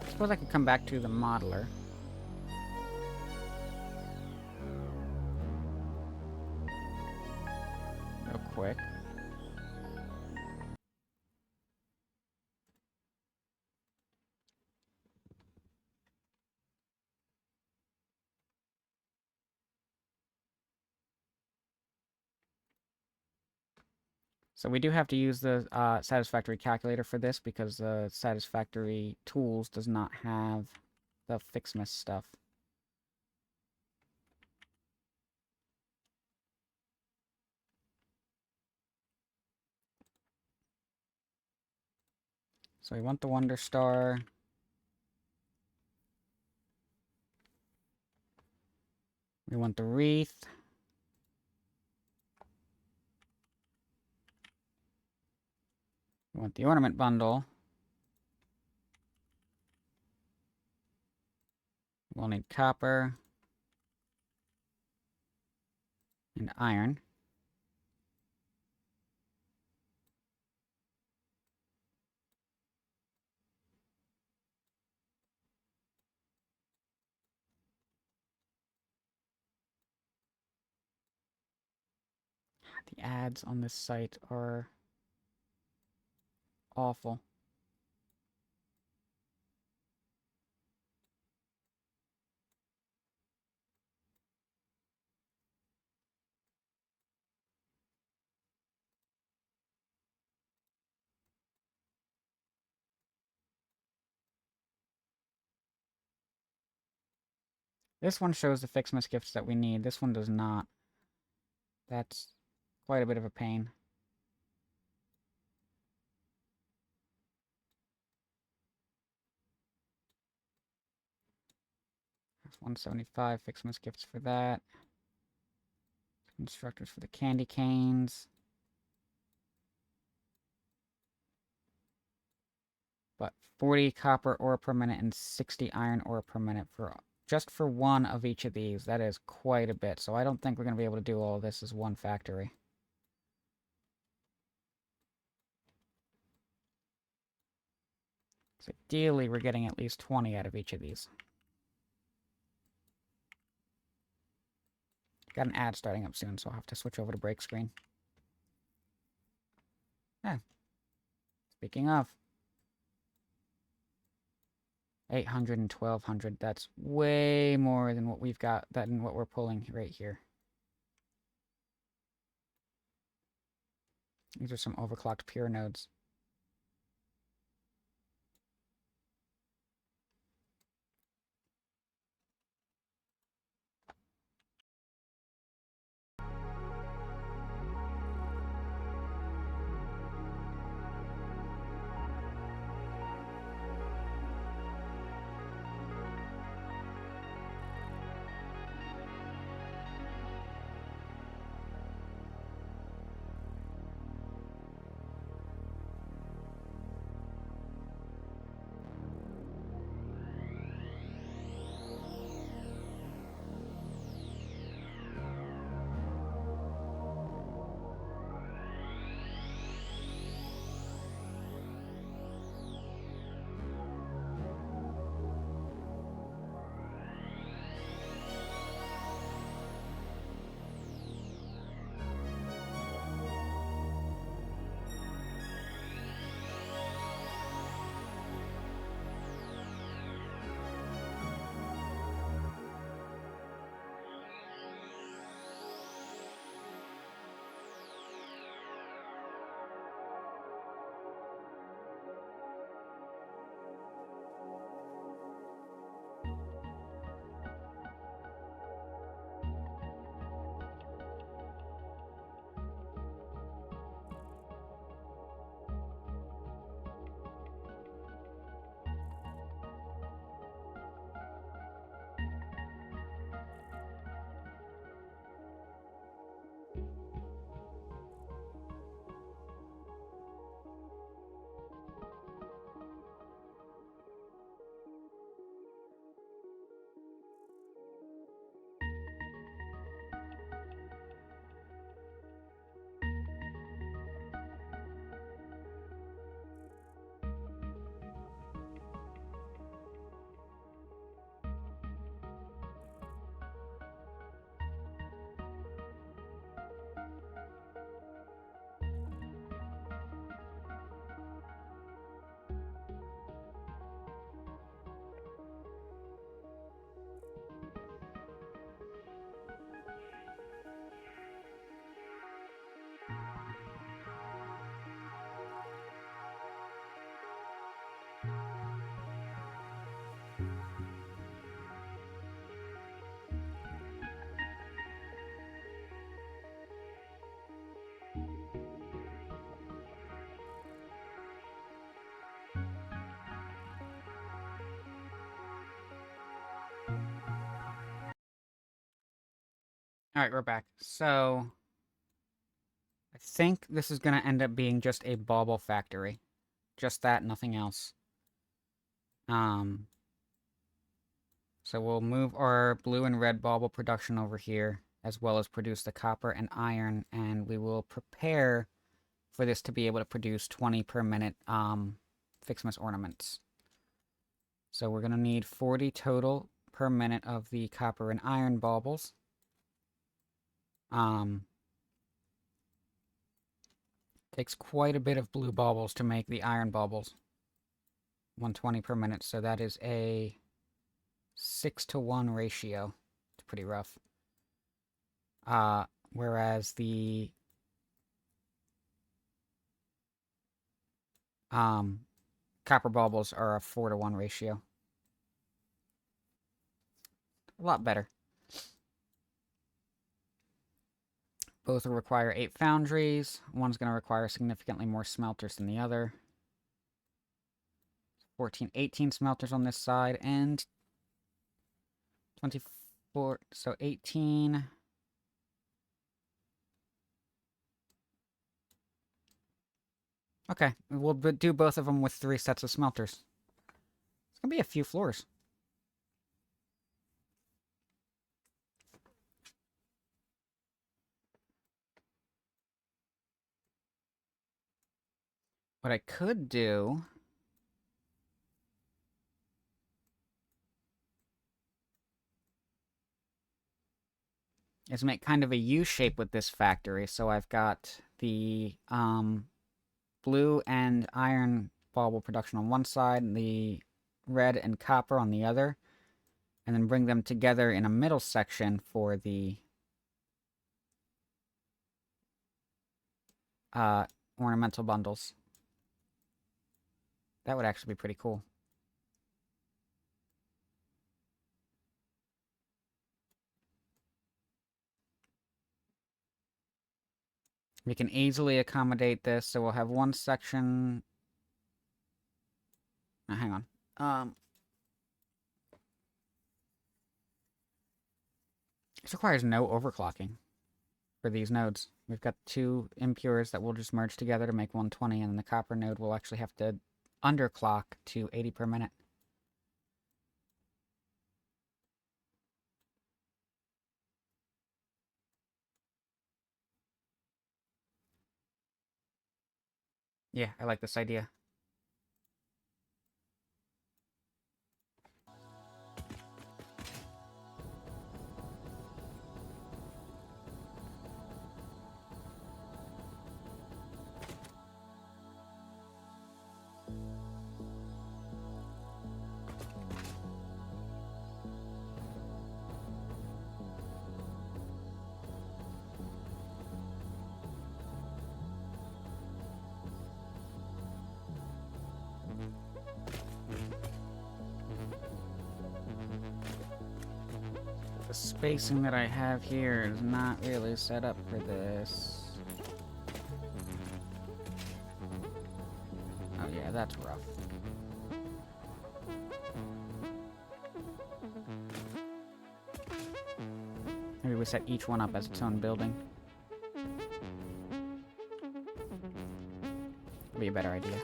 I suppose I could come back to the modeler. Real quick. So we do have to use the Satisfactory calculator for this because the Satisfactory tools does not have the Fixmas stuff. So we want the Wonder Star. We want the wreath. We want the ornament bundle. We'll need copper and iron. The ads on this site are awful. This one shows the Fixmas gifts that we need. This one does not. That's quite a bit of a pain. That's 175 Fixmas gifts for that. Instructors for the candy canes. But 40 copper ore per minute and 60 iron ore per minute for just for one of each of these. That is quite a bit. So I don't think we're going to be able to do all of this as one factory. So ideally, we're getting at least 20 out of each of these. Got an ad starting up soon, so I'll have to switch over to break screen. Yeah. Speaking of. 800 and 1200. That's way more than what we've got, than what we're pulling right here. These are some overclocked pure nodes. Alright, we're back. So, I think this is going to end up being just a bauble factory. Just that, nothing else. So we'll move our blue and red bauble production over here, as well as produce the copper and iron, and we will prepare for this to be able to produce 20 per minute, Fixmas ornaments. So we're going to need 40 total per minute of the copper and iron baubles. Takes quite a bit of blue baubles to make the iron baubles. 120 per minute, so that is a 6-to-1 ratio. It's pretty rough. Whereas the copper baubles are a 4-to-1 ratio. A lot better. Both will require 8 foundries. One's going to require significantly more smelters than the other. 18 smelters on this side, and 24, so 18 Okay, we'll do both of them with 3 sets of smelters. It's gonna be a few floors. What I could do is make kind of a U shape with this factory. So I've got the blue and iron bauble production on one side, and the red and copper on the other, and then bring them together in a middle section for the ornamental bundles. That would actually be pretty cool. We can easily accommodate this, so we'll have one section... Oh, hang on. This requires no overclocking for these nodes. We've got 2 impures that will just merge together to make 120, and then the copper node will actually have to underclock to 80 per minute. Yeah, I like this idea. The spacing that I have here is not really set up for this. Oh yeah, that's rough. Maybe we set each one up as its own building. Would be a better idea.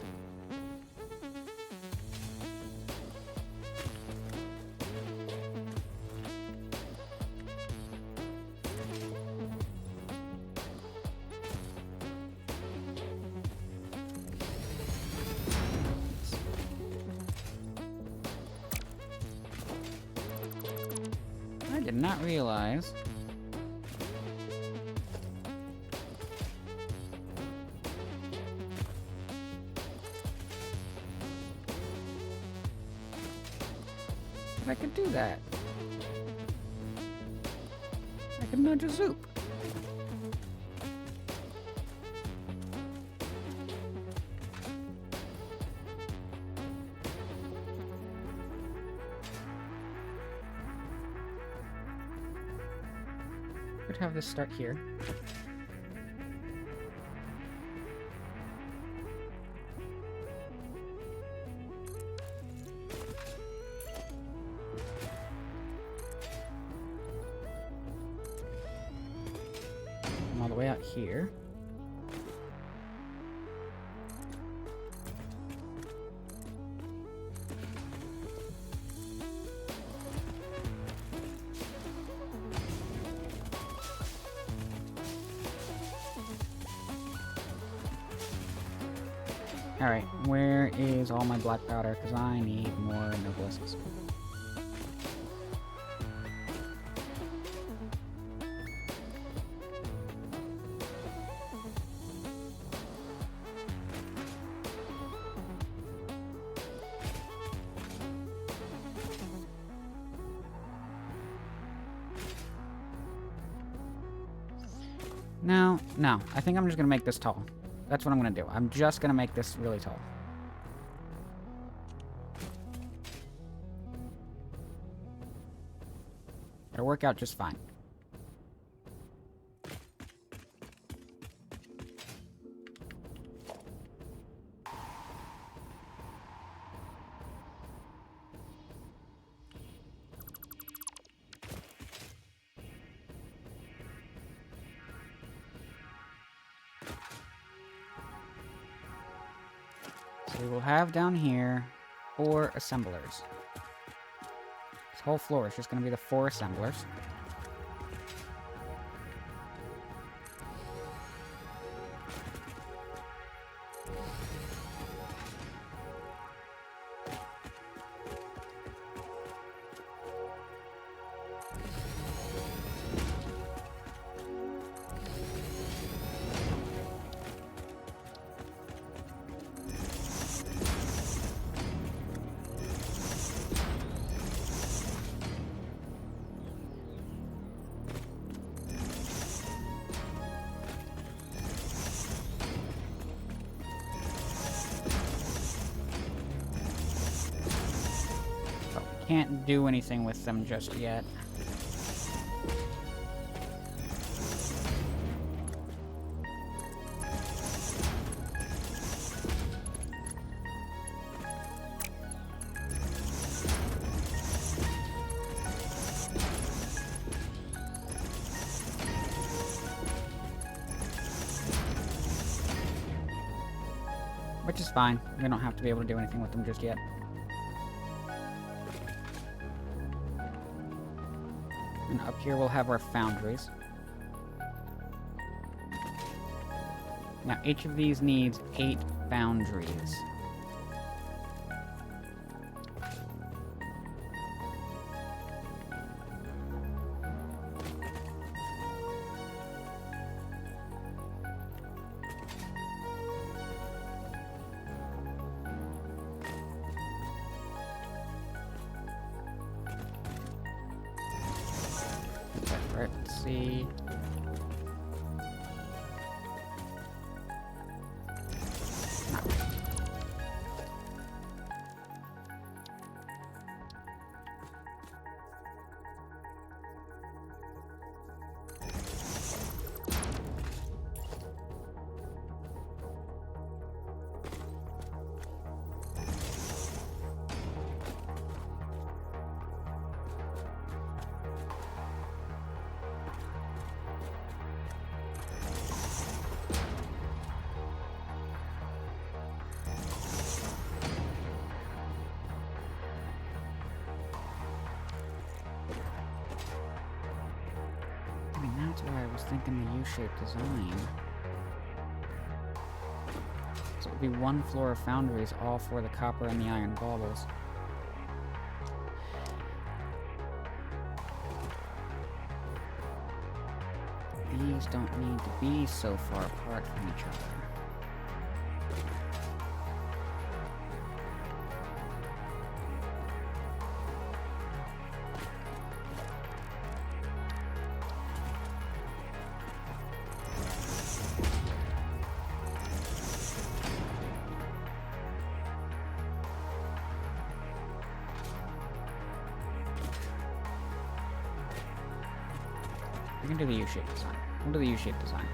I did not realize that I could do that. I could nudge a zoop. Could have this start here. Come all the way out here. Alright, where is all my black powder? Because I need more nobelisks. No, I think I'm just gonna make this tall. That's what I'm gonna do. I'm just gonna make this really tall. It'll work out just fine. So we will have down here 4 assemblers. This whole floor is just going to be the 4 assemblers. Can't do anything with them just yet. Which is fine. We don't have to be able to do anything with them just yet. And up here we'll have our foundries. Now each of these needs 8 foundries. Right, let's see. That's why I was thinking the U-shaped design. So it would be 1 floor of foundries, all for the copper and the iron baubles. These don't need to be so far apart from each other. We can do the U-shaped design. We'll do the U-shaped design.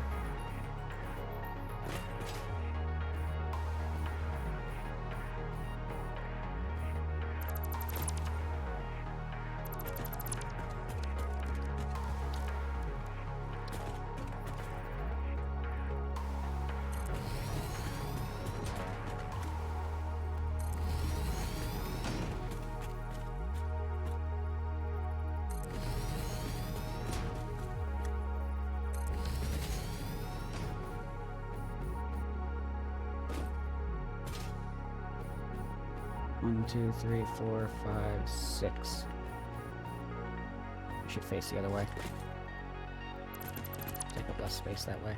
One, two, three, four, 5, 6. I should face the other way. Take up less space that way.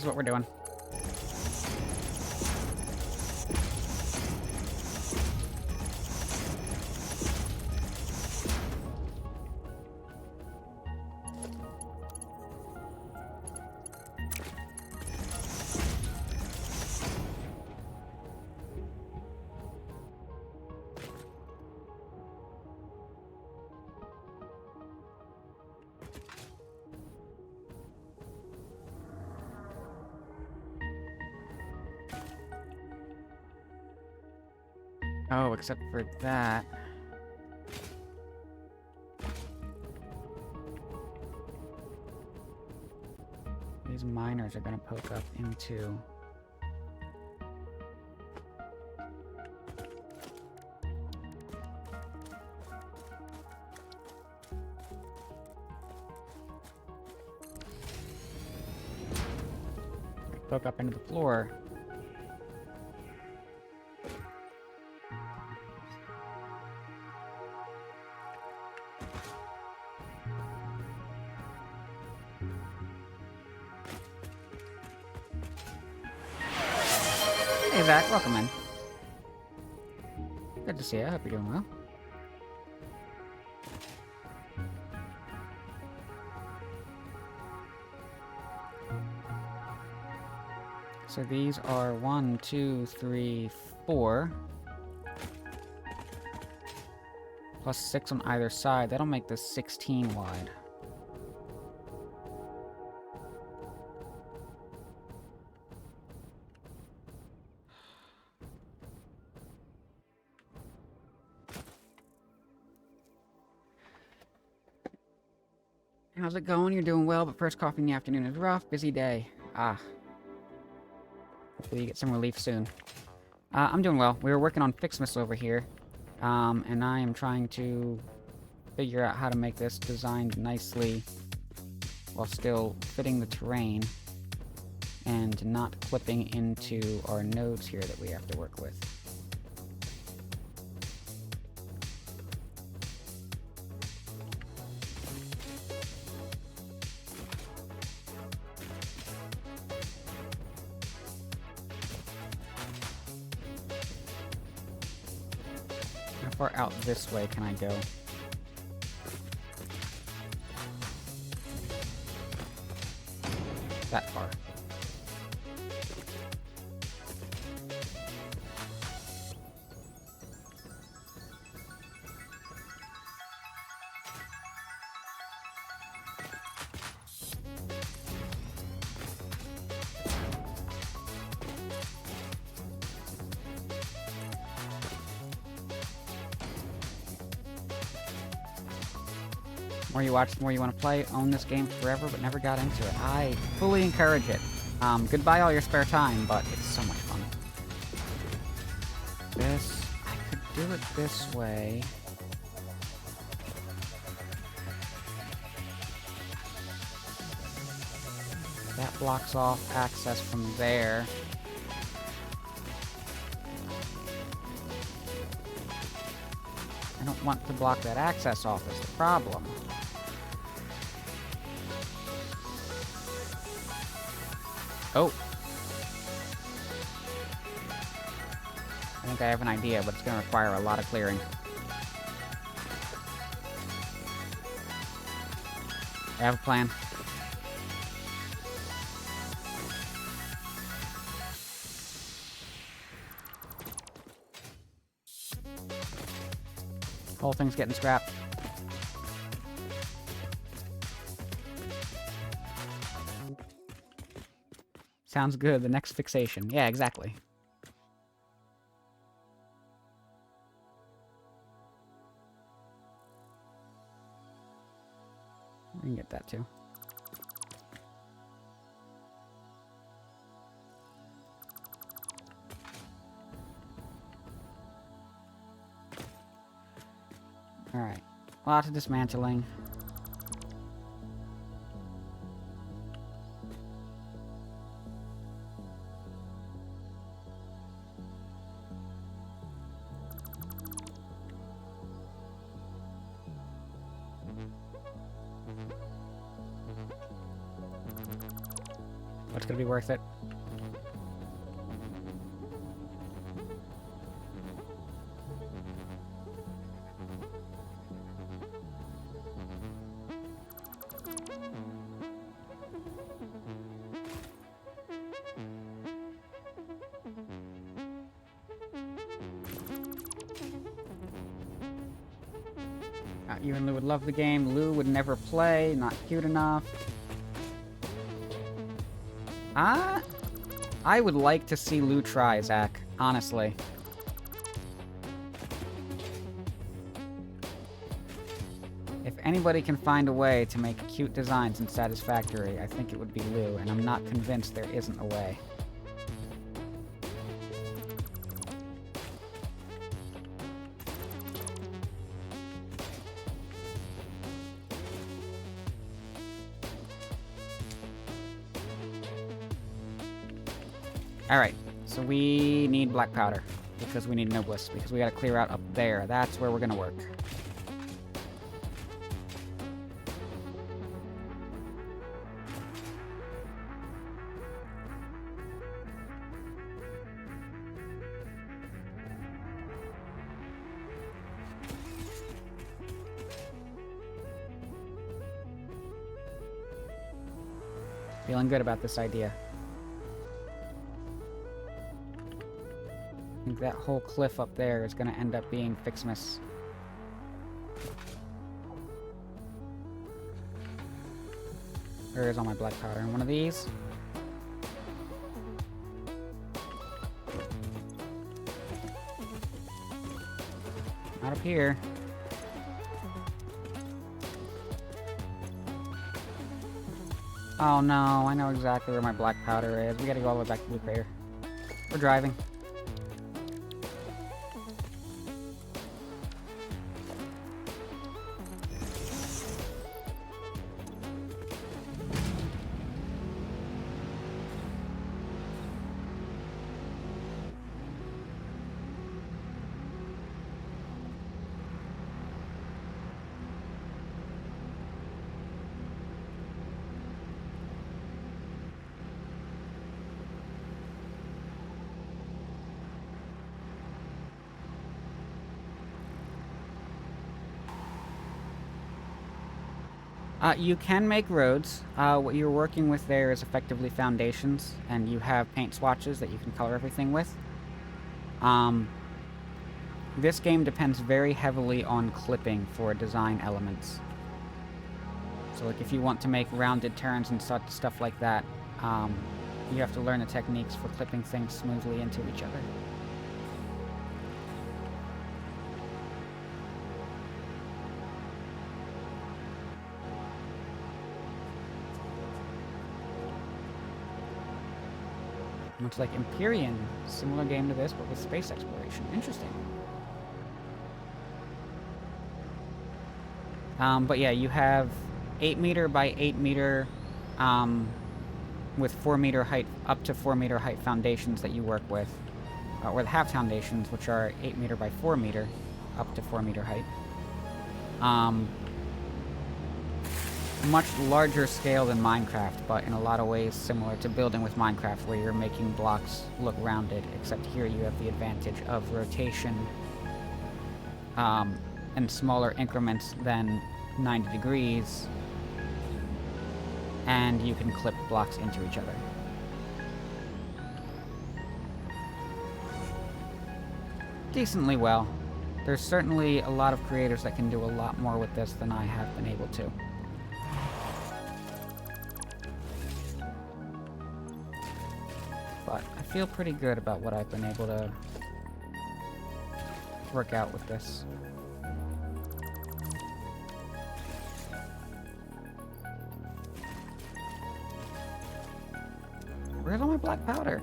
is what we're doing. Oh, except for that. These miners are gonna poke up into... poke up into the floor. Hey Zach, welcome in. Good to see you. I hope you're doing well. So these are 1, 2, 3, 4. Plus 6 on either side. That'll make this 16 wide. How's it going? You're doing well, but first coffee in the afternoon is rough. Busy day. Ah. Hopefully you get some relief soon. I'm doing well. We were working on Fixmas over here. And I am trying to figure out how to make this designed nicely while still fitting the terrain and not clipping into our nodes here that we have to work with. How far out this way can I go? That far. More you watch, the more you want to play. Own this game forever, but never got into it. I fully encourage it. Goodbye all your spare time, but it's so much fun. This, I could do it this way. That blocks off access from there. I don't want to block that access off is the problem. Oh. I think I have an idea, but it's going to require a lot of clearing. I have a plan. Whole thing's getting scrapped. Sounds good. The next fixation. Yeah, exactly. We can get that too. Alright. Lots of dismantling. it's gonna be worth it. You and Lou would love the game. Lou would never play. Not cute enough. I would like to see Lou try, Zach. Honestly. If anybody can find a way to make cute designs in Satisfactory, I think it would be Lou, and I'm not convinced there isn't a way. Alright, so we need black powder, because we need Noblest, because we gotta clear out up there. That's where we're gonna work. Feeling good about this idea. I think that whole cliff up there is going to end up being Fixmas. Where is all my black powder? In one of these? Not up here. Oh no, I know exactly where my black powder is. We gotta go all the way back to Blue Crater. We're driving. You can make roads. What you're working with there is effectively foundations, and you have paint swatches that you can color everything with. This game depends very heavily on clipping for design elements. So, like, if you want to make rounded turns and such stuff like that, you have to learn the techniques for clipping things smoothly into each other. Much like Empyrean, similar game to this, but with space exploration. Interesting. But yeah, you have 8 meter by 8 meter, with 4 meter height, up to 4 meter height foundations that you work with. Or the half foundations, which are 8 meter by 4 meter, up to 4 meter height. Much larger scale than Minecraft, but in a lot of ways similar to building with Minecraft, where you're making blocks look rounded, except here you have the advantage of rotation, and smaller increments than 90 degrees, and you can clip blocks into each other. Decently well. There's certainly a lot of creators that can do a lot more with this than I have been able to. But I feel pretty good about what I've been able to work out with this. Where's all my black powder?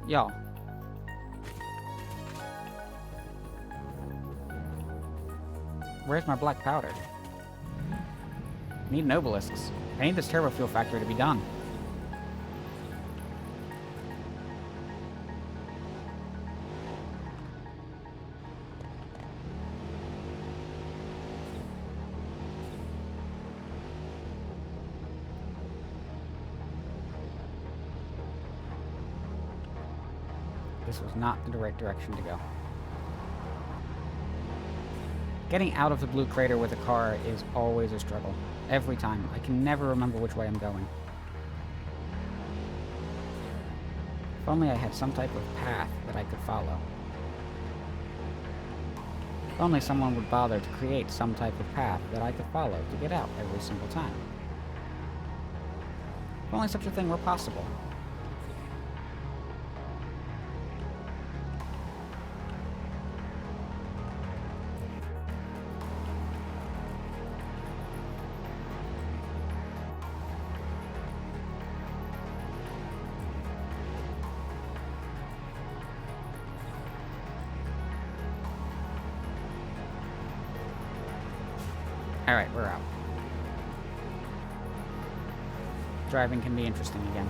Y'all. Where's my black powder? I need Nobelisks. I need this turbo fuel factory to be done. this was not the right direction to go. Getting out of the blue crater with a car is always a struggle. Every time. I can never remember which way I'm going. If only I had some type of path that I could follow. If only someone would bother to create some type of path that I could follow to get out every single time. If only such a thing were possible. Alright, we're out. Driving can be interesting again.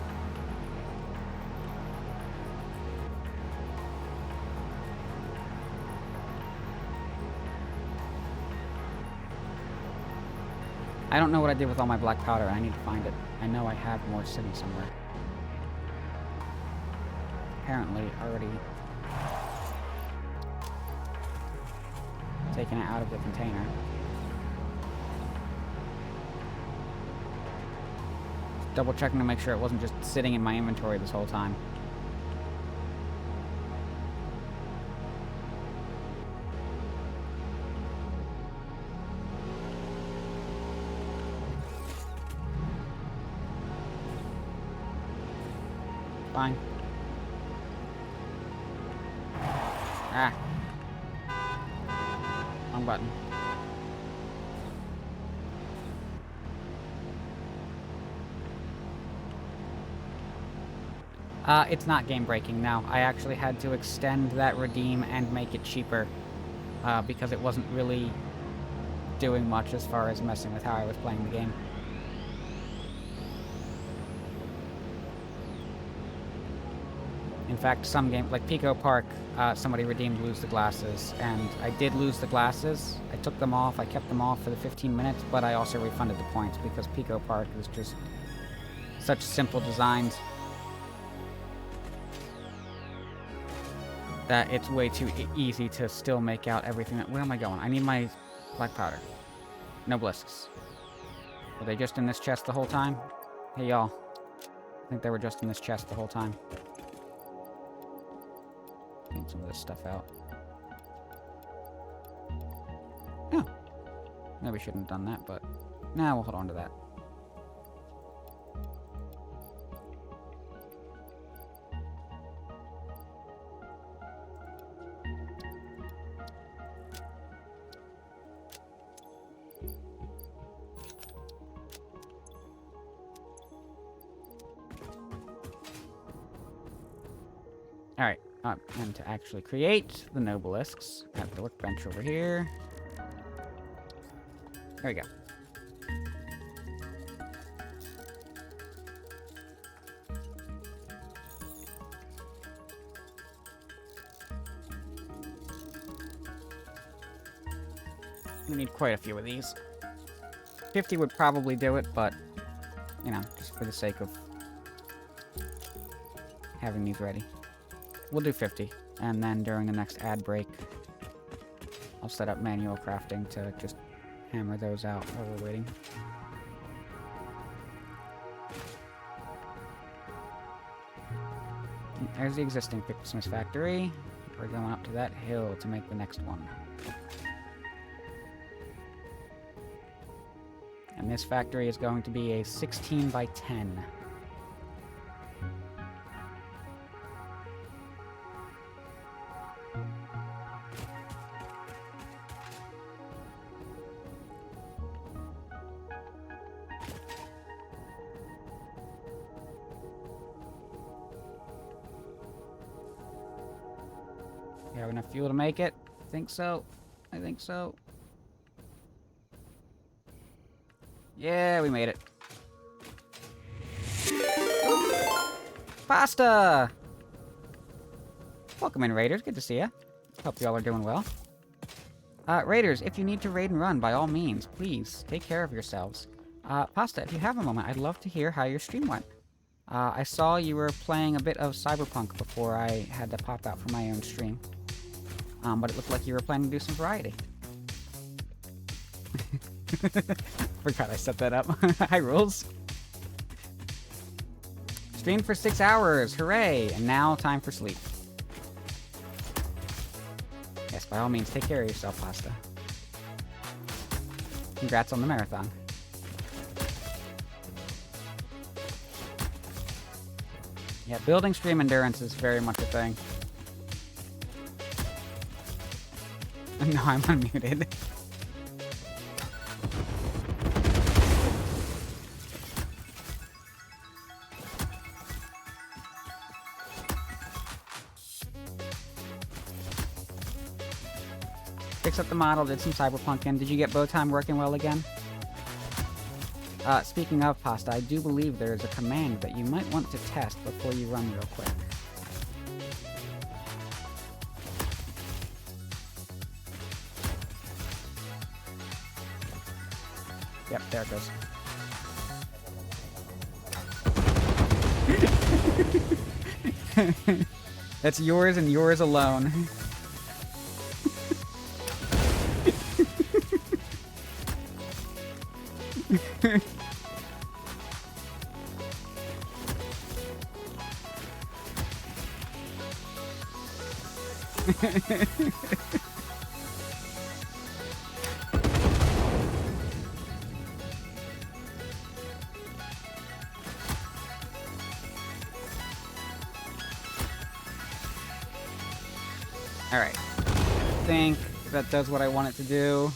I don't know what I did with all my black powder. I need to find it. I know I have more sitting somewhere. Apparently, already taken it out of the container. Double checking to make sure it wasn't just sitting in my inventory this whole time. Fine. Ah. Wrong button. It's not game-breaking now. I actually had to extend that redeem and make it cheaper, because it wasn't really doing much as far as messing with how I was playing the game. In fact, some games, like Pico Park, somebody redeemed lose the glasses, and I did lose the glasses. I took them off, I kept them off for the 15 minutes, but I also refunded the points, because Pico Park is just such simple designs that it's way too easy to still make out everything. Where am I going? I need my black powder. No blisks. Were they just in this chest the whole time? Hey, y'all. I think they were just in this chest the whole time. Get some of this stuff out. Oh. Maybe shouldn't have done that, but... Nah, we'll hold on to that. Alright, and to actually create the nobelisks, I have the workbench over here. There we go. We need quite a few of these. 50 would probably do it, but, you know, just for the sake of having these ready. We'll do 50, and then during the next ad break, I'll set up manual crafting to just hammer those out while we're waiting. There's the existing SATISFACTOry. We're going up to that hill to make the next one. And this factory is going to be a 16 by 10. You have enough fuel to make it? I think so. I think so. Yeah, we made it. Pasta! Welcome in, Raiders. Good to see ya. Hope y'all are doing well. Raiders, if you need to raid and run, by all means, please take care of yourselves. Pasta, if you have a moment, I'd love to hear how your stream went. I saw you were playing a bit of Cyberpunk before I had to pop out for my own stream. But it looked like you were planning to do some variety. Forgot I set that up. Hi, Rules. Streamed for 6 hours, hooray! And now, time for sleep. Yes, by all means, take care of yourself, Pasta. Congrats on the marathon. Yeah, building stream endurance is very much a thing. No, I'm unmuted. Fixed up the model, did some cyberpunk in. Did you get bow time working well again? Speaking of Pasta, I do believe there is a command that you might want to test before you run real quick. Yep, there it goes. That's yours and yours alone. Alright. I think that does what I want it to do.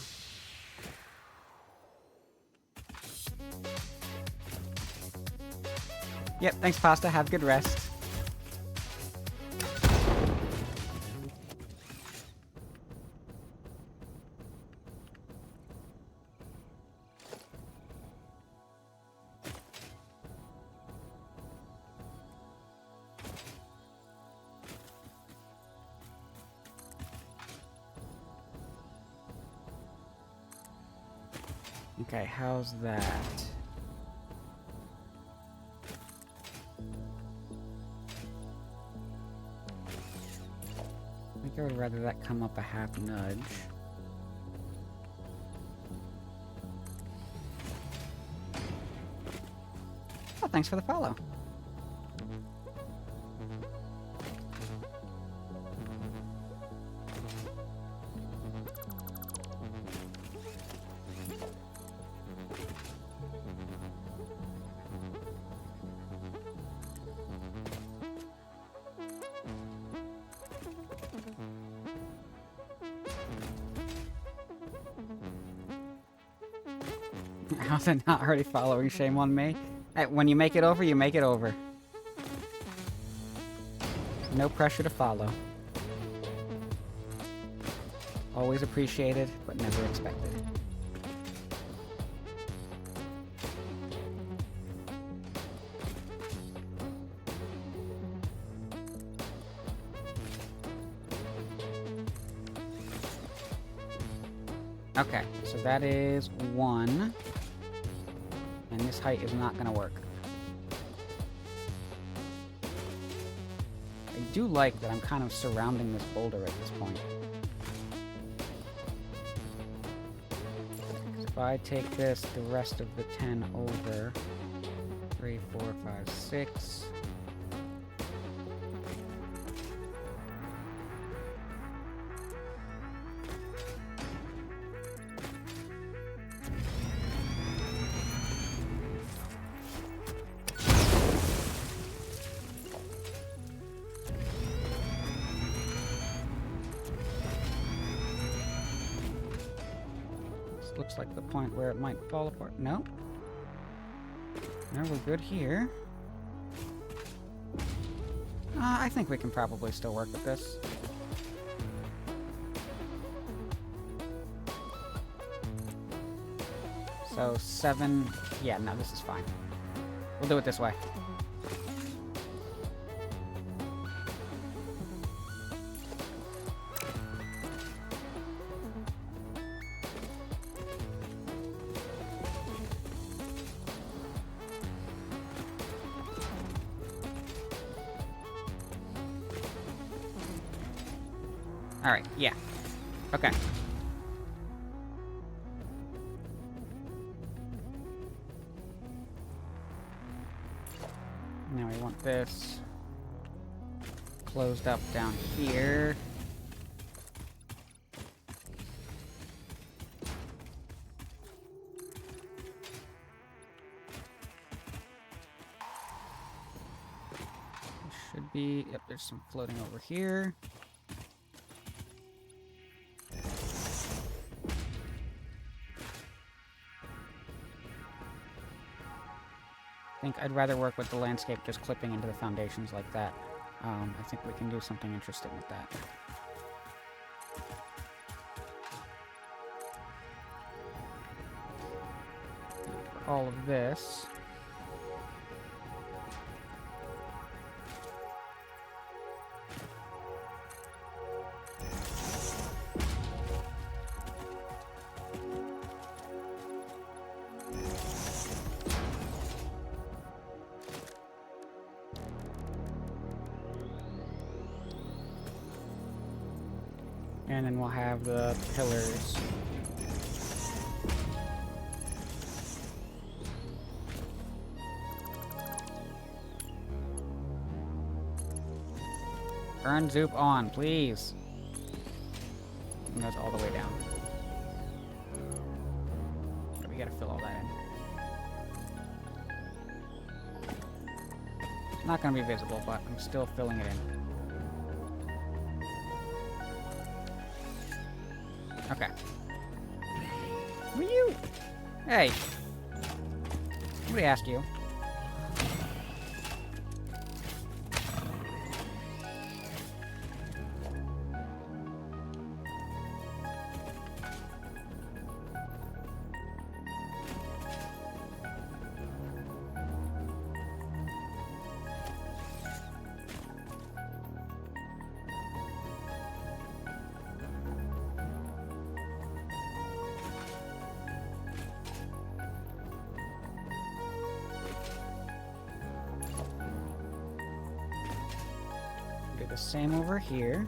Yep, thanks, Pasta. Have good rest. Okay, how's that? I think I would rather that come up a half nudge. Oh, thanks for the follow. How's it not already following? Shame on me. Hey, when you make it over, you make it over. No pressure to follow. Always appreciated, but never expected. Okay, so that is 1. And this height is not gonna work. I do like that I'm kind of surrounding this boulder at this point. If I take this, the rest of the 10 over, 3, 4, 5, 6. Looks like the point where it might fall apart. No. No, we're good here. I think we can probably still work with this. So 7... Yeah, no, this is fine. We'll do it this way. Alright, yeah. Okay. Now we want this closed up down here. Should be... Yep, there's some floating over here. I think I'd rather work with the landscape just clipping into the foundations like that. I think we can do something interesting with that. For all of this... And then we'll have the pillars. Burn Zoop on, please. And goes all the way down. We gotta fill all that in. It's not gonna be visible, but I'm still filling it in. Okay. Who are you? Hey. Somebody asked you. Do the same over here.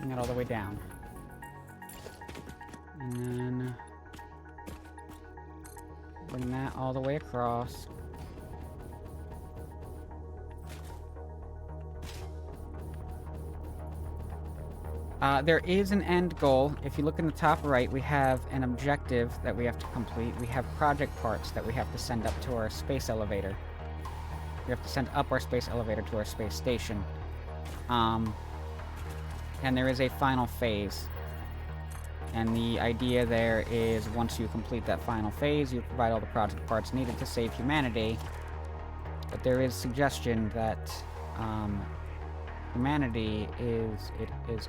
Bring it all the way down. And then bring that all the way across. There is an end goal. If you look in the top right, we have an objective that we have to complete. We have project parts that we have to send up to our space elevator. We have to send up our space elevator to our space station. And there is a final phase. And the idea there is once you complete that final phase, you provide all the project parts needed to save humanity. But there is suggestion that humanity is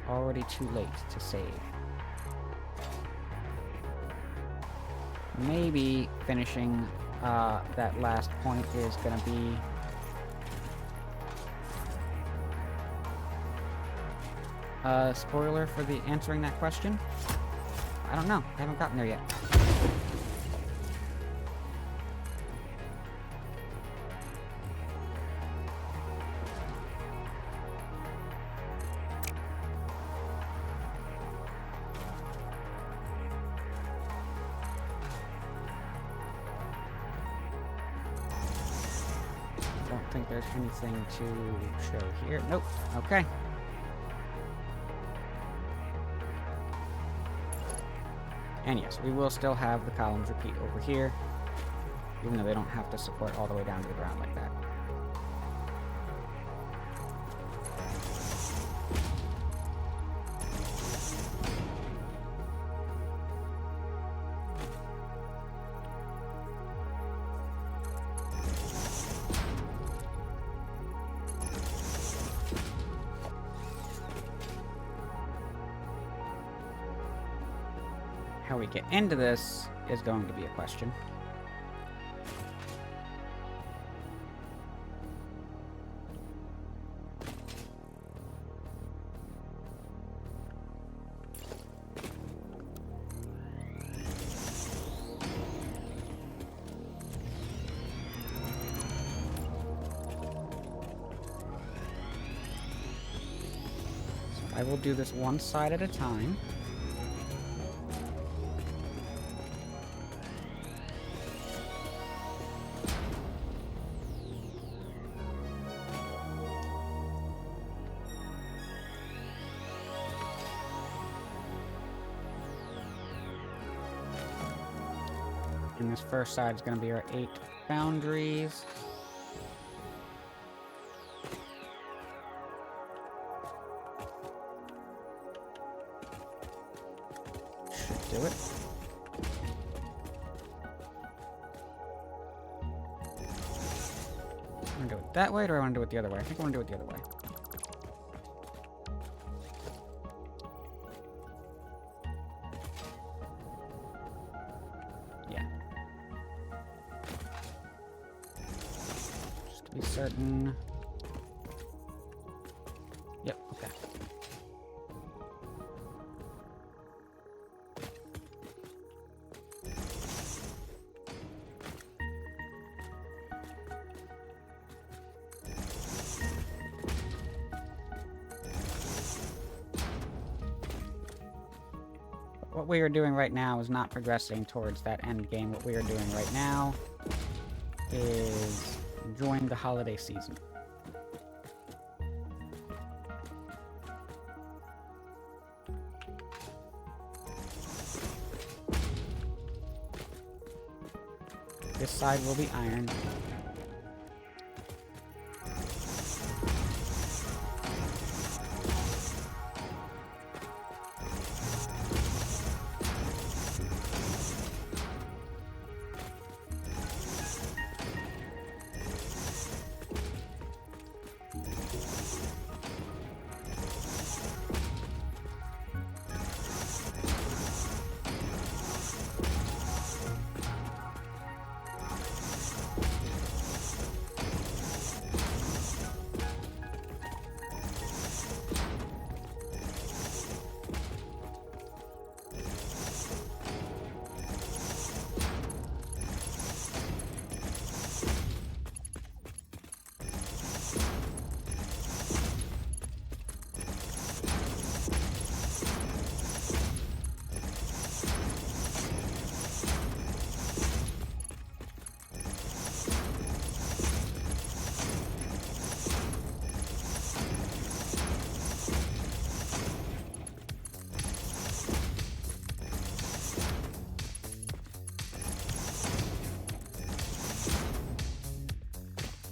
already too late to save. Maybe finishing that last point is gonna be a spoiler for the answering that question. I don't know. I haven't gotten there yet. Don't think there's anything to show here. Nope. Okay. And yes, we will still have the columns repeat over here, even though they don't have to support all the way down to the ground like that. How we get into this is going to be a question. I will do this one side at a time. And this first side is going to be our 8 boundaries. Should do it. I'm going to do it that way, or do I want to do it the other way? I think I want to do it the other way. Be certain. Yep, okay. What we are doing right now is not progressing towards that end game. What we are doing right now is enjoying the holiday season. This side will be iron.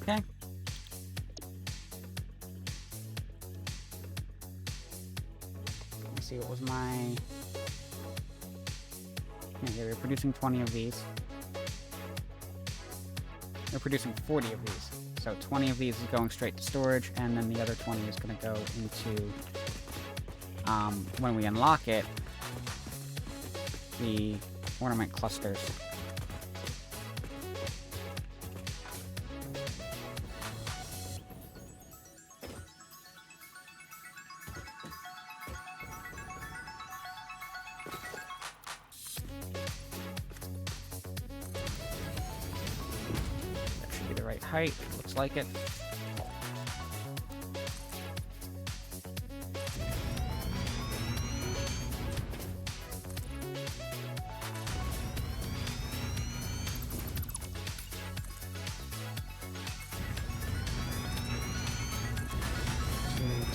Okay. Let's see, what was my... Okay, we're producing 20 of these. We're producing 40 of these. So 20 of these is going straight to storage, and then the other 20 is going to go into, when we unlock it, the ornament clusters. Right height, looks like it.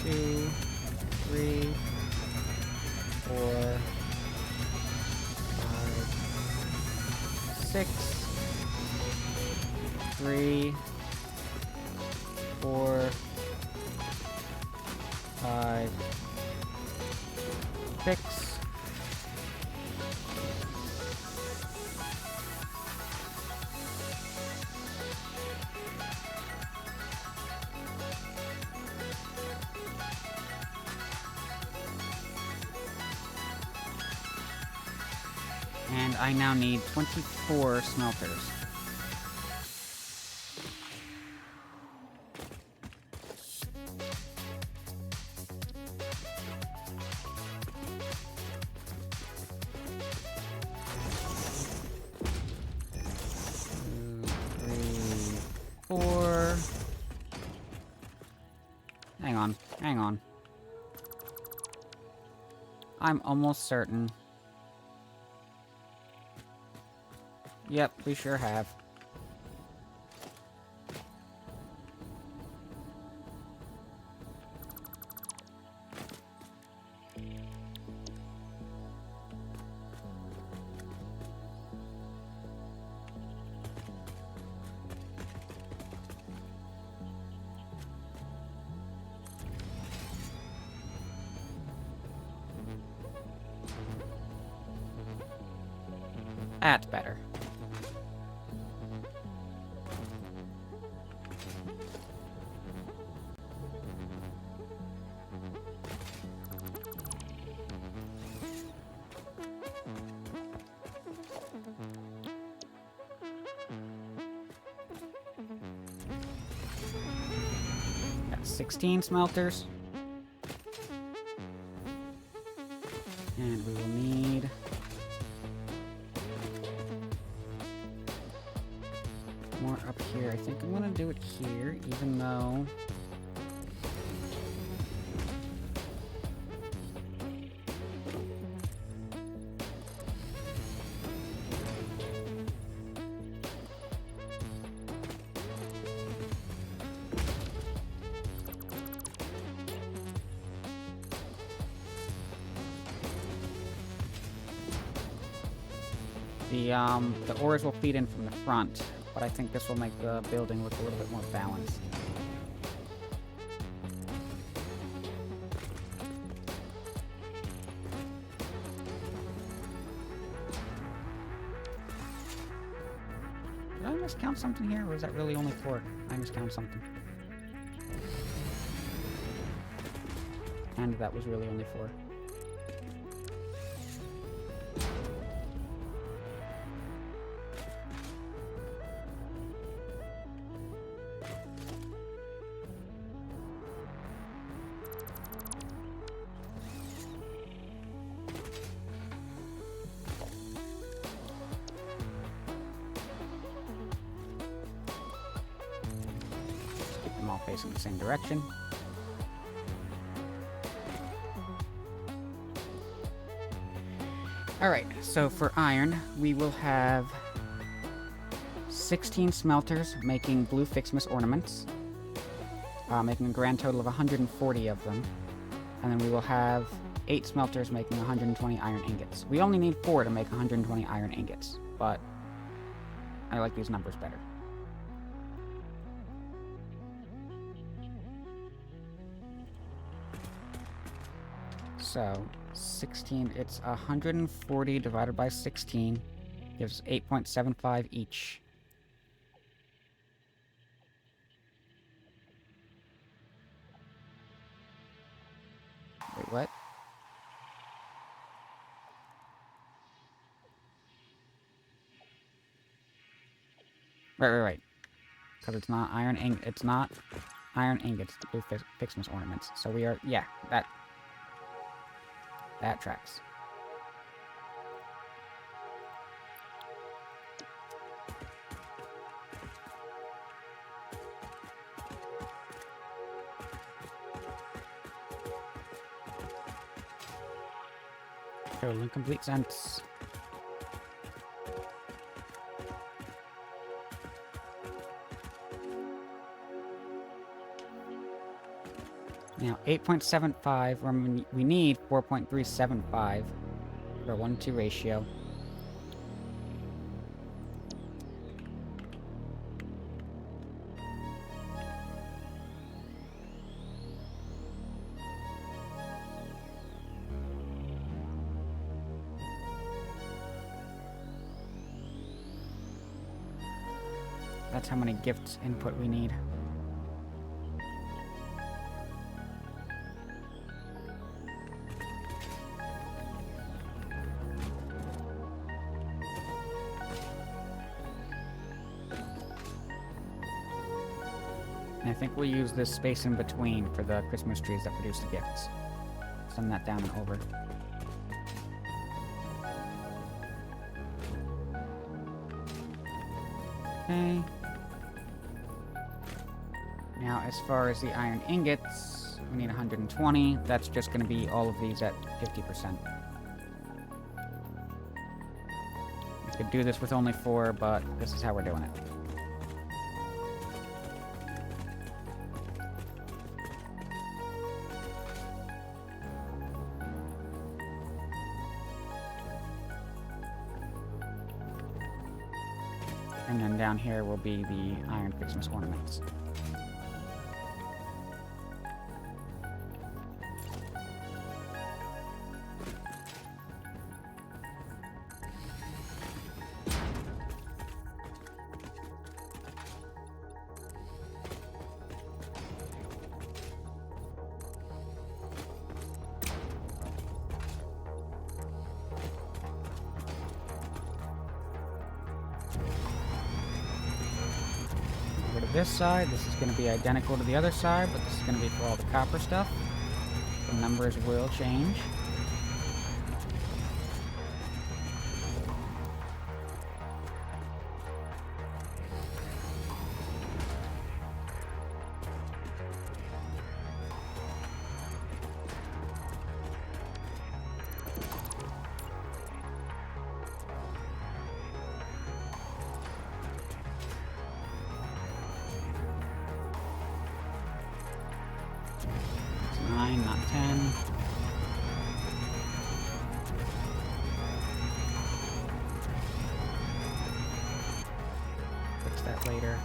Two, 3, 4, 5, 6. 3, 4, 5, 6. And I now need 24 smelters. Hang on. I'm almost certain. Yep, we sure have. That's better. Got 16 smelters. And we will need... more up here. I think I'm gonna do it here, even though... the ores will feed in from the front, but I think this will make the building look a little bit more balanced. Did I miscount something here, or is that really only 4? I miscount something. And that was really only 4. All facing the same direction. Alright, so for iron, we will have 16 smelters making blue Fixmas ornaments, making a grand total of 140 of them. And then we will have 8 smelters making 120 iron ingots. We only need 4 to make 120 iron ingots, but I like these numbers better. So, 16, it's 140 divided by 16, gives 8.75 each. Wait, what? Right. Because it's not iron ingots, it's the blue Fixmas ornaments. So we are, yeah, that tracks. Total incomplete sense. Now, 8.75, we need 4.375 for a 1-2 ratio. That's how many gifts input we need. And I think we'll use this space in between for the Christmas trees that produce the gifts. Send that down and over. Okay. Now, as far as the iron ingots, We need 120. That's just going to be all of these at 50%. We could do this with only 4, but this is how we're doing it. And then down here will be the iron Christmas ornaments. This side, this is going to be identical to the other side, but this is going to be for all the copper stuff. The numbers will change. Not 10. Fix that later.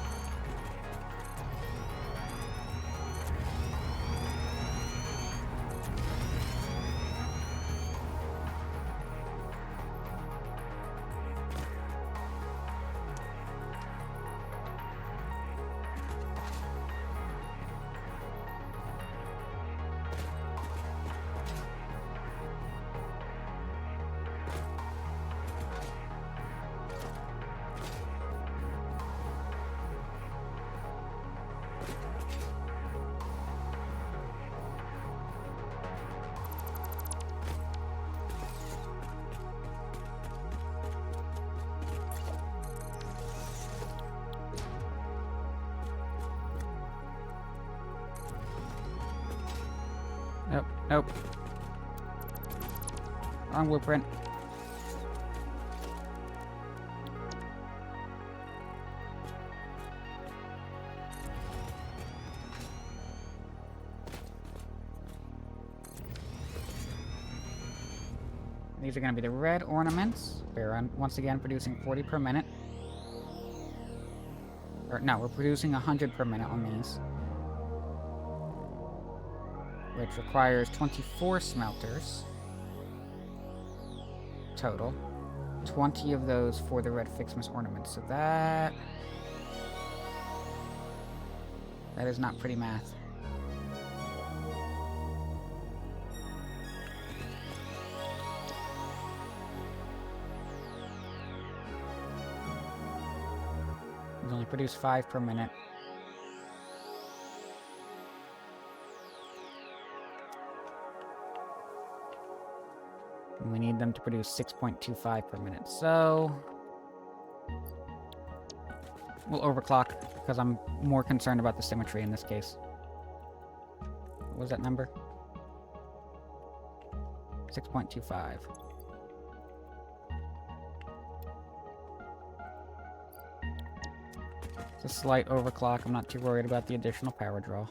Nope, nope. Wrong blueprint. These are going to be the red ornaments. We're once again producing 40 per minute. Or no, we're producing 100 per minute on these, which requires 24 smelters total. 20 of those for the red Fixmas ornaments. So that is not pretty math. We only produce 5 per minute. And we need them to produce 6.25 per minute. So we'll overclock because I'm more concerned about the symmetry in this case. What was that number? 6.25. It's a slight overclock. I'm not too worried about the additional power draw.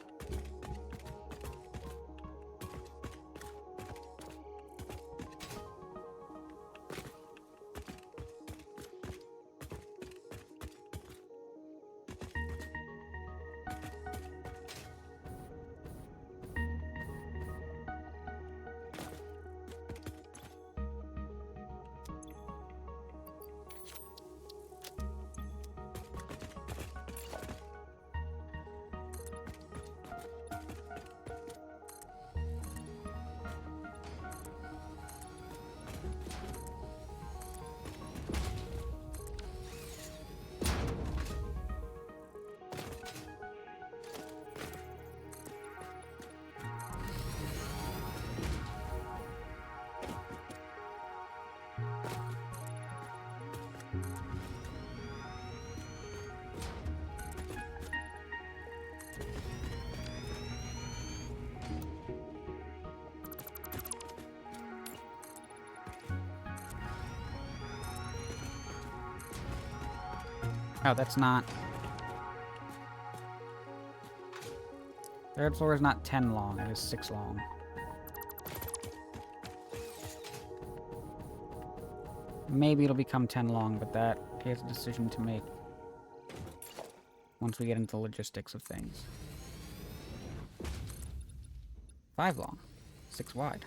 Oh, that's not... Third floor is not 10 long, it is 6 long. Maybe it'll become 10 long, but that is a decision to make once we get into the logistics of things. 5 long, 6 wide.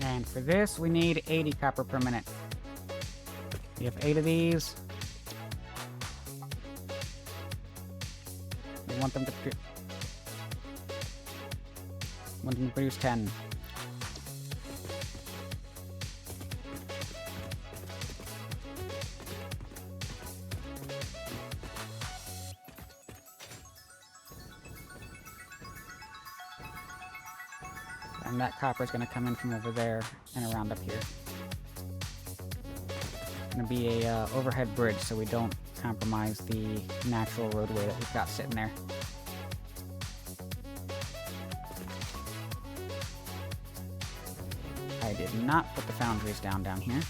And for this, we need 80 copper per minute. We have 8 of these. We want them to produce 10. And that copper is going to come in from over there and around up here. It's going to be a overhead bridge so we don't compromise the natural roadway that we've got sitting there. I did not put the foundries down here.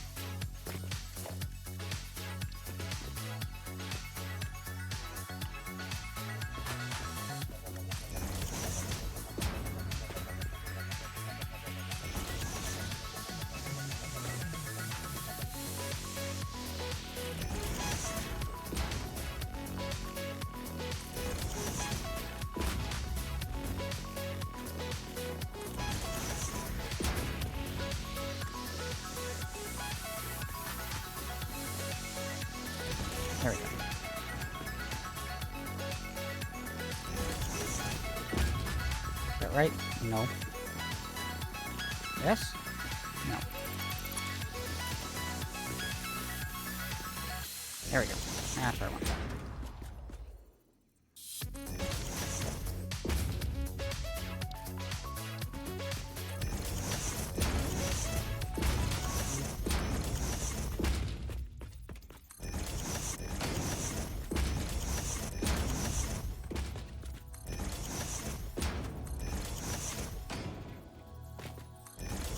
There we go. Is that right? No. Yes? No. There we go. That's where I want that.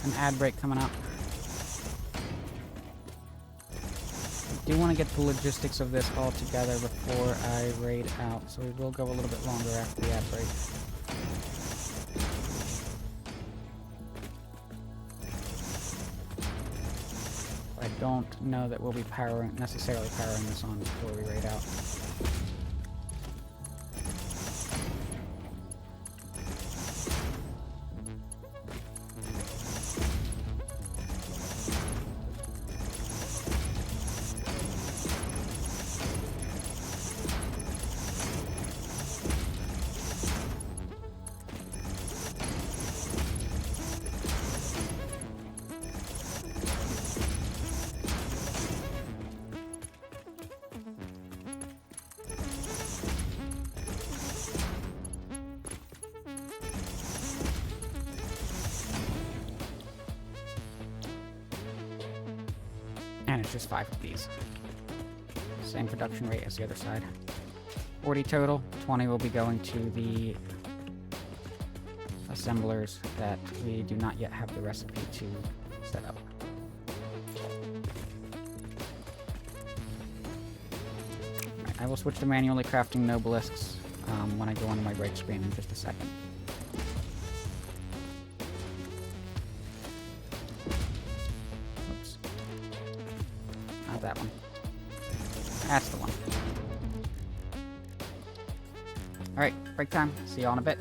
An ad break coming up. I do want to get the logistics of this all together before I raid out, so we will go a little bit longer after the ad break. I don't know that we'll be necessarily powering this on before we raid out. And it's just 5 of these. Same production rate as the other side. 40 total. 20 will be going to the assemblers that we do not yet have the recipe to set up. Right, I will switch to manually crafting nobelisks when I go onto my break screen in just a second. That one. That's the one. Alright, break time. See you all in a bit.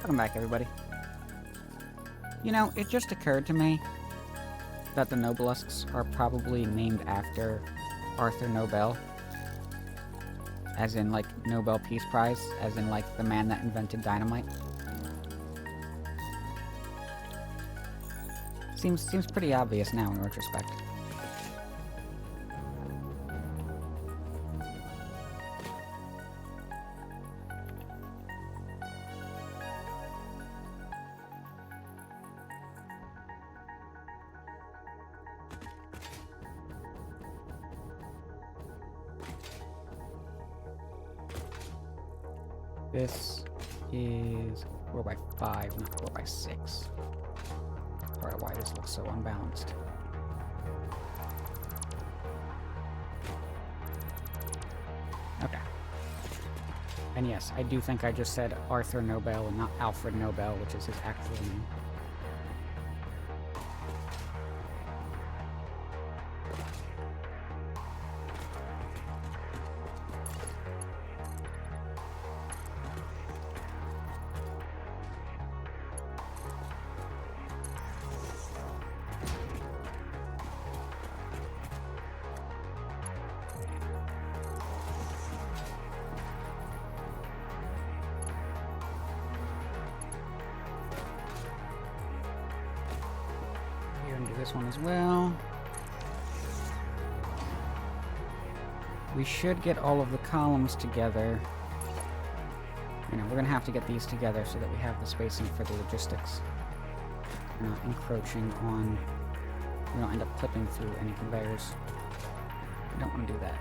Welcome back, everybody. You know, it just occurred to me that the Nobelisks are probably named after Arthur Nobel. As in, like, Nobel Peace Prize. As in, like, the man that invented dynamite. Seems pretty obvious now in retrospect. This is 4x5, not 4x6. Part of why this looks so unbalanced. Okay. And yes, I do think I just said Arthur Nobel and not Alfred Nobel, which is his actual name. This one as well. We should get all of the columns together. You know, we're gonna have to get these together so that we have the spacing for the logistics. We're not encroaching on... We don't end up clipping through any conveyors. We don't want to do that.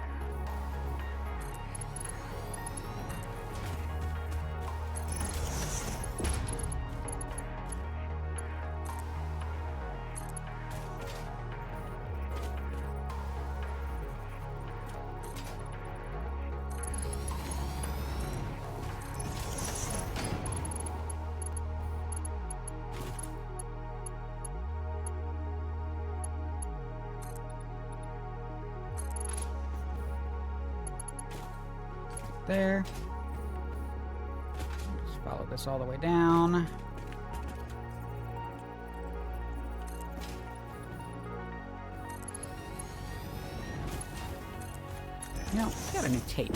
There. Just follow this all the way down. You know, we got a new tape.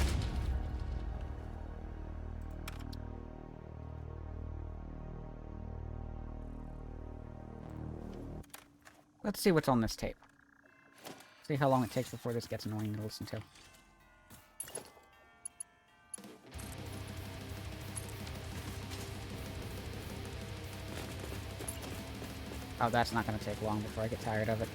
Let's see what's on this tape. See how long it takes before this gets annoying to listen to. Oh, that's not going to take long before I get tired of it.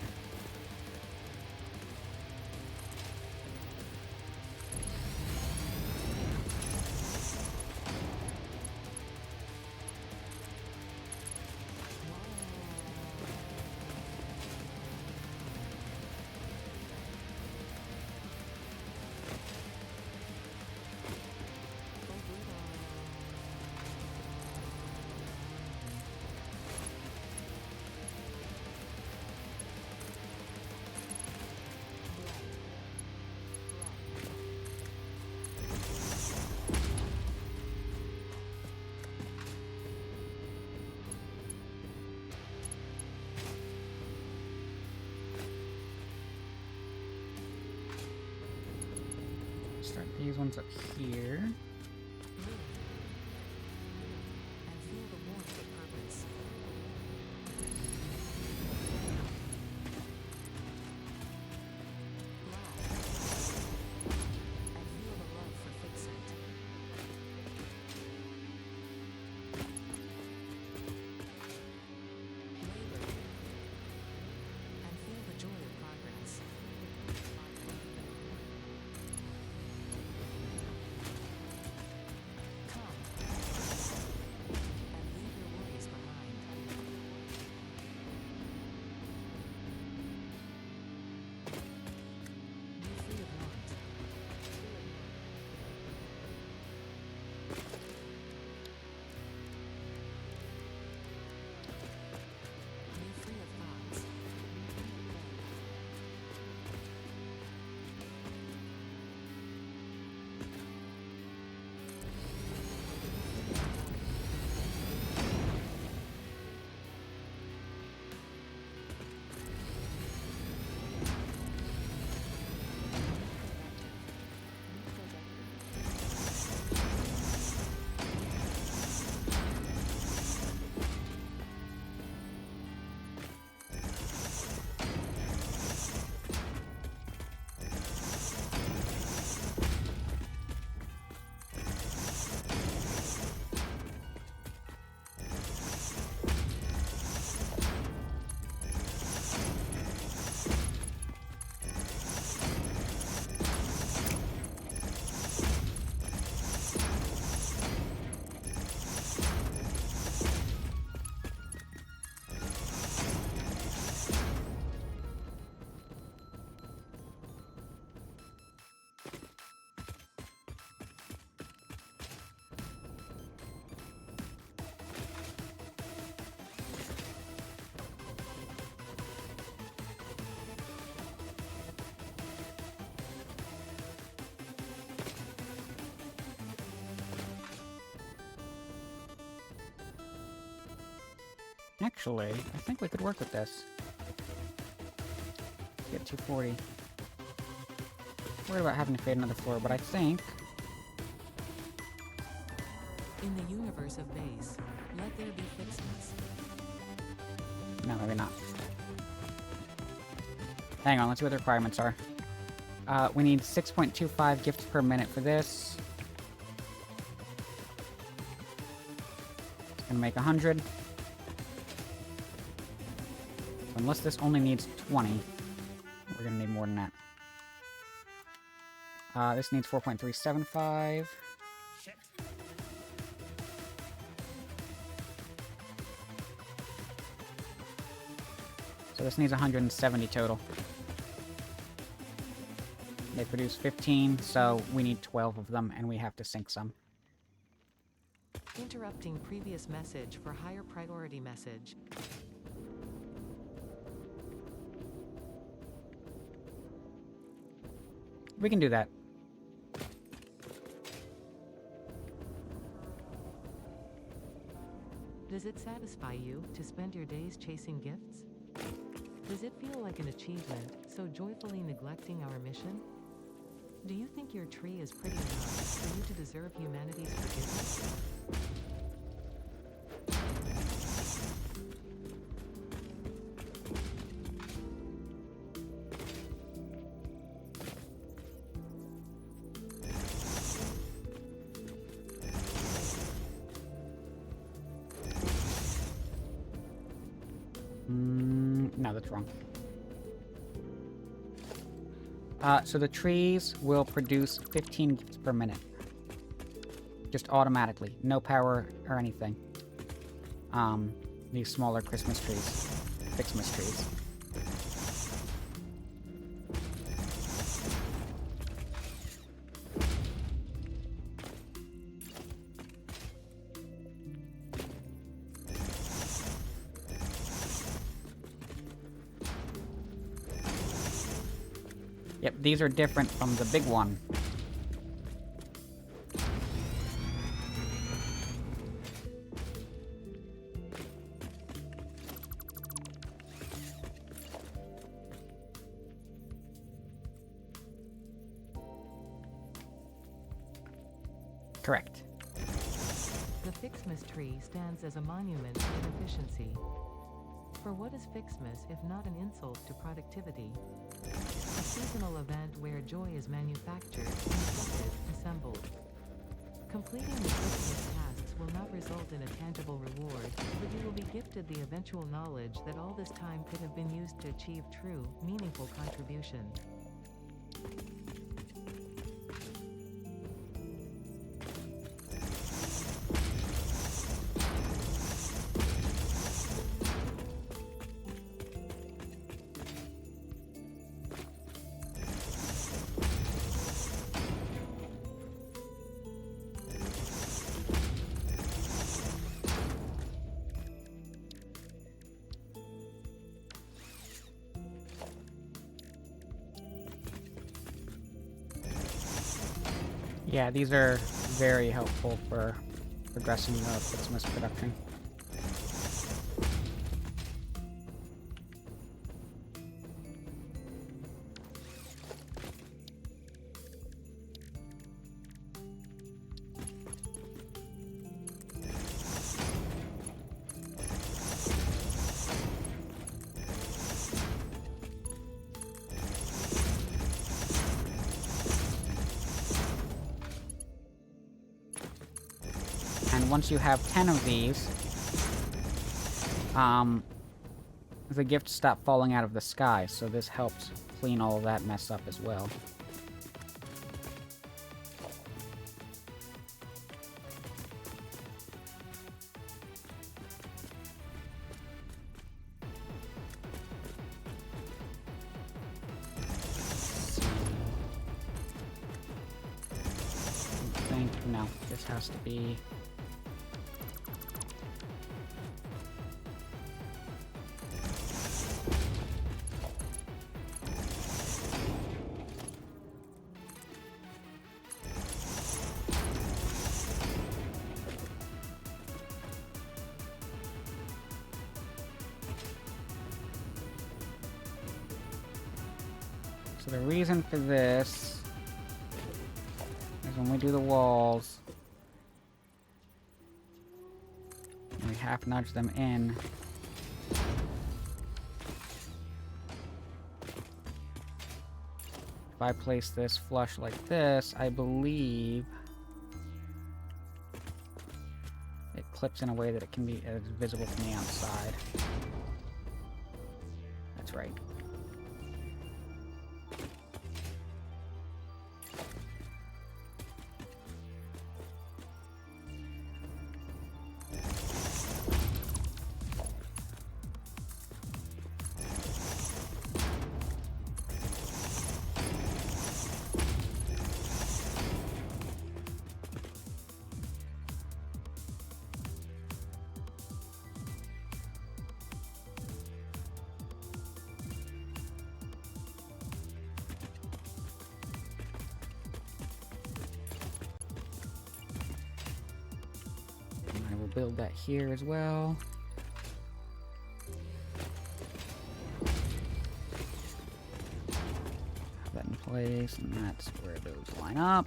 Start these ones up here. Actually, I think we could work with this. Get 240. Worried about having to create another floor, but I think... In the universe of base, let there be fixedness. No, maybe not. Hang on, let's see what the requirements are. We need 6.25 gifts per minute for this. It's gonna make 100. Unless this only needs 20, we're gonna need more than that. This needs 4.375. So this needs 170 total. They produce 15, so we need 12 of them, and we have to sync some. Interrupting previous message for higher priority message. We can do that. Does it satisfy you to spend your days chasing gifts? Does it feel like an achievement, so joyfully neglecting our mission? Do you think your tree is pretty enough for you to deserve humanity's forgiveness? No, that's wrong. So the trees will produce 15 gifts per minute. Just automatically. No power or anything. These smaller Christmas trees. Fixmas trees. Yep, these are different from the big one. Correct. The Fixmas tree stands as a monument to inefficiency. For what is Fixmas if not an insult to productivity? A seasonal event where joy is manufactured, constructed, assembled. Completing the Fixmas tasks will not result in a tangible reward, but you will be gifted the eventual knowledge that all this time could have been used to achieve true, meaningful contribution. Yeah, these are very helpful for progressing the Fixmas production. And once you have 10 of these, the gifts stop falling out of the sky, so this helps clean all of that mess up as well. I think, no, this has to be... So the reason for this is when we do the walls, we half nudge them in. If I place this flush like this, I believe it clips in a way that it can be visible from the outside. That's right. Build that here as well. Have that in place, and that's where those line up.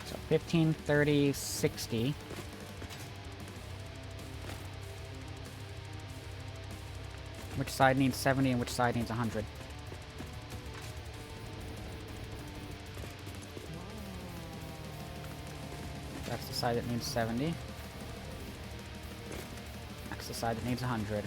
So 15, 30, 60. Which side needs 70 and which side needs 100? That's the side that needs 70. That's the side that needs 100.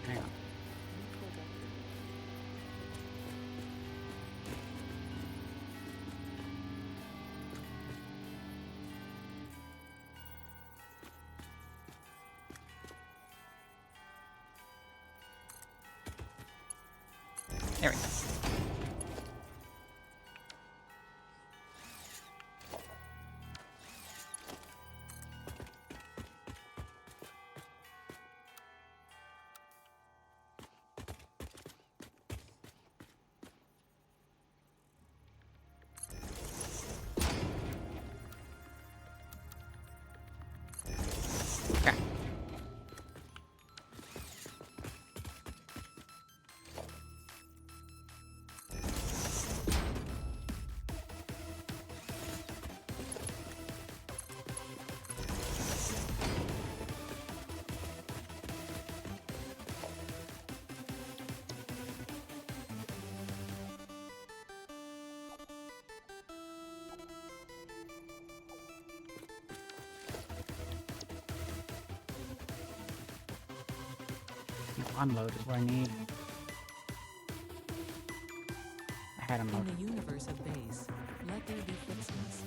Hang on. There we go. Okay. unload is what I need. I had In unload. the universe of base, let there be fixedness.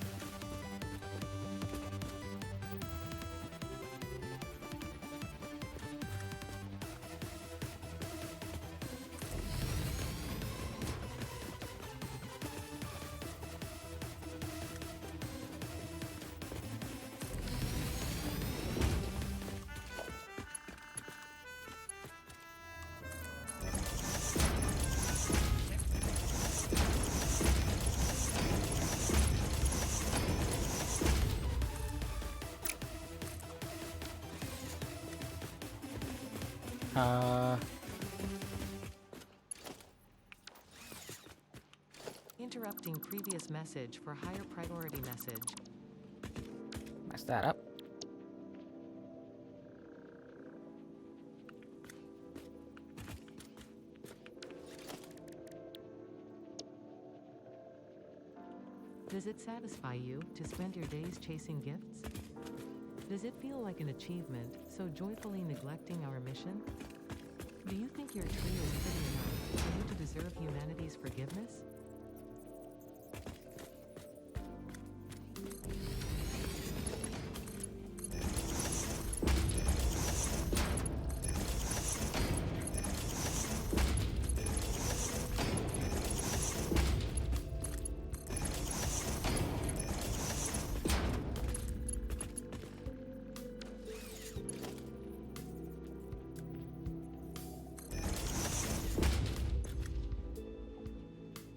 Interrupting previous message for higher priority message. Mess that up. Does it satisfy you to spend your days chasing gifts? Does it feel like an achievement, so joyfully neglecting our mission? Do you think your tree is pretty enough for you to deserve humanity's forgiveness?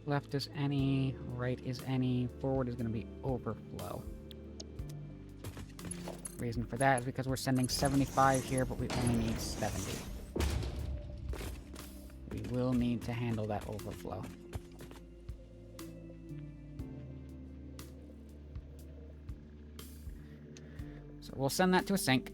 Left is any, right is any, forward is going to be overflow. Reason for that is because we're sending 75 here, but we only need 70. We will need to handle that overflow. So we'll send that to a sink.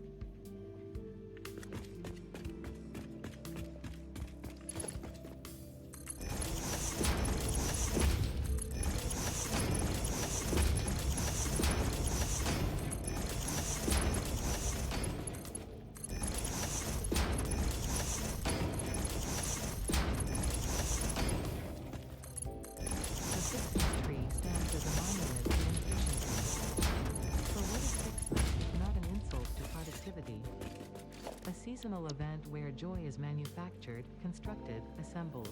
Seasonal event where joy is manufactured, constructed, assembled.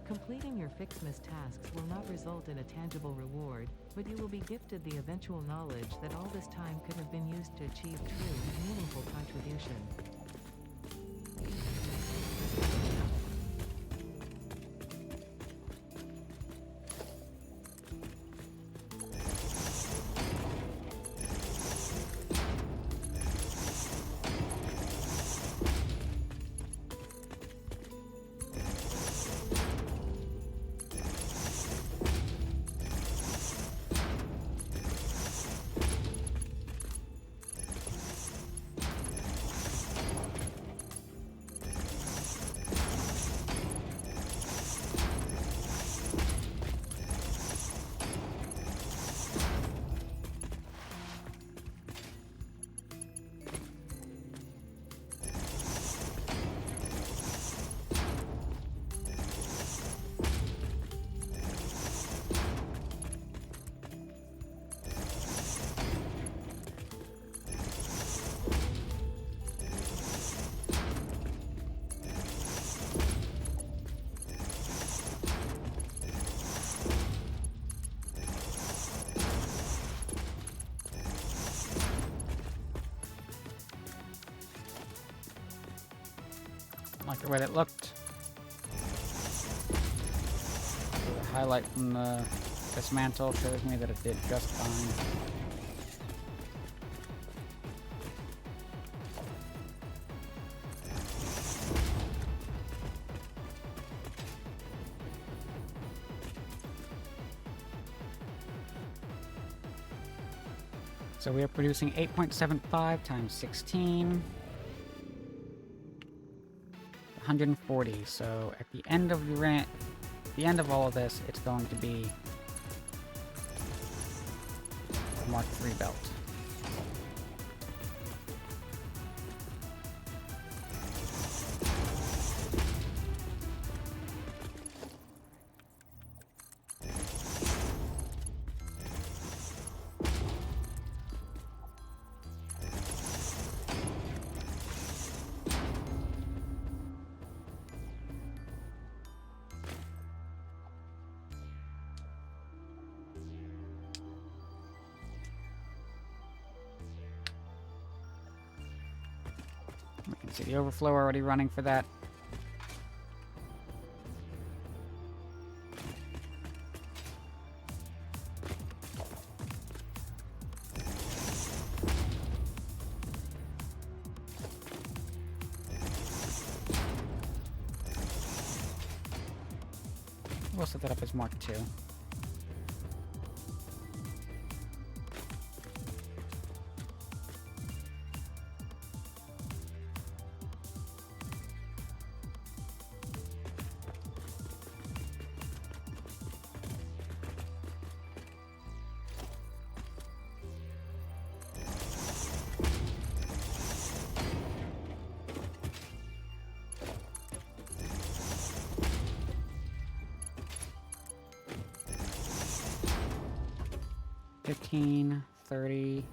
Completing your Fixmas tasks will not result in a tangible reward, but you will be gifted the eventual knowledge that all this time could have been used to achieve true, meaningful contribution. Like the way that looked. The highlight from the dismantle shows me that it did just fine. So we are producing 8.75 times 16. 140. So at the end of the end of all of this, it's going to be a Mark III belt. See the overflow already running for that. We'll set that up as Mark II. $15, $30.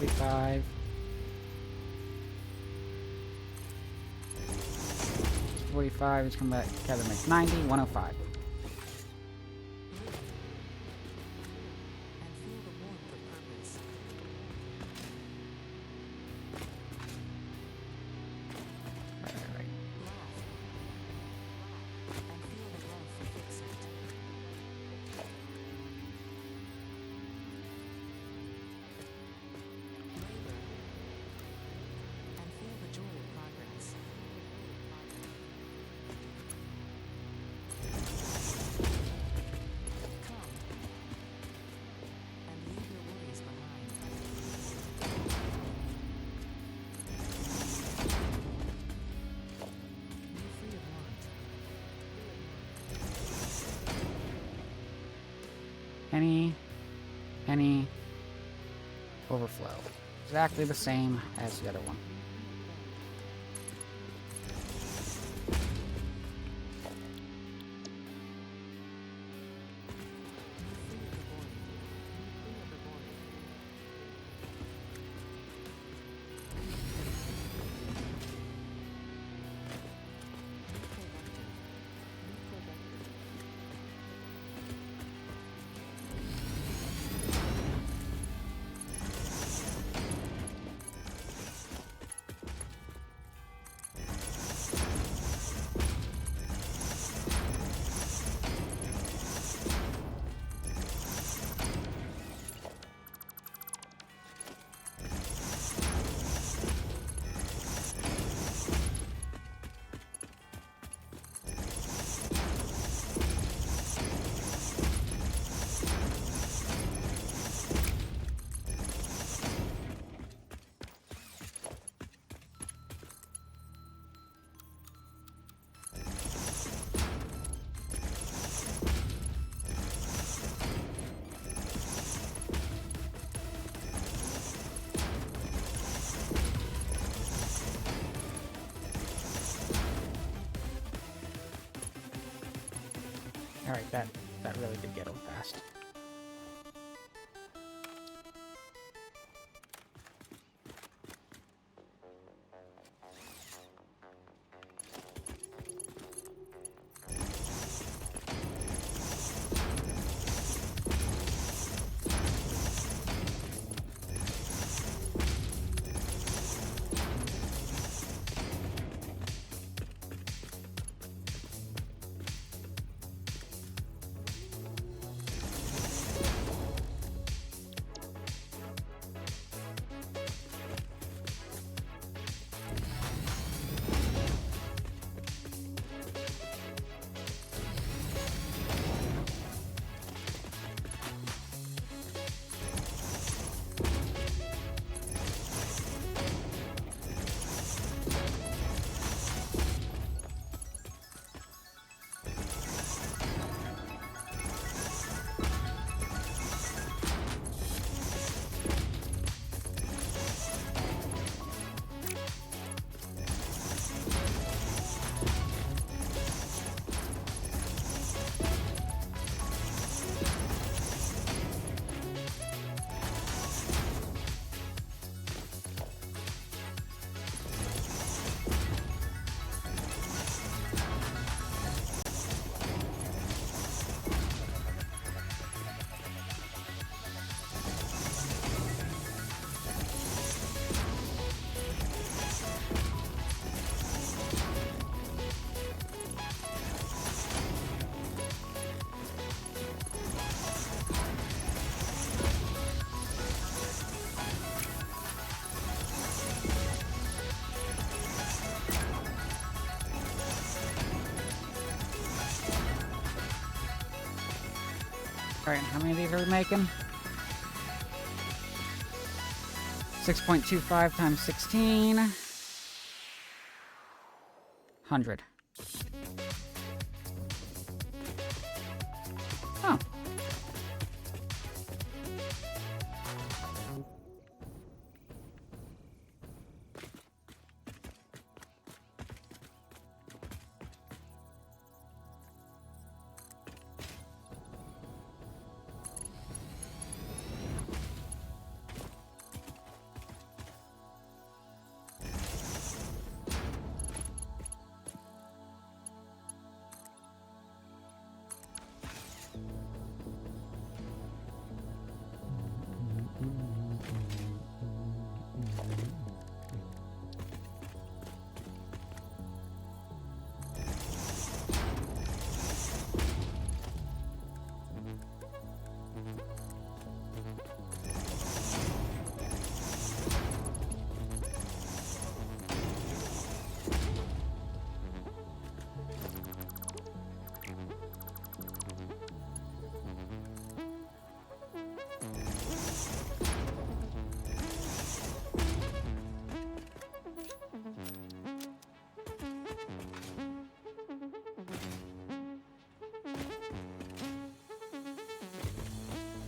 $45. $45 is coming back together, makes $90, $105. And feel the warmth of purpose. Right. Laugh. And feel the love for fix-it. Labor. And feel the joy of progress. Come. And leave your worries behind. Be free of want. Penny, overflow. Exactly the same as the other one. Be free of the void. Be free of the void. Be productive. Be productive. Alright, that really did get old fast. Alright, how many of these are we making? 6.25 times 16. 100. Oh.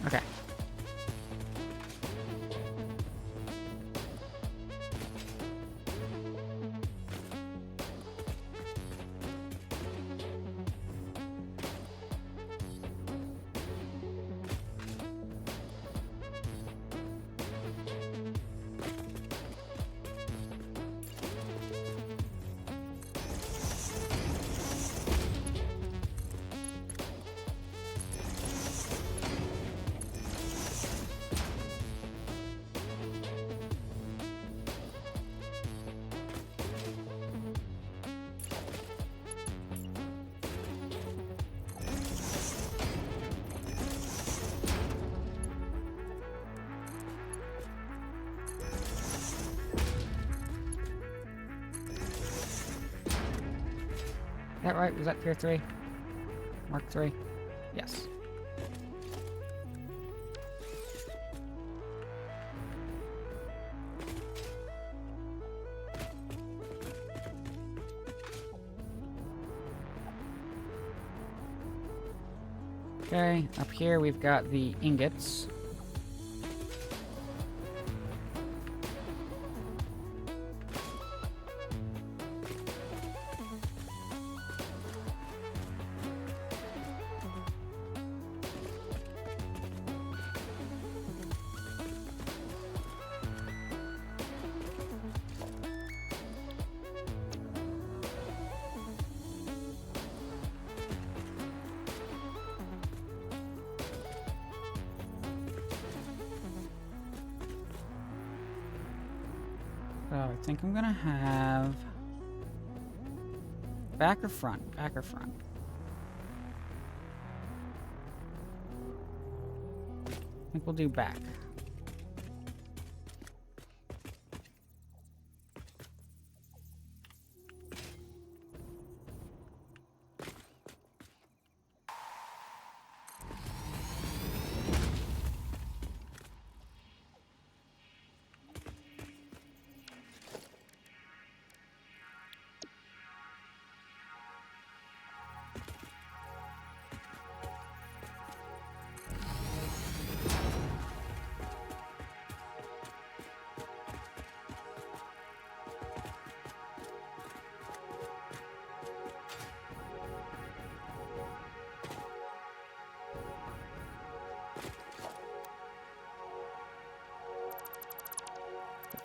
Okay. Is that right? Was that tier 3? Mark 3? Yes. Okay, up here we've got the ingots. So I think I'm gonna have back or front? Back or front? I think we'll do back.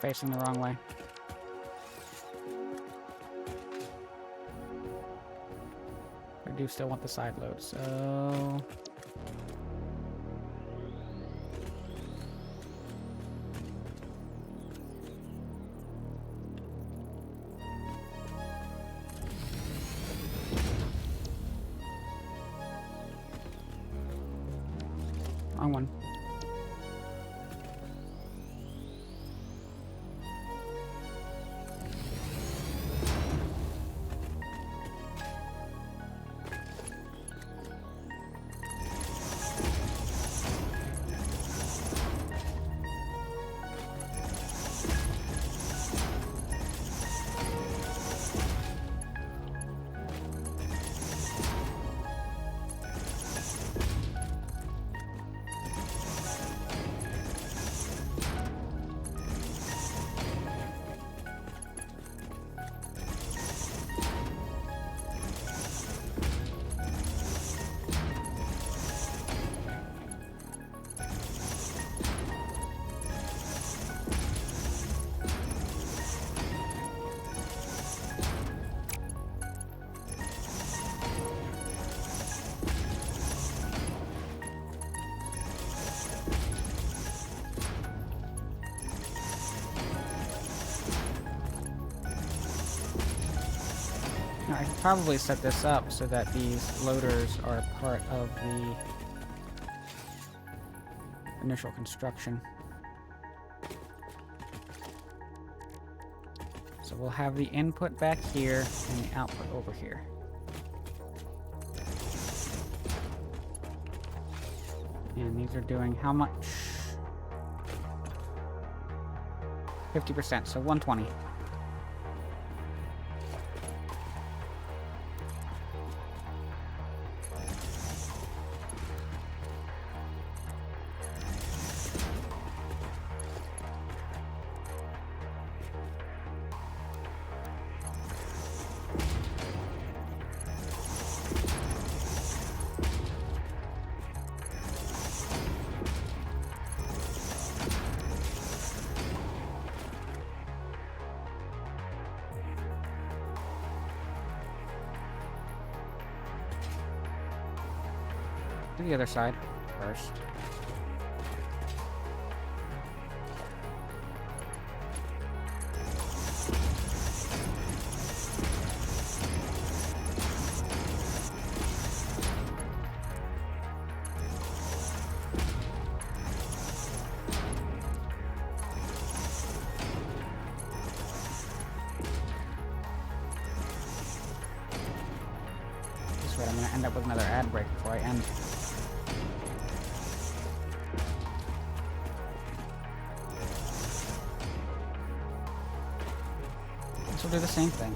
Facing the wrong way. I do still want the side load, so... Wrong one. I should probably set this up so that these loaders are part of the initial construction. So we'll have the input back here and the output over here. And these are doing how much? 50%, so 120. Do the other side first. This way I'm gonna end up with another ad break before I end. This will do the same thing.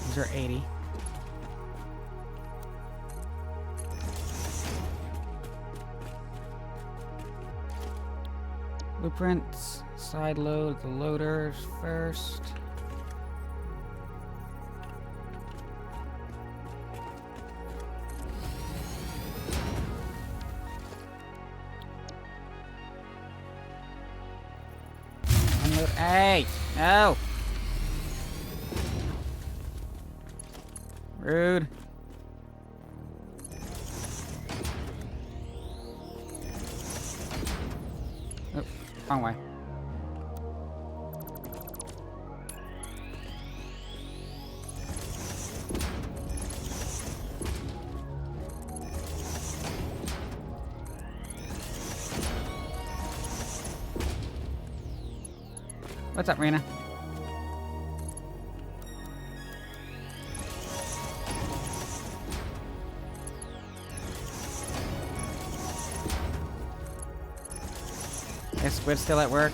These are 80. Blueprints, side load the loaders first. Unload. Hey! No! Rude. Oh, wrong way. What's up, Rena? Is Squid still at work?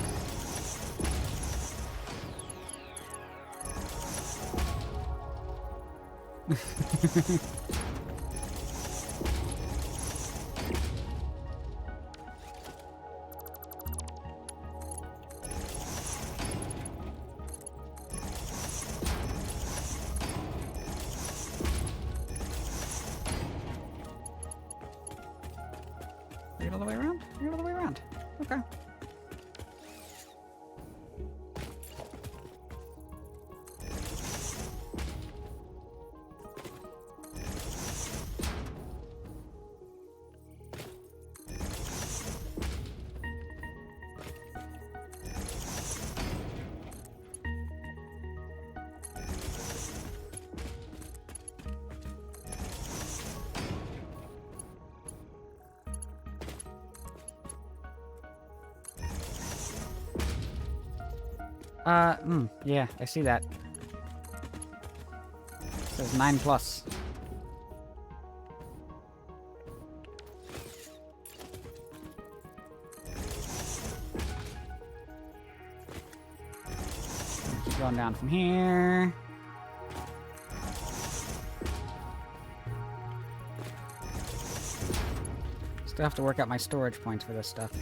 Are you all the way around? You're all the way around. Okay. Yeah, I see that. It says 9+. Keep going down from here. Still have to work out my storage points for this stuff.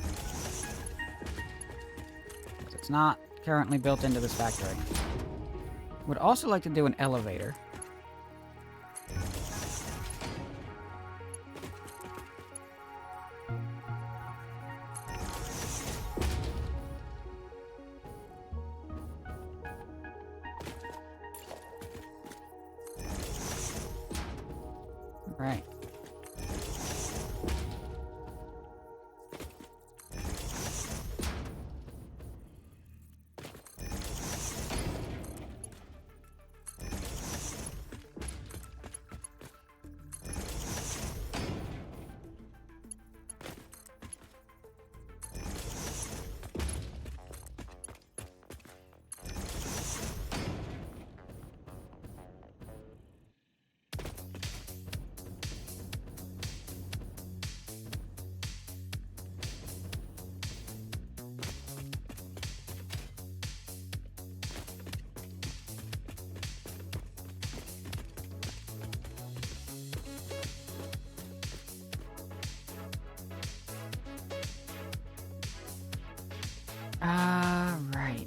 'Cause it's not currently built into this factory. Would also like to do an elevator. Right. Right.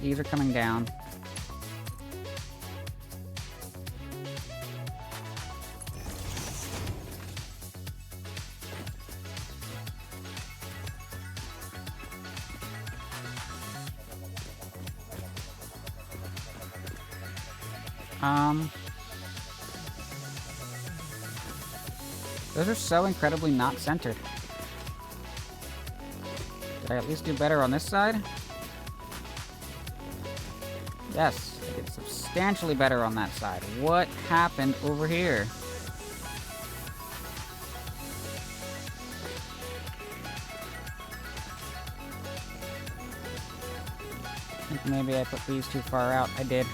These are coming down. Those are so incredibly not centered. Did I at least do better on this side? Yes, I did substantially better on that side. What happened over here? I think maybe I put these too far out. I did.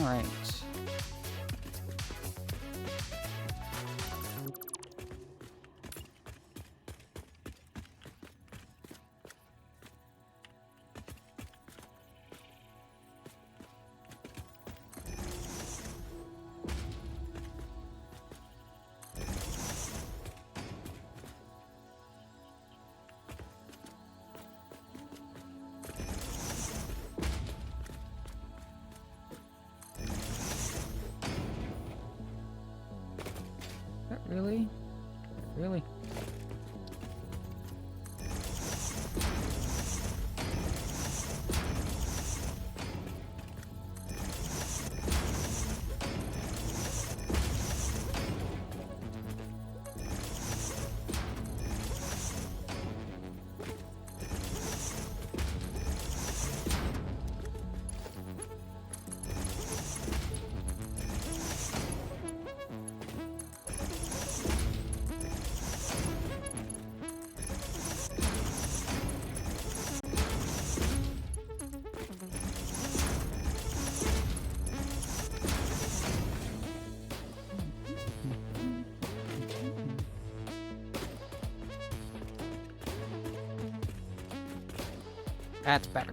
Alright. Really? Really? That's better.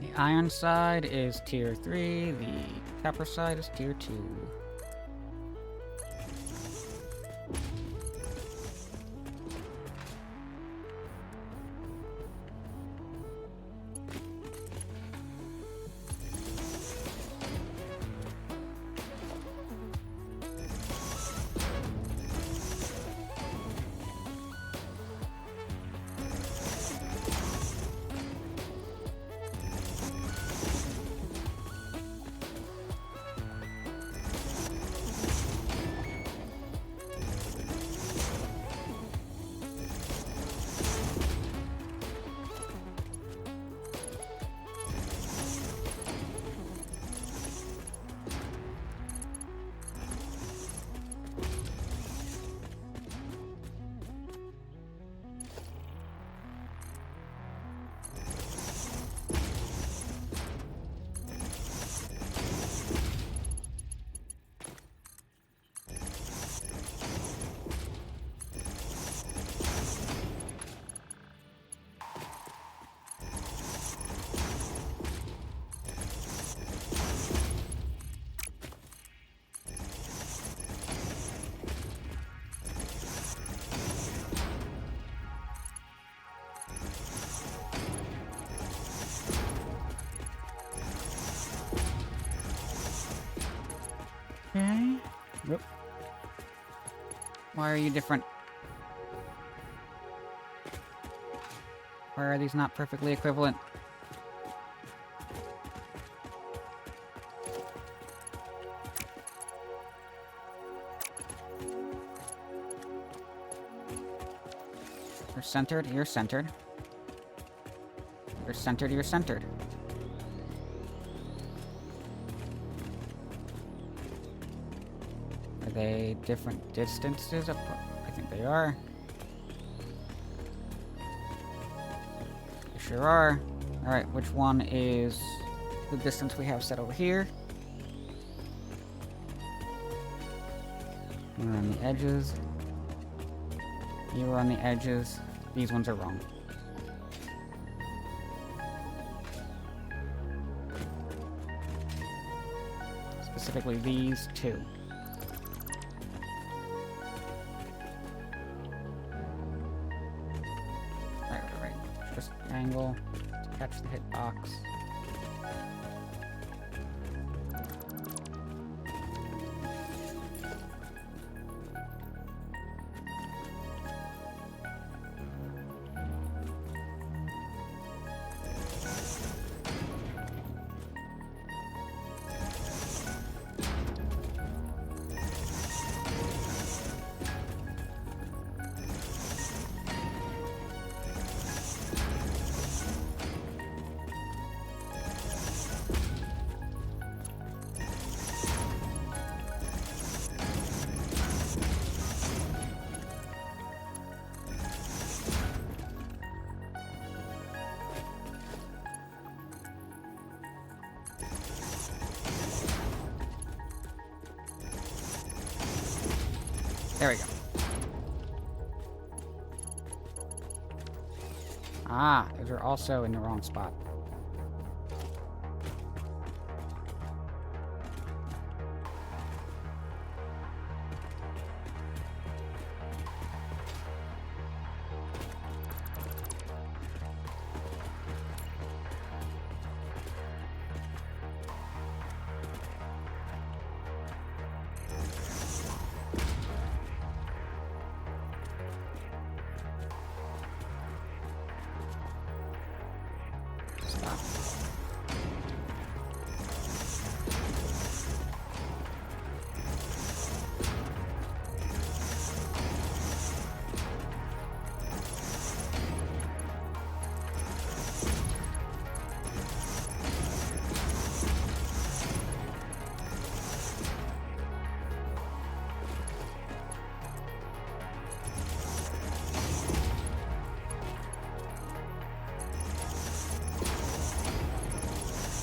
The iron side is tier 3, the copper side is tier 2. Nope. Why are you different? Why are these not perfectly equivalent? You're centered, you're centered. You're centered, you're centered. Are they different distances? I think they are. They sure are. Alright, which one is the distance we have set over here? You're on the edges. You were on the edges. These ones are wrong. Specifically these two. Right. Just angle to catch the hitbox. There we go. Ah, those are also in the wrong spot. Stop.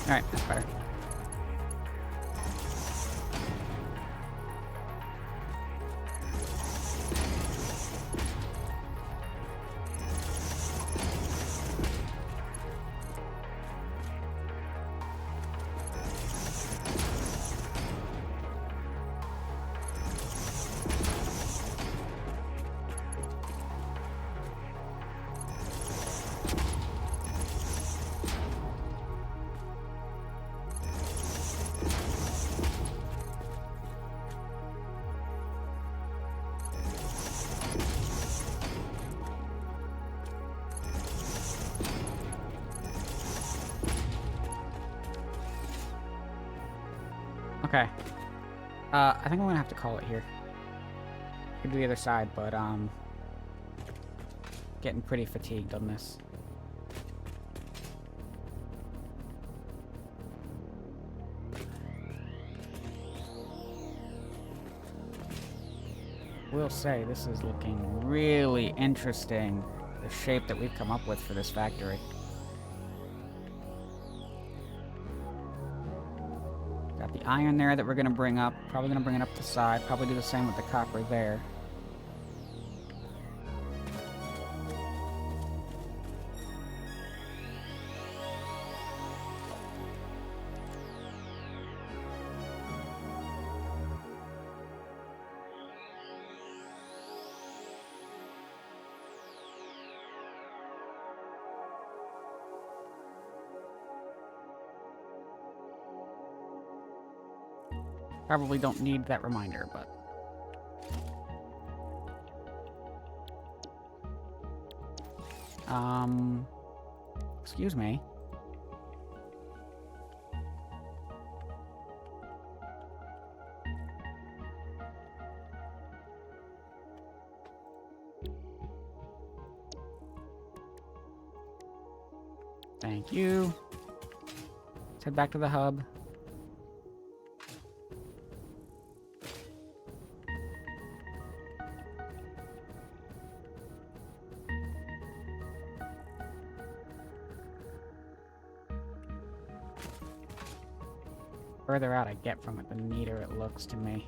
Alright, that's better. Okay. I think I'm gonna have to call it here. Could do the other side, but, getting pretty fatigued on this. Will say, this is looking really interesting, the shape that we've come up with for this factory. Got the iron there that we're gonna bring up. Probably gonna bring it up the side. Probably do the same with the copper there. Probably don't need that reminder, but Excuse me. Thank you. Let's head back to the hub. Further out I get from it, the neater it looks to me.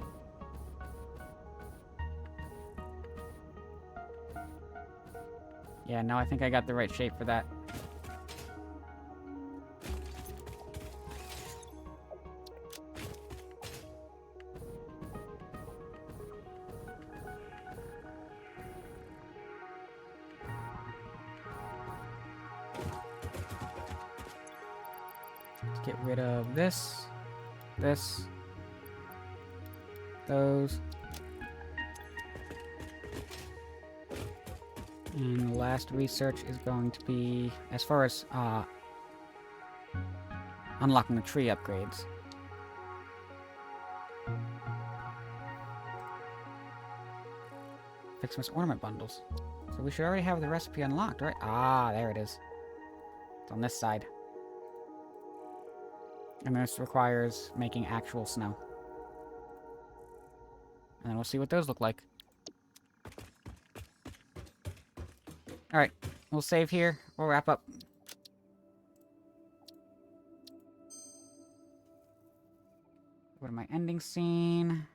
Yeah, no, I think I got the right shape for that. Let's get rid of this, those. And the last research is going to be, as far as, unlocking the tree upgrades. Fixmas ornament bundles. So we should already have the recipe unlocked, right? Ah, there it is. It's on this side. And this requires making actual snow. And then we'll see what those look like. Alright, we'll save here. We'll wrap up. Go to my ending scene.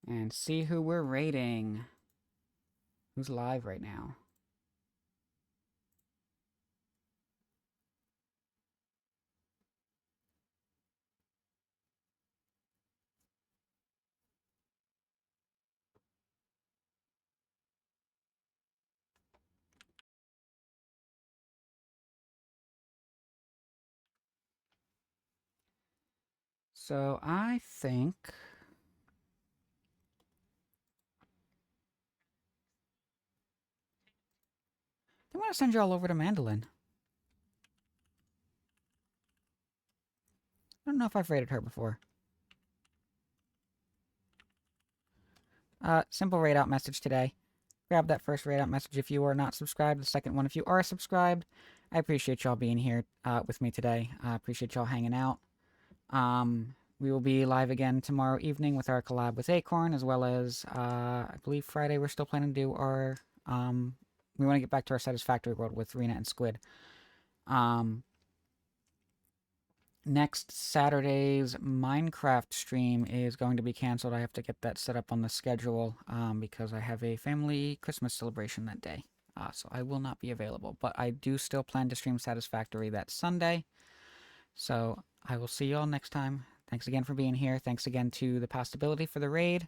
And see who we're rating. Who's live right now? So I think I want to send you all over to Mandolin. I don't know if I've rated her before. Simple raid out message today. Grab that first raid out message if you are not subscribed. The second one if you are subscribed. I appreciate y'all being here with me today. I appreciate y'all hanging out. We will be live again tomorrow evening with our collab with Acorn, as well as, I believe Friday we're still planning to do our, we want to get back to our Satisfactory world with Rena and Squid. Next Saturday's Minecraft stream is going to be canceled. I have to get that set up on the schedule, because I have a family Christmas celebration that day. So I will not be available, but I do still plan to stream Satisfactory that Sunday. So I will see you all next time. Thanks again for being here. Thanks again to the Pastability for the raid.